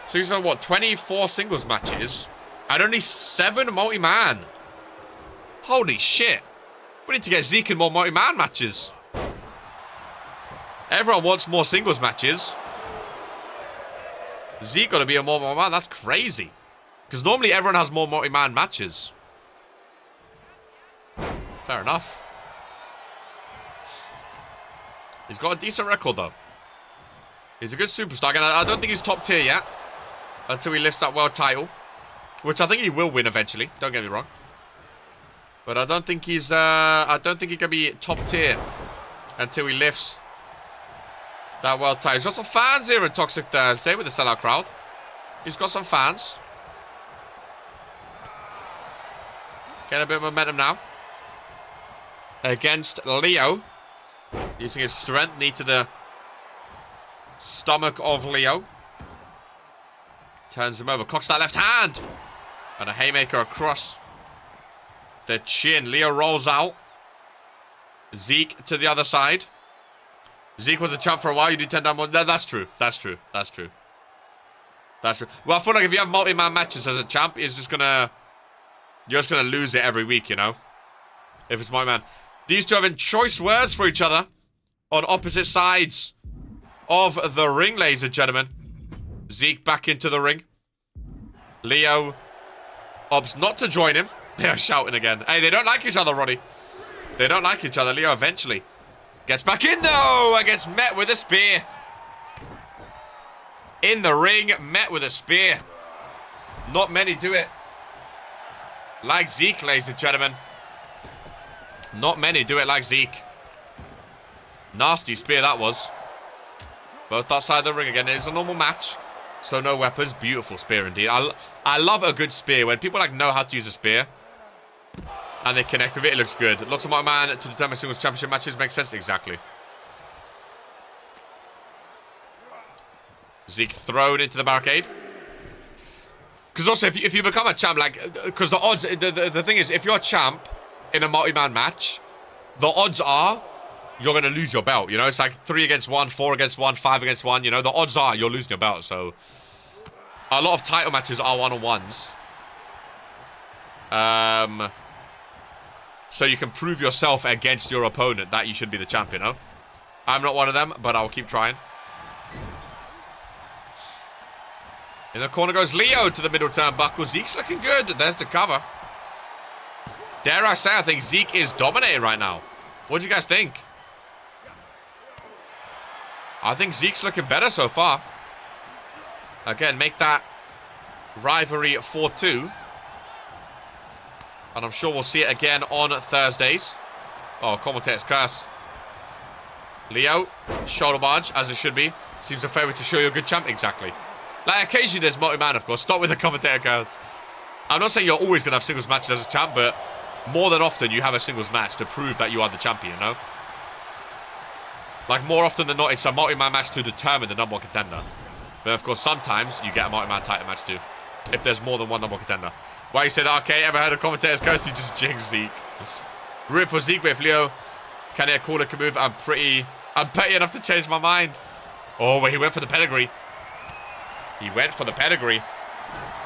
So he's had, what, 24 singles matches? And only 7 multi-man. Holy shit. We need to get Zeke in more multi-man matches. Everyone wants more singles matches. Zeke got to be a more multi-man. That's crazy. Because normally everyone has more multi-man matches. Fair enough. He's got a decent record, though. He's a good superstar. Again, I don't think he's top tier yet. Until he lifts that world title. Which I think he will win eventually. Don't get me wrong. But I don't think he's... I don't think he can be top tier. Until he lifts that world title. He's got some fans here in Toxic Thursday with the sellout crowd. He's got some fans. Getting a bit of momentum now. Against Leo. Using his strength. Knee to the stomach of Leo. Turns him over. Cocks that left hand. And a haymaker across the chin. Leo rolls out. Zeke to the other side. Zeke was a champ for a while. You do 10 down more. That's true. That's true. That's true. That's true. Well, I feel like if you have multi-man matches as a champ, it's just gonna... You're just gonna lose it every week, you know? If it's multi-man. These two having choice words for each other on opposite sides of the ring, ladies and gentlemen. Zeke back into the ring. Leo opts not to join him. They are shouting again. Hey, they don't like each other, Roddy. They don't like each other. Leo eventually gets back in, though, and gets met with a spear. In the ring, met with a spear. Not many do it like Zeke, ladies and gentlemen. Not many do it like Zeke. Nasty spear that was. Both outside the ring again. It is a normal match, so no weapons. Beautiful spear indeed. I love a good spear. When people like know how to use a spear and they connect with it, it looks good. Lots of my man to determine singles championship matches makes sense. Exactly. Zeke thrown into the barricade. Because also, if you become a champ, like, because the odds, the thing is, if you're a champ in a multi-man match, the odds are you're going to lose your belt, you know? It's like 3 against 1, 4 against 1, 5 against 1, you know? The odds are you're losing your belt, so a lot of title matches are one-on-ones. So you can prove yourself against your opponent that you should be the champ, you know? I'm not one of them, but I'll keep trying. In the corner goes Leo to the middle turnbuckle. Zeke's looking good. There's the cover. Dare I say, I think Zeke is dominating right now. What do you guys think? I think Zeke's looking better so far. Again, make that rivalry 4-2. And I'm sure we'll see it again on Thursdays. Oh, commentator's curse. Leo, shoulder barge, as it should be. Seems a favour to show you a good champ. Exactly. Like, occasionally there's multi-man, of course. Stop with the commentator curse. I'm not saying you're always going to have singles matches as a champ, but more than often you have a singles match to prove that you are the champion, you know? Like, more often than not, it's a multi-man match to determine the number one contender. But, of course, sometimes you get a multi-man title match too, if there's more than one number one contender. Why you say that? Okay, ever heard of commentator's curse? You just jinx Zeke. Root for Zeke, but if Leo can hit a corner can move, I'm petty enough to change my mind. Oh, but he went for the pedigree. He went for the pedigree.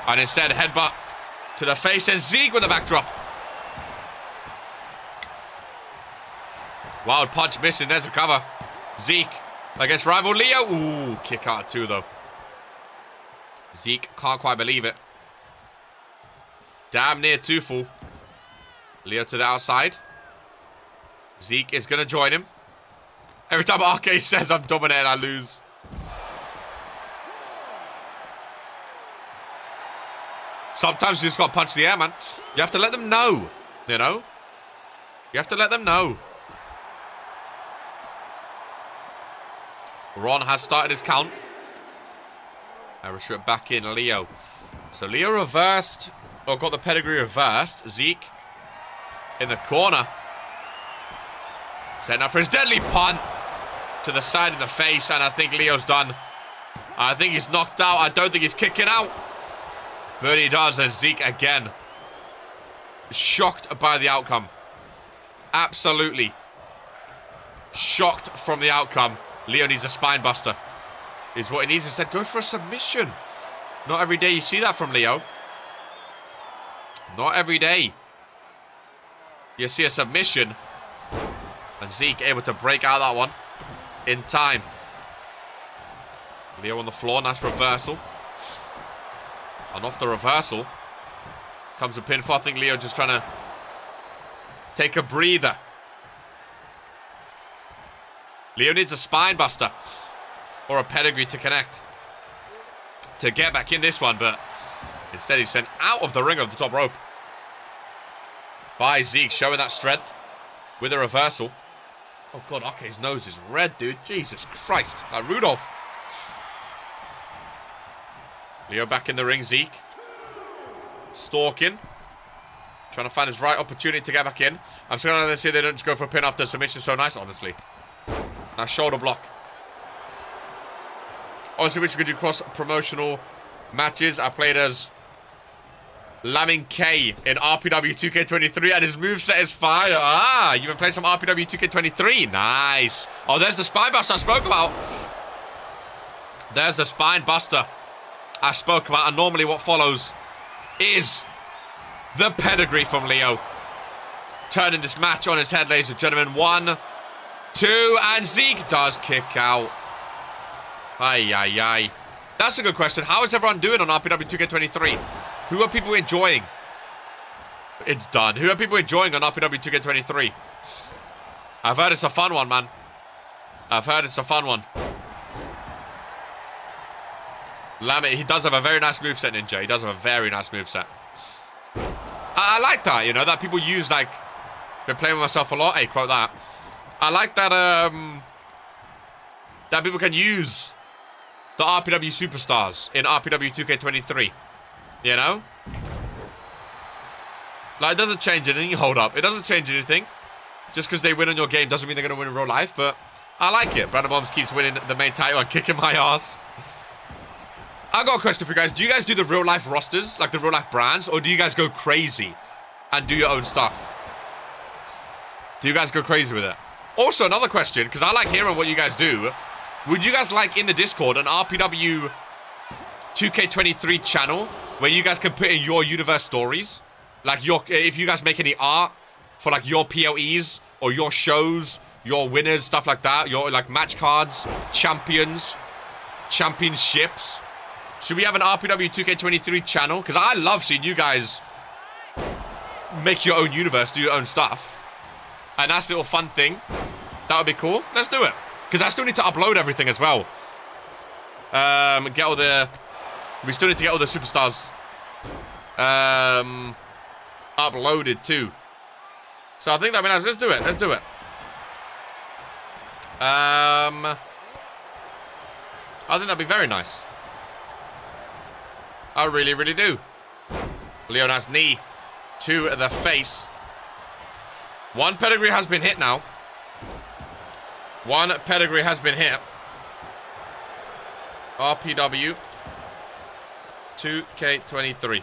And instead, headbutt to the face, and Zeke with the backdrop. Wild punch missing. There's a cover. Zeke against rival Leo. Ooh, kick out 2, though. Zeke can't quite believe it. Damn near 2 full. Leo to the outside. Zeke is going to join him. Every time RK says I'm dominating, I lose. Sometimes you just got to punch the air, man. You have to let them know, you know? You have to let them know. Ron has started his count. Aorus went back in, Leo. So Leo reversed, or got the pedigree reversed. Zeke in the corner. Setting up for his deadly punt to the side of the face, and I think Leo's done. I think he's knocked out. I don't think he's kicking out. But he does, and Zeke again. Shocked by the outcome. Absolutely shocked from the outcome. Leo needs a spine buster. Is what he needs. Instead, go for a submission. Not every day you see that from Leo. Not every day you see a submission. And Zeke able to break out that one in time. Leo on the floor. Nice reversal. And off the reversal comes a pinfall. I think Leo just trying to take a breather. Leo needs a spine buster or a pedigree to connect to get back in this one, but instead he's sent out of the ring of the top rope by Zeke, showing that strength with a reversal. Oh god, RK's nose is red, dude. Jesus Christ. Rudolph. Leo back in the ring. Zeke stalking, trying to find his right opportunity to get back in. I'm so glad to see they don't just go for a pin after submission. So nice, honestly. Nice shoulder block. Obviously, wish we could do cross-promotional matches. I played as Lamin K in RPW 2K23, and his moveset is fire. Ah, you've been playing some RPW 2K23. Nice. Oh, there's the spine buster I spoke about. There's the spine buster I spoke about, and normally what follows is the pedigree from Leo turning this match on its head, ladies and gentlemen. 1, 2, and Zeke does kick out. Ay, ay, ay. That's a good question. How is everyone doing on RPW2K23? Who are people enjoying? It's done. Who are people enjoying on RPW2K23? I've heard it's a fun one, man. I've heard it's a fun one. Lamet, he does have a very nice moveset, Ninja. He does have a very nice moveset. I like that, you know, that people use, like, been playing with myself a lot. Hey, quote that. I like that, that people can use the RPW superstars in RPW2K23. You know? Like, it doesn't change anything. Hold up. It doesn't change anything. Just because they win on your game doesn't mean they're going to win in real life, but I like it. Brandon Bombs keeps winning the main title and kicking my ass. I got a question for you guys. Do you guys do the real life rosters, like the real life brands, or do you guys go crazy and do your own stuff? Do you guys go crazy with it? Also, another question, because I like hearing what you guys do. Would you guys like in the Discord an RPW 2K23 channel where you guys can put in your universe stories? Like if you guys make any art for like your PLEs or your shows, your winners, stuff like that, your like match cards, champions, championships. Should we have an RPW 2K23 channel? Because I love seeing you guys make your own universe, do your own stuff. And that's a little fun thing. That would be cool. Let's do it. Because I still need to upload everything as well. We still need to get all the superstars uploaded too. So I think that'd be nice. Let's do it. Let's do it. I think that'd be very nice. I really, really do. Leonard's knee to the face. One pedigree has been hit now. One pedigree has been hit. RPW 2K23.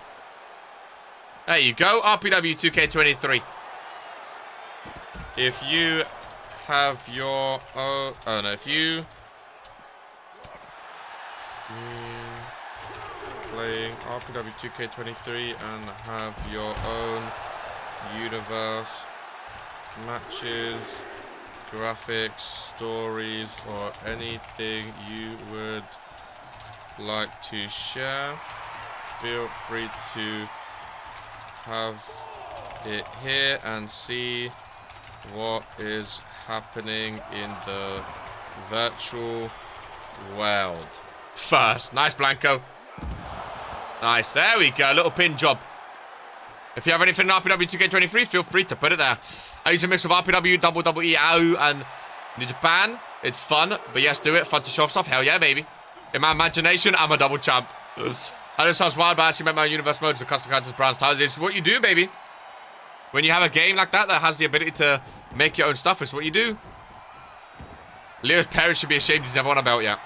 There you go. RPW 2K23. If you have your own... Oh, no. If you... playing RPW 2K23 and have your own universe, matches, graphics, stories, or anything you would like to share, feel free to have it here and see what is happening in the virtual world first. Nice, Blanco. Nice. There we go. Little pin job. If you have anything in RPW 2K23, feel free to put it there. I use a mix of RPW, WWE, AOU, and New Japan. It's fun, but yes, do it. Fun to show off stuff. Hell yeah, baby. In my imagination, I'm a double champ. I know it sounds wild, but I actually make my universe modes of custom characters, brands, titles. It's what you do, baby. When you have a game like that has the ability to make your own stuff, it's what you do. Leo's parents should be ashamed he's never won a belt yet.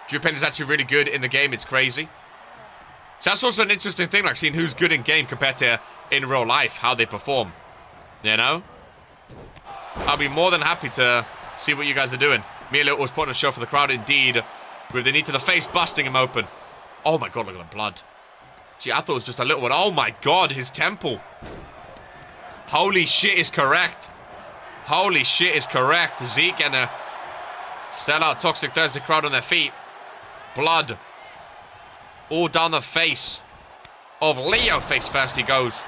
Drew Penn is actually really good in the game. It's crazy. So that's also an interesting thing, like seeing who's good in game compared to in real life, how they perform. You know? I'll be more than happy to see what you guys are doing. Me and Lil was putting a show for the crowd indeed, with the knee to the face, busting him open. Oh my god, look at the blood. Gee, I thought it was just a little one. Oh my god, his temple. Holy shit is correct. Holy shit is correct. Zeke and the sellout Toxic Thursday crowd on their feet. Blood. All down the face of Leo. Face first he goes.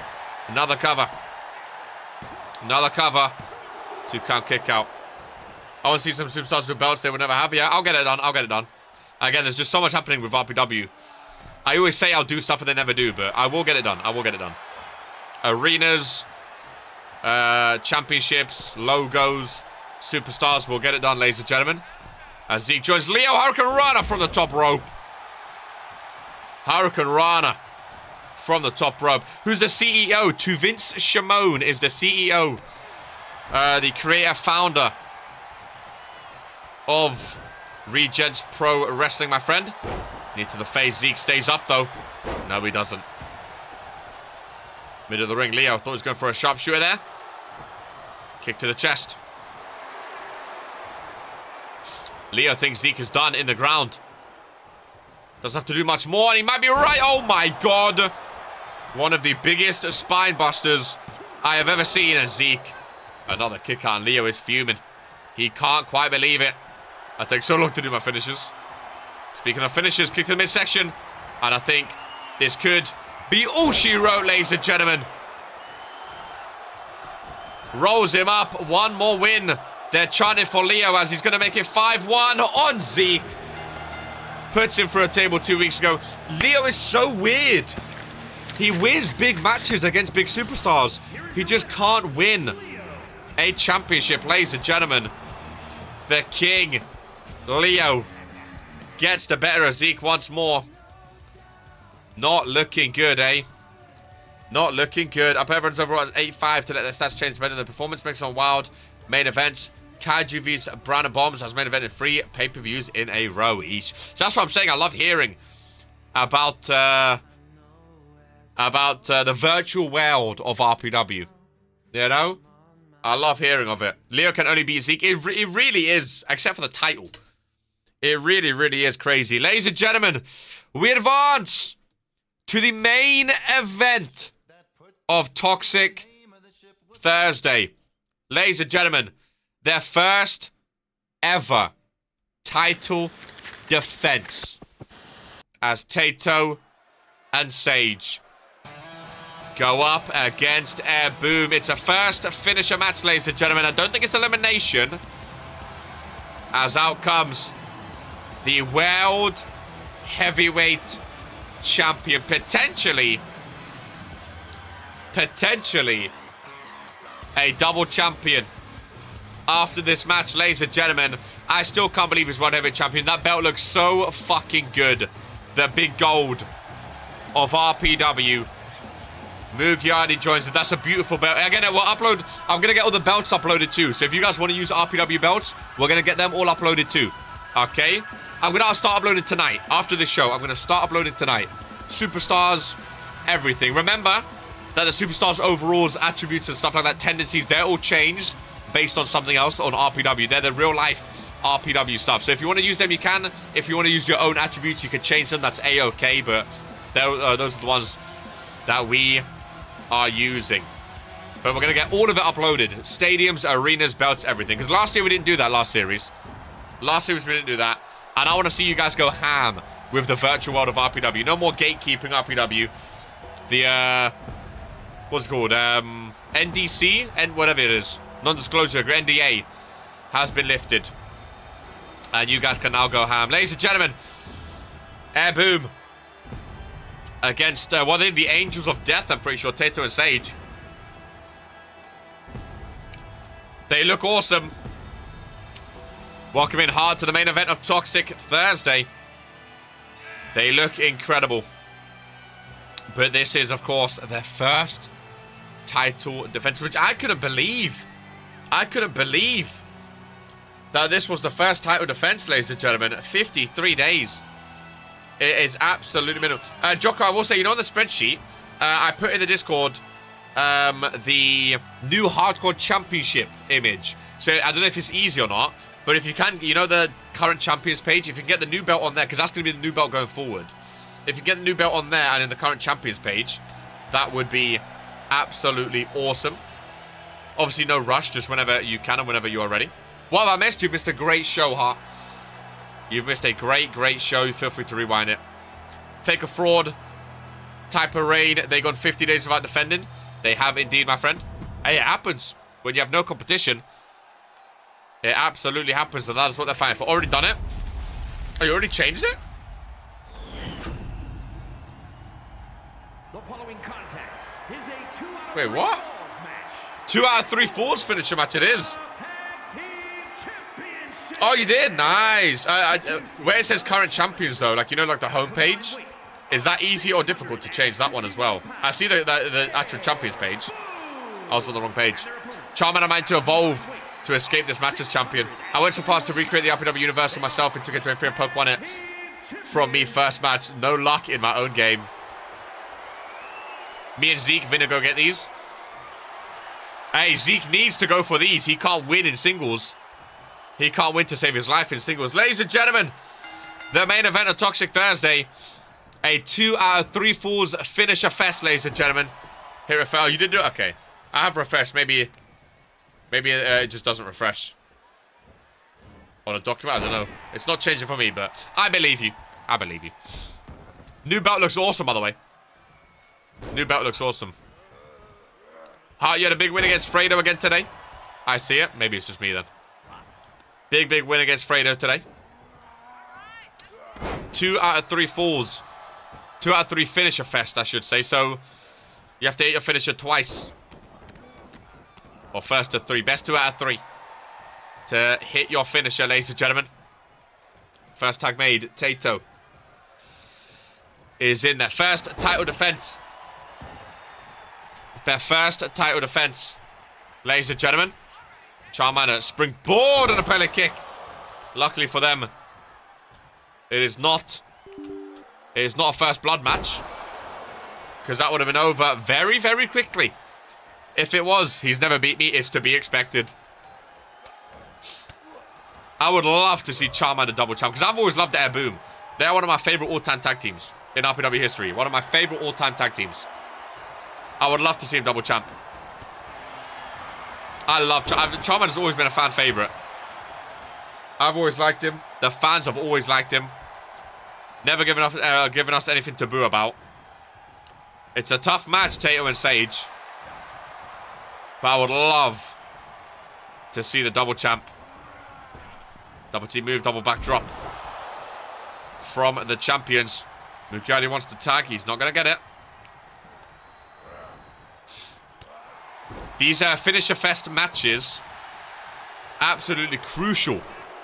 Another cover. Another cover. 2 count kick out. I want to see some superstars with belts they would never have. Yeah, I'll get it done. I'll get it done. Again, there's just so much happening with RPW. I always say I'll do stuff and they never do, but I will get it done. I will get it done. Arenas, championships, logos, superstars. We'll get it done, ladies and gentlemen. As Zeke joins Leo Hurricane Rana from the top rope. Hurricane Rana from the top rope. Who's the CEO? To Vince Shimon is the CEO. The creator, founder of Regents Pro Wrestling, my friend. Knee to the face. Zeke stays up, though. No, he doesn't. Middle of the ring. Leo thought he was going for a sharpshooter there. Kick to the chest. Leo thinks Zeke is done in the ground. Doesn't have to do much more, and he might be right. Oh, my God. One of the biggest spine busters I have ever seen. And Zeke, another kick out, and Leo is fuming. He can't quite believe it. I take so long to do my finishes. Speaking of finishes, kick to the midsection. And I think this could be all she wrote, ladies and gentlemen. Rolls him up. One more win. They're chanting for Leo as he's going to make it 5-1 on Zeke. Puts him through a table 2 weeks ago. Leo is so weird. He wins big matches against big superstars. He just can't win a championship, ladies and gentlemen. The king, Leo, gets the better of Zeke once more. Not looking good, eh? Not looking good. Up everyone's overall at 8-5 to let their stats change better. The performance makes on wild main events. Kaiju vs Brown and Bombs has main event in 3 pay-per-views in a row each. So that's what I'm saying. I love hearing about the virtual world of RPW. You know? I love hearing of it. Leo can only beat Zeke. It really is, except for the title. It really, really is crazy. Ladies and gentlemen, we advance to the main event of Toxic Thursday. Ladies and gentlemen, their first ever title defense as Tato and Sage go up against Air Boom. It's a first finisher match, ladies and gentlemen. I don't think it's elimination, as out comes the World Heavyweight Champion, potentially a double champion after this match, ladies and gentlemen. I still can't believe he's World Heavyweight Champion. That belt looks so fucking good. The big gold of RPW. Mugyardi joins it. That's a beautiful belt. Again, we'll upload. I'm going to get all the belts uploaded too. So if you guys want to use RPW belts, we're going to get them all uploaded too. Okay? I'm going to start uploading tonight. After this show, I'm going to start uploading tonight. Superstars, everything. Remember that the Superstars overalls, attributes and stuff like that, tendencies, they're all changed based on something else on RPW. They're the real life RPW stuff. So if you want to use them, you can. If you want to use your own attributes, you can change them. That's A-okay. But those are the ones that we are using. But we're going to get all of it uploaded. Stadiums, arenas, belts, everything. Because last year we didn't do that last series. Last series we didn't do that. And I want to see you guys go ham with the virtual world of RPW. No more gatekeeping RPW. The, what's it called? NDC? And whatever it is. Non-disclosure, NDA has been lifted. And you guys can now go ham. Ladies and gentlemen, Air Boom against, well, they're the Angels of Death, I'm pretty sure, Tato and Sage. They look awesome. Welcome in hard to the main event of Toxic Thursday. They look incredible. But this is, of course, their first title defense, which I couldn't believe. I couldn't believe that this was the first title defense, ladies and gentlemen. 53 days. It is absolutely minimal. Jocko, I will say, you know, on the spreadsheet, I put in the Discord the new Hardcore Championship image. So I don't know if it's easy or not, but if you can, you know, the current champions page, if you can get the new belt on there, because that's going to be the new belt going forward. If you get the new belt on there and in the current champions page, that would be absolutely awesome. Obviously, no rush, just whenever you can and whenever you are ready. What have I missed? You've missed a great show, Hart. You've missed a great, great show. Feel free to rewind it. Fake a fraud. Type of raid. They gone 50 days without defending. They have indeed, my friend. Hey, it happens. When you have no competition, it absolutely happens. And that is what they're fighting for. Already done it? Oh, you already changed it? The following contest is a 2 out of Wait, 3 what? falls match. 2 out of 3 falls finisher match it is. Tag Team Championship. Oh, you did? Nice. Where it says current champions, though, like, you know, like the homepage, is that easy or difficult to change that one as well? I see the actual champions page. I was on the wrong page. Charman, I mind to evolve to escape this match as champion. I went so far as to recreate the RPW universe for myself in 2K23 and poke won it from me first match. No luck in my own game. Me and Zeke finna go get these. Hey, Zeke needs to go for these. He can't win in singles. He can't win to save his life in singles. Ladies and gentlemen, the main event of Toxic Thursday. A 2 out of 3 falls finisher fest, ladies and gentlemen. Here it fell. You didn't do it? Okay. I have refreshed. Maybe it just doesn't refresh. On a document, I don't know. It's not changing for me, but I believe you. I believe you. New belt looks awesome, by the way. New belt looks awesome. Hart, you had a big win against Fredo again today. I see it. Maybe it's just me then. Big win against Fredo today. 2 out of 3 falls. 2 out of 3 finisher fest, I should say. So, you have to hit your finisher twice. Or first of 3. Best 2 out of 3. To hit your finisher, ladies and gentlemen. First tag made. Tato is in their first title defense. Their first title defense. Ladies and gentlemen. Charmander springboard and a pellet kick. Luckily for them, it is not a first blood match. Because that would have been over very, very quickly. If it was, he's never beat me. It's to be expected. I would love to see Charmander double champ. Because I've always loved Air Boom. They're one of my favorite all-time tag teams in RPW history. One of my favorite all-time tag teams. I would love to see him double champ. I love Charmander's always been a fan favorite. I've always liked him. The fans have always liked him. Never given us anything to boo about. It's a tough match, Tato and Sage. But I would love to see the double champ. Double team move, double back drop. From the champions. Mukiadi wants to tag. He's not going to get it. These finisher fest matches, absolutely crucial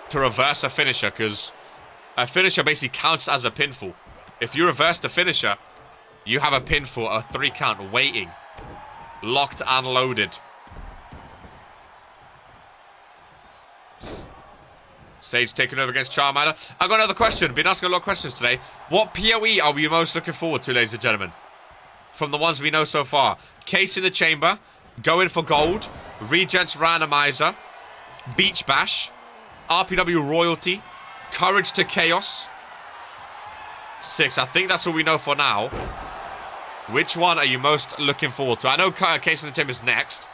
to reverse a finisher, because a finisher basically counts as a pinfall. If you reverse the finisher, you have a pinfall, a 3 count waiting. Locked and loaded. Sage taking over against Charmander. I got another question. Been asking a lot of questions today. What PoE are we most looking forward to, ladies and gentlemen? From the ones we know so far. Case in the chamber. Going for gold. Regents randomizer. Beach bash. RPW royalty. Courage to chaos. 6. I think that's all we know for now. Which one are you most looking forward to? I know Case in the chamber is next.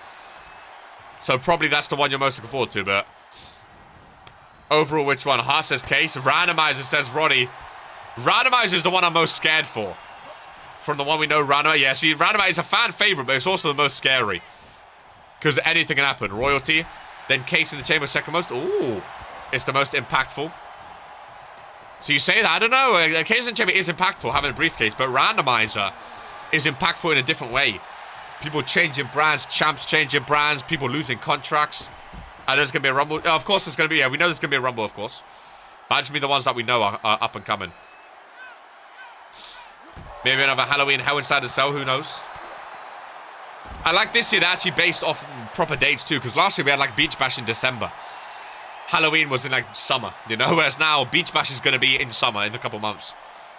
So probably that's the one you're most looking forward to, but... Overall, which one? Hart says Case. Randomizer says Roddy. Randomizer is the one I'm most scared for. From the one we know, Randomizer. Yeah, see, Randomizer is a fan favorite, but it's also the most scary. Because anything can happen. Royalty. Then Case in the chamber second most. Ooh. It's the most impactful. So you say that? I don't know. Case in the chamber is impactful, having a briefcase. But Randomizer is impactful in a different way. People changing brands. Champs changing brands. People losing contracts. I know there's going to be a Rumble. Oh, of course there's going to be. Yeah, we know there's going to be a Rumble, of course. But just be the ones that we know are up and coming. Maybe another Halloween Hell Inside the Cell. Who knows? I like this year. They're actually based off proper dates, too. Because last year we had, like, Beach Bash in December. Halloween was in, like, summer. You know? Whereas now, Beach Bash is going to be in summer, in a couple months.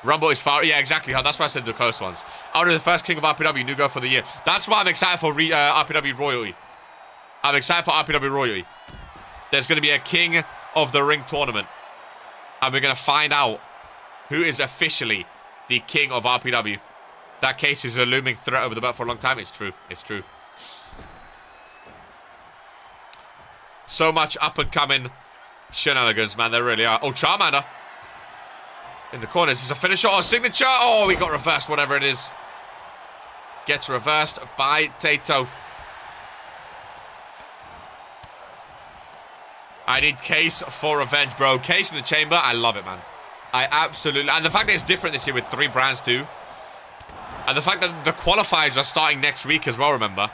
Rumble is far. Yeah, exactly. That's why I said the close ones. Out of the first king of RPW, new go for the year. That's why I'm excited for RPW Royalty. I'm excited for RPW Royalty. There's going to be a King of the Ring tournament. And we're going to find out who is officially the King of RPW. That Case is a looming threat over the belt for a long time. It's true. It's true. So much up and coming shenanigans, man. There really are. Oh, Charmander. In the corner. Is this a finisher or a signature? Oh, we got reversed, whatever it is. Gets reversed by Tato. I need Case for revenge, bro. Case in the chamber. I love it, man. I absolutely... And the fact that it's different this year with 3 brands, too. And the fact that the qualifiers are starting next week as well, remember.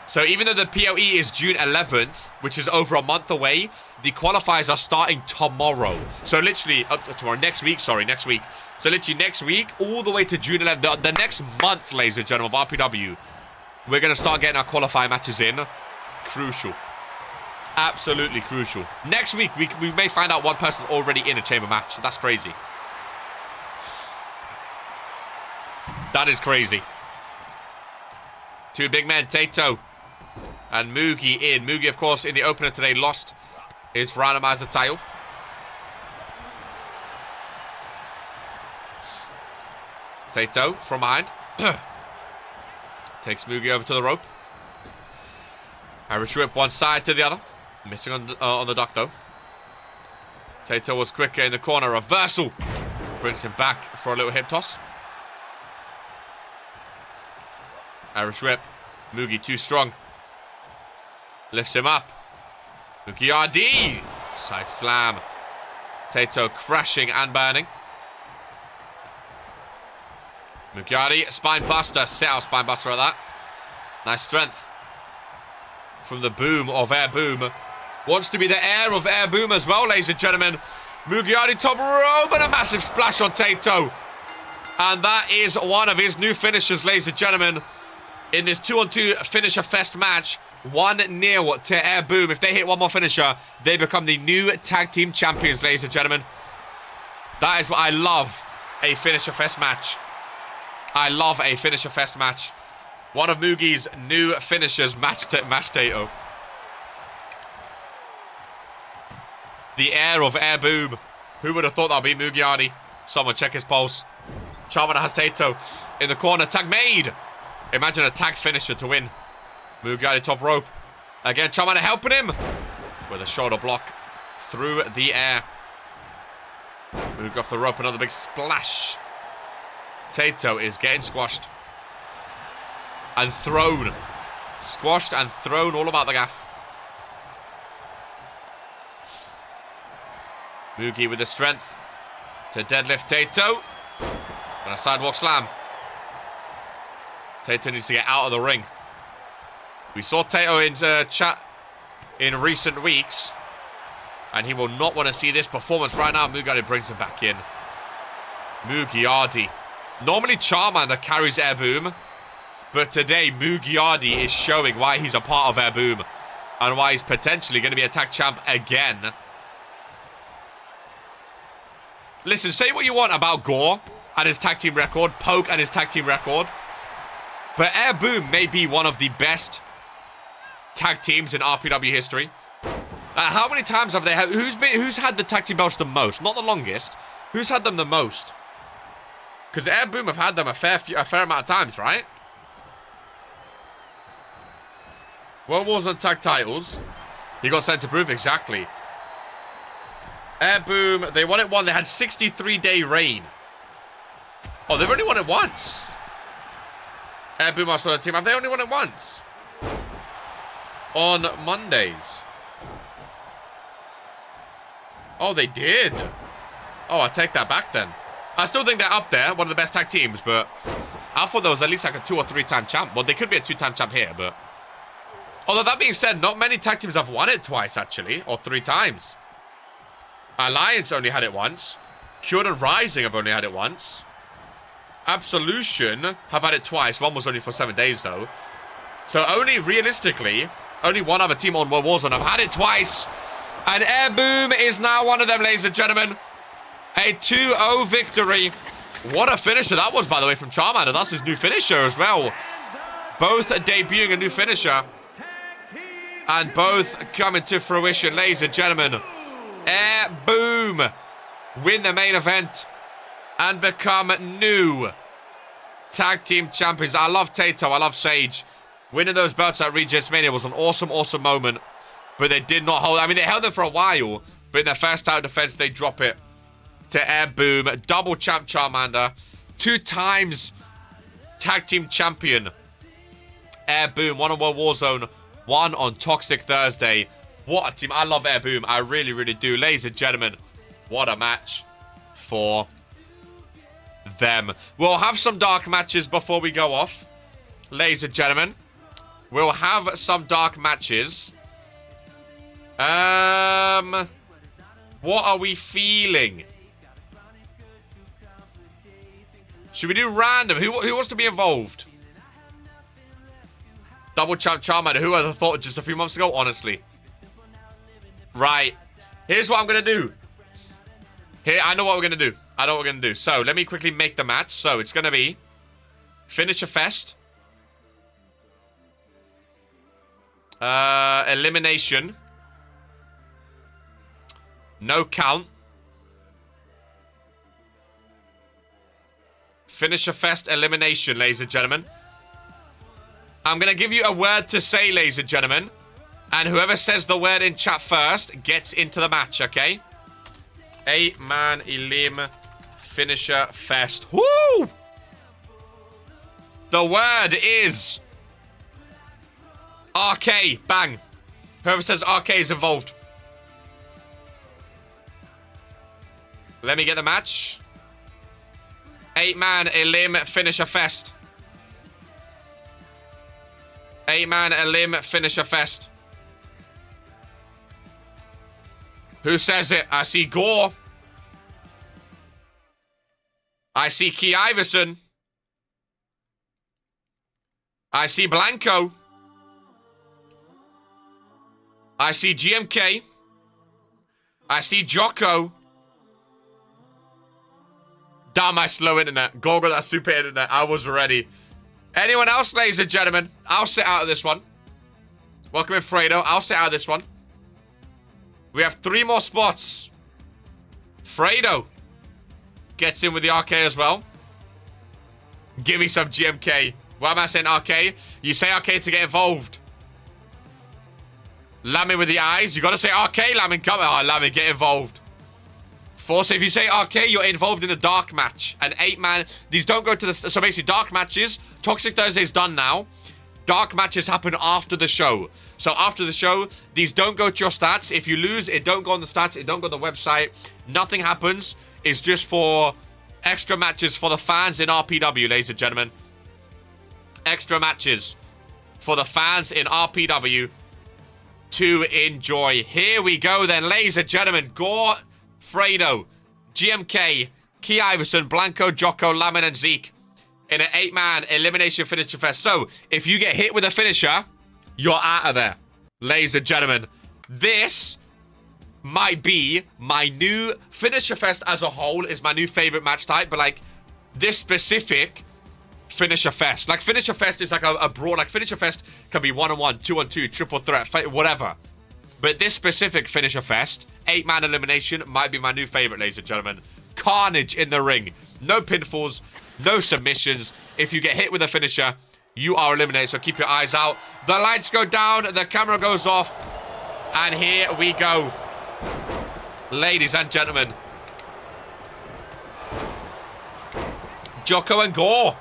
So even though the PoE is June 11th, which is over a month away, the qualifiers are starting tomorrow. So literally... tomorrow. Next week, sorry. Next week. So literally next week, all the way to June 11th. The next month, ladies and gentlemen, of RPW, we're going to start getting our qualifying matches in. Crucial. Absolutely crucial. Next week, we may find out one person already in a chamber match. That's crazy. That is crazy. 2 big men, Tato and Mugi in. Mugi, of course, in the opener today, lost his randomizer title. Tato from behind. Takes Mugi over to the rope. Irish whip one side to the other. Missing on the duck, though. Tato was quicker in the corner. Reversal. Brings him back for a little hip toss. Irish whip. Mugi too strong. Lifts him up. Mugi RD. Side slam. Tato crashing and burning. Mugi RD. Spine buster. Set out spine buster at that. Nice strength. From the boom of Air Boom. Wants to be the heir of Air Boom as well, ladies and gentlemen. Mugi RD top rope and a massive splash on Tato. And that is one of his new finishers, ladies and gentlemen. In this 2-on-2 finisher fest match, 1-0 to Air Boom. If they hit one more finisher, they become the new tag team champions, ladies and gentlemen. That is what I love, a finisher fest match. I love a finisher fest match. One of Mugi's new finishers, match Tato. The heir of Air Boom. Who would have thought that would be Mugi RD? Someone check his pulse. Charmander has Tato in the corner. Tag made. Imagine a tag finisher to win. Mugi RD top rope. Again, Charmander helping him with a shoulder block through the air. Mugi off the rope. Another big splash. Tato is getting squashed. And thrown. Squashed and thrown all about the gaff. Mugi with the strength to deadlift Tato. And a sidewalk slam. Tato needs to get out of the ring. We saw Tato in chat in recent weeks. And he will not want to see this performance right now. Mugi RD brings him back in. Mugi RD. Normally Charmander carries Air Boom. But today Mugi RD is showing why he's a part of Air Boom. And why he's potentially going to be a tag champ again. Listen, say what you want about Gore and his tag team record, Poke and his tag team record, but Air Boom may be one of the best tag teams in RPW history. How many times have they had? Who's had the tag team belts the most? Not the longest. Who's had them the most? Because Air Boom have had them a fair amount of times, right? World Wars on tag titles. He got sent to proof exactly. Air Boom, they won it one. They had 63-day reign. Oh, they've only won it once. Air Boom are still a team. Have they only won it once? On Mondays. Oh, they did. Oh, I take that back then. I still think they're up there. One of the best tag teams, but I thought there was at least like a 2- or 3-time champ. Well, they could be a 2-time champ here, but... Although that being said, not many tag teams have won it twice, actually. Or 3 times. Alliance only had it once. CAPELLIX and Ryzen have only had it once. Absolution have had it twice. One was only for 7 days, though. So only, realistically, only one other team on World Warzone have had it twice. And Air Boom is now one of them, ladies and gentlemen. A 2-0 victory. What a finisher that was, by the way, from Charmander. That's his new finisher as well. Both debuting a new finisher. And both coming to fruition, ladies and gentlemen. Air Boom win the main event and become new tag team champions. I love Tato. I love Sage. Winning those belts at Regis Mania was an awesome, awesome moment. But they did not hold. I mean, they held them for a while. But in their first title defense, they drop it to Air Boom. Double champ Charmander. 2 times tag team champion. Air Boom. 1 on World Warzone. 1 on Toxic Thursday. What a team. I love Air Boom. I really, really do. Ladies and gentlemen, what a match for them. We'll have some dark matches before we go off. Ladies and gentlemen, we'll have some dark matches. What are we feeling? Should we do random? Who wants to be involved? Double champ Charmander. Who would have thought just a few months ago? Honestly. Right. Here's what I'm going to do. I know what we're going to do. I know what we're going to do. So, let me quickly make the match. So, it's going to be Finisher Fest. Elimination. No count. Finisher Fest elimination, ladies and gentlemen. I'm going to give you a word to say, ladies and gentlemen. And whoever says the word in chat first gets into the match, okay? 8-man elim finisher fest. Woo! The word is RK. Bang. Whoever says RK is involved. Let me get the match. 8-man elim finisher fest. 8-man elim finisher fest. Who says it? I see Gore. I see Key Iverson. I see Blanco. I see GMK. I see Jocko. Damn my slow internet. Go that super internet. I was ready. Anyone else, ladies and gentlemen? I'll sit out of this one. Welcome in, Fredo. I'll sit out of this one. We have 3 more spots. Fredo gets in with the RK as well. Give me some GMK. Why am I saying RK? You say RK to get involved. Lamin with the eyes. You got to say RK, Lamin. Come on, Lamin, get involved. Force, if you say RK, you're involved in a dark match. An 8-man. These don't go to the... So basically, dark matches. Toxic Thursday is done now. Dark matches happen after the show. So after the show, these don't go to your stats. If you lose, it don't go on the stats. It don't go on the website. Nothing happens. It's just for extra matches for the fans in RPW, ladies and gentlemen. Extra matches for the fans in RPW to enjoy. Here we go then, ladies and gentlemen. Gore, Fredo, GMK, Key Iverson, Blanco, Jocko, Lamin, and Zeke in an 8-man elimination finisher fest. So, if you get hit with a finisher, you're out of there. Ladies and gentlemen, this might be my new finisher fest as a whole is my new favorite match type, but like this specific finisher fest. Like finisher fest is like a broad, like finisher fest can be 1-on-1, 2-on-2, triple threat, whatever. But this specific finisher fest, 8-man elimination, might be my new favorite, ladies and gentlemen. Carnage in the ring. No pinfalls, no submissions. If you get hit with a finisher, you are eliminated, so keep your eyes out. The lights go down, the camera goes off, and here we go. Ladies and gentlemen. Jocko and Gore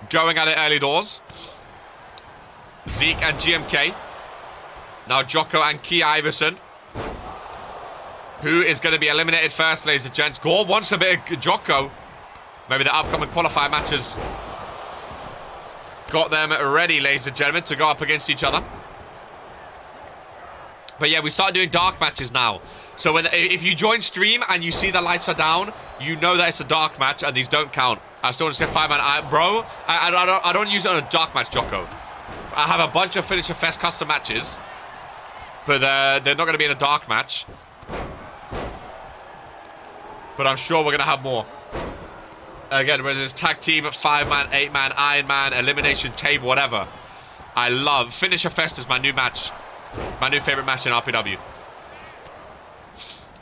going at it early doors. Zeke and GMK. Now Jocko and Key Iverson. Who is going to be eliminated first, ladies and gents? Gore wants a bit of Jocko. Maybe the upcoming qualifier matches got them ready, ladies and gentlemen, to go up against each other. But yeah, we start doing dark matches now. So if you join stream and you see the lights are down, you know that it's a dark match and these don't count. I still want to say 5-man. Bro, I don't use it on a dark match, Jocko. I have a bunch of Finisher Fest custom matches, but they're not going to be in a dark match. But I'm sure we're going to have more. Again, whether it's tag team, 5-man, 8-man, Iron Man, elimination table, whatever. I love Finisher Fest is my new match. My new favorite match in RPW.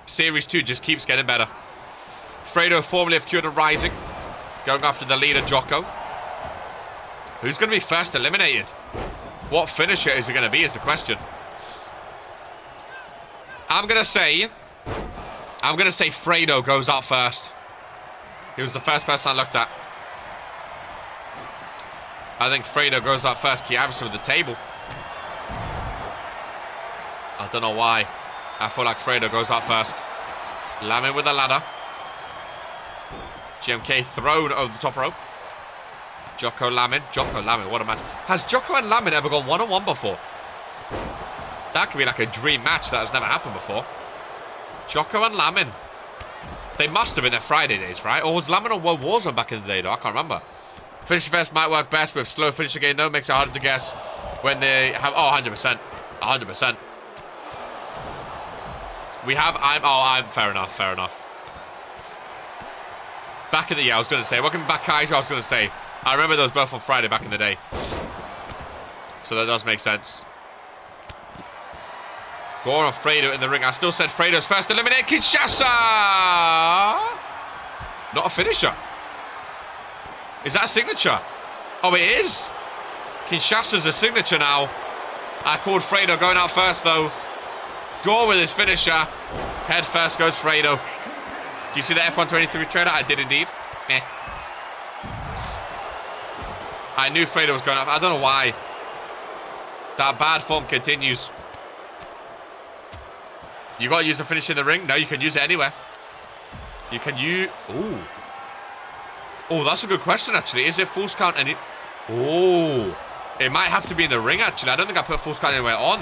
Series 2 just keeps getting better. Fredo, formerly of Killro Ryzen, going after the leader, Jocko. Who's going to be first eliminated? What finisher is it going to be is the question. I'm going to say Fredo goes out first. He was the first person I looked at. I think Fredo goes out first. Key Iverson with the table. I don't know why. I feel like Fredo goes out first. Lamin with the ladder. GMK thrown over the top rope. Jocko Lamin. Jocko Lamin, what a match. Has Jocko and Lamin ever gone one-on-one before? That could be like a dream match that has never happened before. Jocko and Lamin. They must have in their Friday days, right? Or was Lamin on World Warzone back in the day, though? I can't remember. Finisher Fest might work best with slow finisher game, though. Makes it harder to guess when they have... Oh, 100%. 100%. We have... I'm fair enough. Fair enough. Back in the... Yeah, I was going to say. Welcome back, Kaiser. I was going to say. I remember those both on Friday back in the day. So that does make sense. Gore and Fredo in the ring. I still said Fredo's first eliminated. Kinshasa! Not a finisher. Is that a signature? Oh, it is. Kinshasa's a signature now. I called Fredo going out first, though. Gore with his finisher. Head first goes Fredo. Do you see the F123 trailer? I did indeed. Eh. I knew Fredo was going up. I don't know why. That bad form continues. You got to use the finish in the ring? No, you can use it anywhere. You can use... Ooh. Oh, that's a good question, actually. Is it full count any... Oh. It might have to be in the ring, actually. I don't think I put full count anywhere on.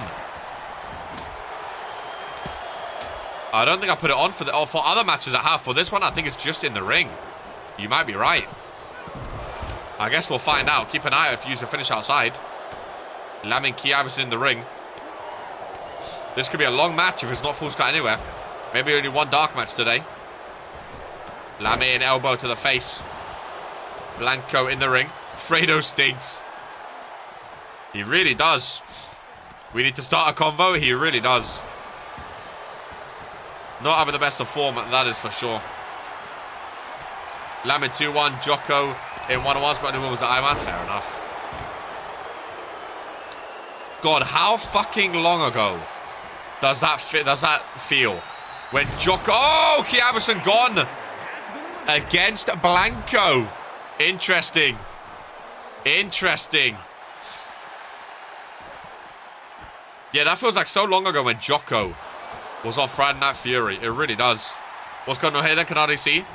I don't think I put it on for the... Oh, for other matches I have. For this one, I think it's just in the ring. You might be right. I guess we'll find out. Keep an eye out if you use the finish outside. Lamin Kiavas in the ring. This could be a long match if it's not full count anywhere. Maybe only one dark match today. Lamin elbow to the face. Blanco in the ring. Fredo stinks. He really does. We need to start a convo. He really does. Not having the best of form, that is for sure. Lamin 2-1. Jocko in one-on-ones, but no one was the Iron Man. Fair enough. God, how fucking long ago does that feel? When Jocko... Oh, Kiavison gone against Blanco. Interesting. Interesting. Yeah, that feels like so long ago when Jocko was on Friday Night Fury. It really does. What's going on here then? Can hardly see.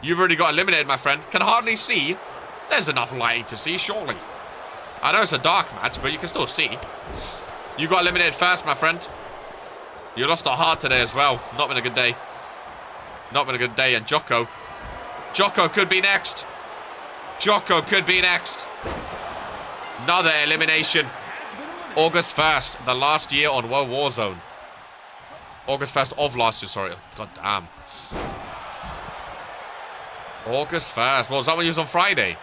You've already got eliminated, my friend. Can hardly see. There's enough lighting to see, surely. I know it's a dark match, but you can still see. You got eliminated first, my friend. You lost a heart today as well. Not been a good day. Not been a good day. And Jocko. Jocko could be next. Jocko could be next. Another elimination. August 1st, the last year on World Warzone. August 1st of last year, sorry. God damn. August 1st. Well, was that when you was on Friday?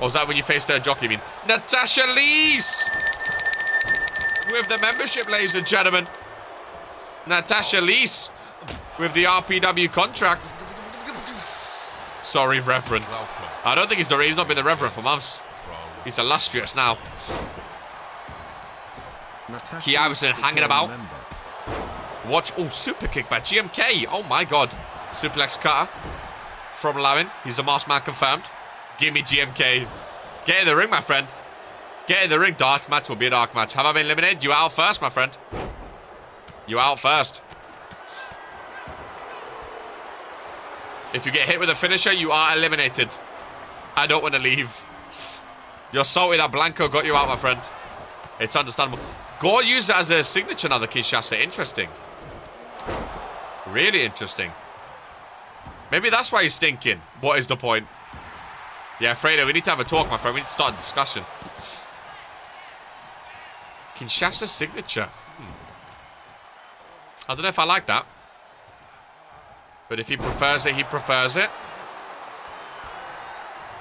Or was that when you faced her jockey? I mean, Natasha Lees! With the membership, ladies and gentlemen. Natasha Lees with the RPW contract. Sorry, Reverend. I don't think he's not been the Reverend for months. He's illustrious now. Kiavison hanging about. Watch. Oh, super kick by GMK. Oh my god. Suplex cutter from Lamin. He's the masked man confirmed. Give me GMK. Get in the ring, my friend. Get in the ring. Dark match will be a dark match. Have I been eliminated? You out first, my friend. You out first. If you get hit with a finisher, you are eliminated. I don't want to leave. You're salty that Blanco got you out, my friend. It's understandable. Gore used it as a signature now, the Kinshasa. Interesting. Really interesting. Maybe that's why he's stinking. What is the point? Yeah, Fredo, we need to have a talk, my friend. We need to start a discussion. Kinshasa signature. I don't know if I like that. But if he prefers it, he prefers it.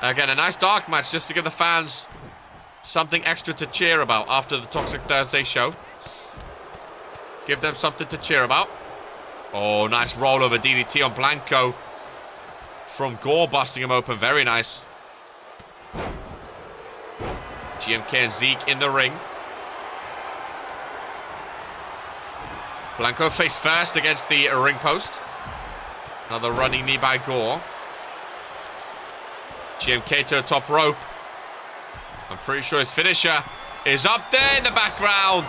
Again, a nice dark match just to give the fans something extra to cheer about after the Toxic Thursday show. Give them something to cheer about. Oh, nice rollover DDT on Blanco. From Gore busting him open. Very nice. GMK and Zeke in the ring. Blanco face first against the ring post. Another running knee by Gore. GMK to the top rope. I'm pretty sure his finisher is up there in the background.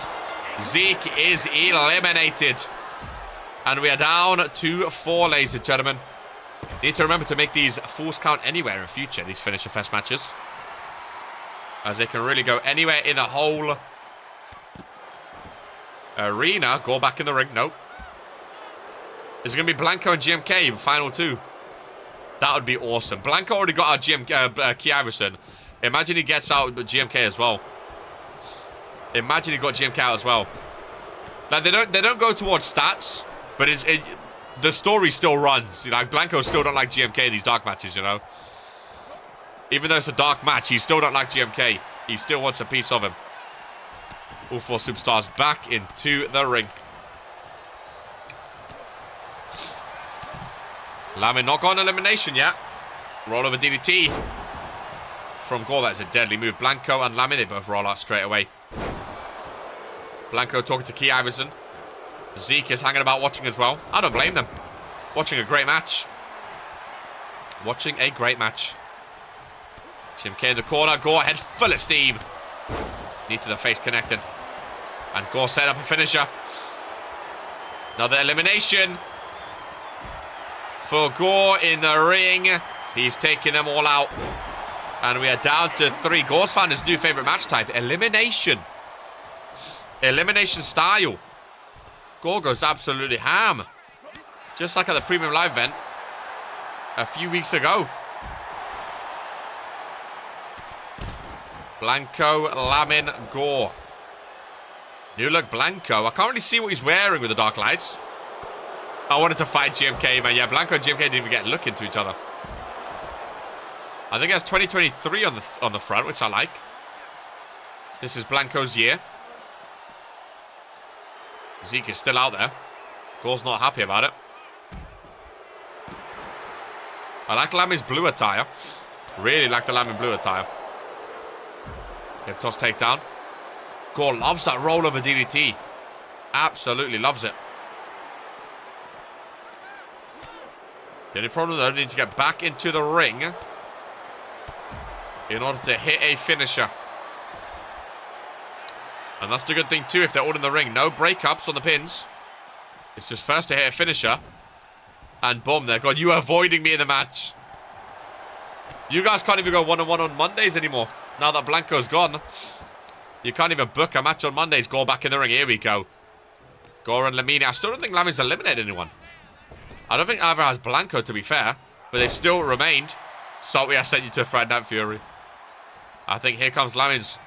Zeke is eliminated. And we are down to 4, ladies and gentlemen. Need to remember to make these falls count anywhere in future, these finisher fest matches. As they can really go anywhere in the whole arena. Go back in the ring. Nope. Is it going to be Blanco and GMK in final 2? That would be awesome. Blanco already got our Kiavison. Imagine he gets out GMK as well. Imagine he got GMK out as well. Like they don't go towards stats, but the story still runs. You know, Blanco still don't like GMK in these dark matches, you know. Even though it's a dark match, he still don't like GMK. He still wants a piece of him. All 4 superstars back into the ring. Lamin not got an elimination yet. Roll over DDT from Gore. That's a deadly move. Blanco and Lamin, they both roll out straight away. Blanco talking to Key Iverson. Zeke is hanging about watching as well. I don't blame them. Watching a great match. Watching a great match. GMK in the corner. Gore head full of steam. Knee to the face connected. And Gore set up a finisher. Another elimination. For Gore in the ring. He's taking them all out. And we are down to 3. Gore's found his new favorite match type. Elimination. Elimination style. Gore goes absolutely ham. Just like at the Premium Live event a few weeks ago. Blanco, Lamin, Gore. New look Blanco. I can't really see what he's wearing with the dark lights. I wanted to fight GMK, man. Yeah, Blanco and GMK didn't even get a look into each other. I think it has 2023 on the front, which I like. This is Blanco's year. Zeke is still out there. Gore's not happy about it. I like Lamin's blue attire. Really like the Lamin blue attire. Hip toss takedown. Gore loves that roll over DDT. Absolutely loves it. The only problem though, they need to get back into the ring in order to hit a finisher. And that's the good thing too, if they're all in the ring. No breakups on the pins. It's just first to hit a finisher. And boom, they're gone. You are avoiding me in the match. You guys can't even go one-on-one on Mondays anymore. Now that Blanco's gone. You can't even book a match on Mondays. Gore back in the ring. Here we go. Gore and Lamini. I still don't think Lamin's eliminated anyone. I don't think either has Blanco, to be fair. But they've still remained. Salty, I sent you to Friday Night Fury. I think here comes Lamin's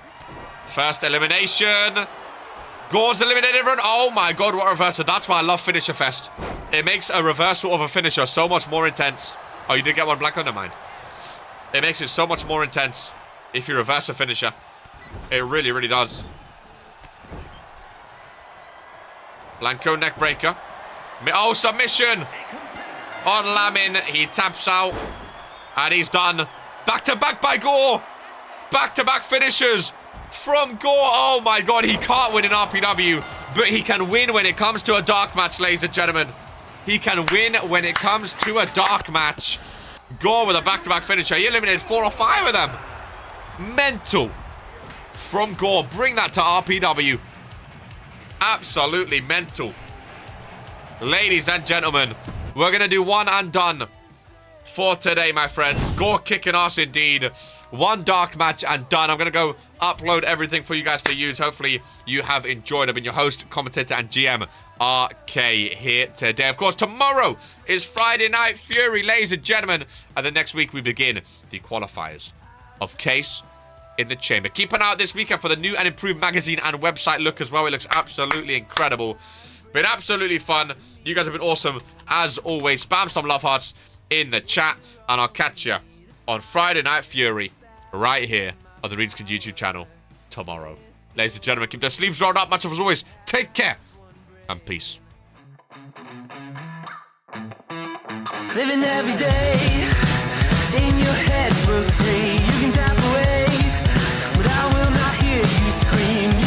first elimination. Gore's eliminated everyone. Oh my god, what a reversal. That's why I love Finisher Fest. It makes a reversal of a finisher so much more intense. Oh, you did get one Blanco? Never mind. It makes it so much more intense if you reverse a finisher. It really, really does. Blanco neck breaker. Oh, submission on Lamin. He taps out. And he's done. Back to back by Gore. Back to back finishers from Gore. Oh my god, he can't win in RPW. But he can win when it comes to a dark match, ladies and gentlemen. He can win when it comes to a dark match. Gore with a back-to-back finisher. He eliminated 4 or 5 of them. Mental. From Gore. Bring that to RPW. Absolutely mental. Ladies and gentlemen, we're going to do one and done for today, my friends. Gore kicking ass indeed. One dark match and done. I'm going to go upload everything for you guys to use. Hopefully you have enjoyed. I've been your host, commentator, and GM, RK, here today. Of course, tomorrow is Friday Night Fury, ladies and gentlemen. And then next week we begin the qualifiers of Case in the Chamber. Keep an eye out this weekend for the new and improved magazine and website look as well. It looks absolutely incredible. Been absolutely fun. You guys have been awesome as always. Spam some love hearts in the chat. And I'll catch you on Friday Night Fury right here on the Ryzen YouTube channel tomorrow. Ladies and gentlemen, keep their sleeves rolled up. Much as always, take care and peace. Living every day in your head for free. You can tap away, but I will not hear you scream.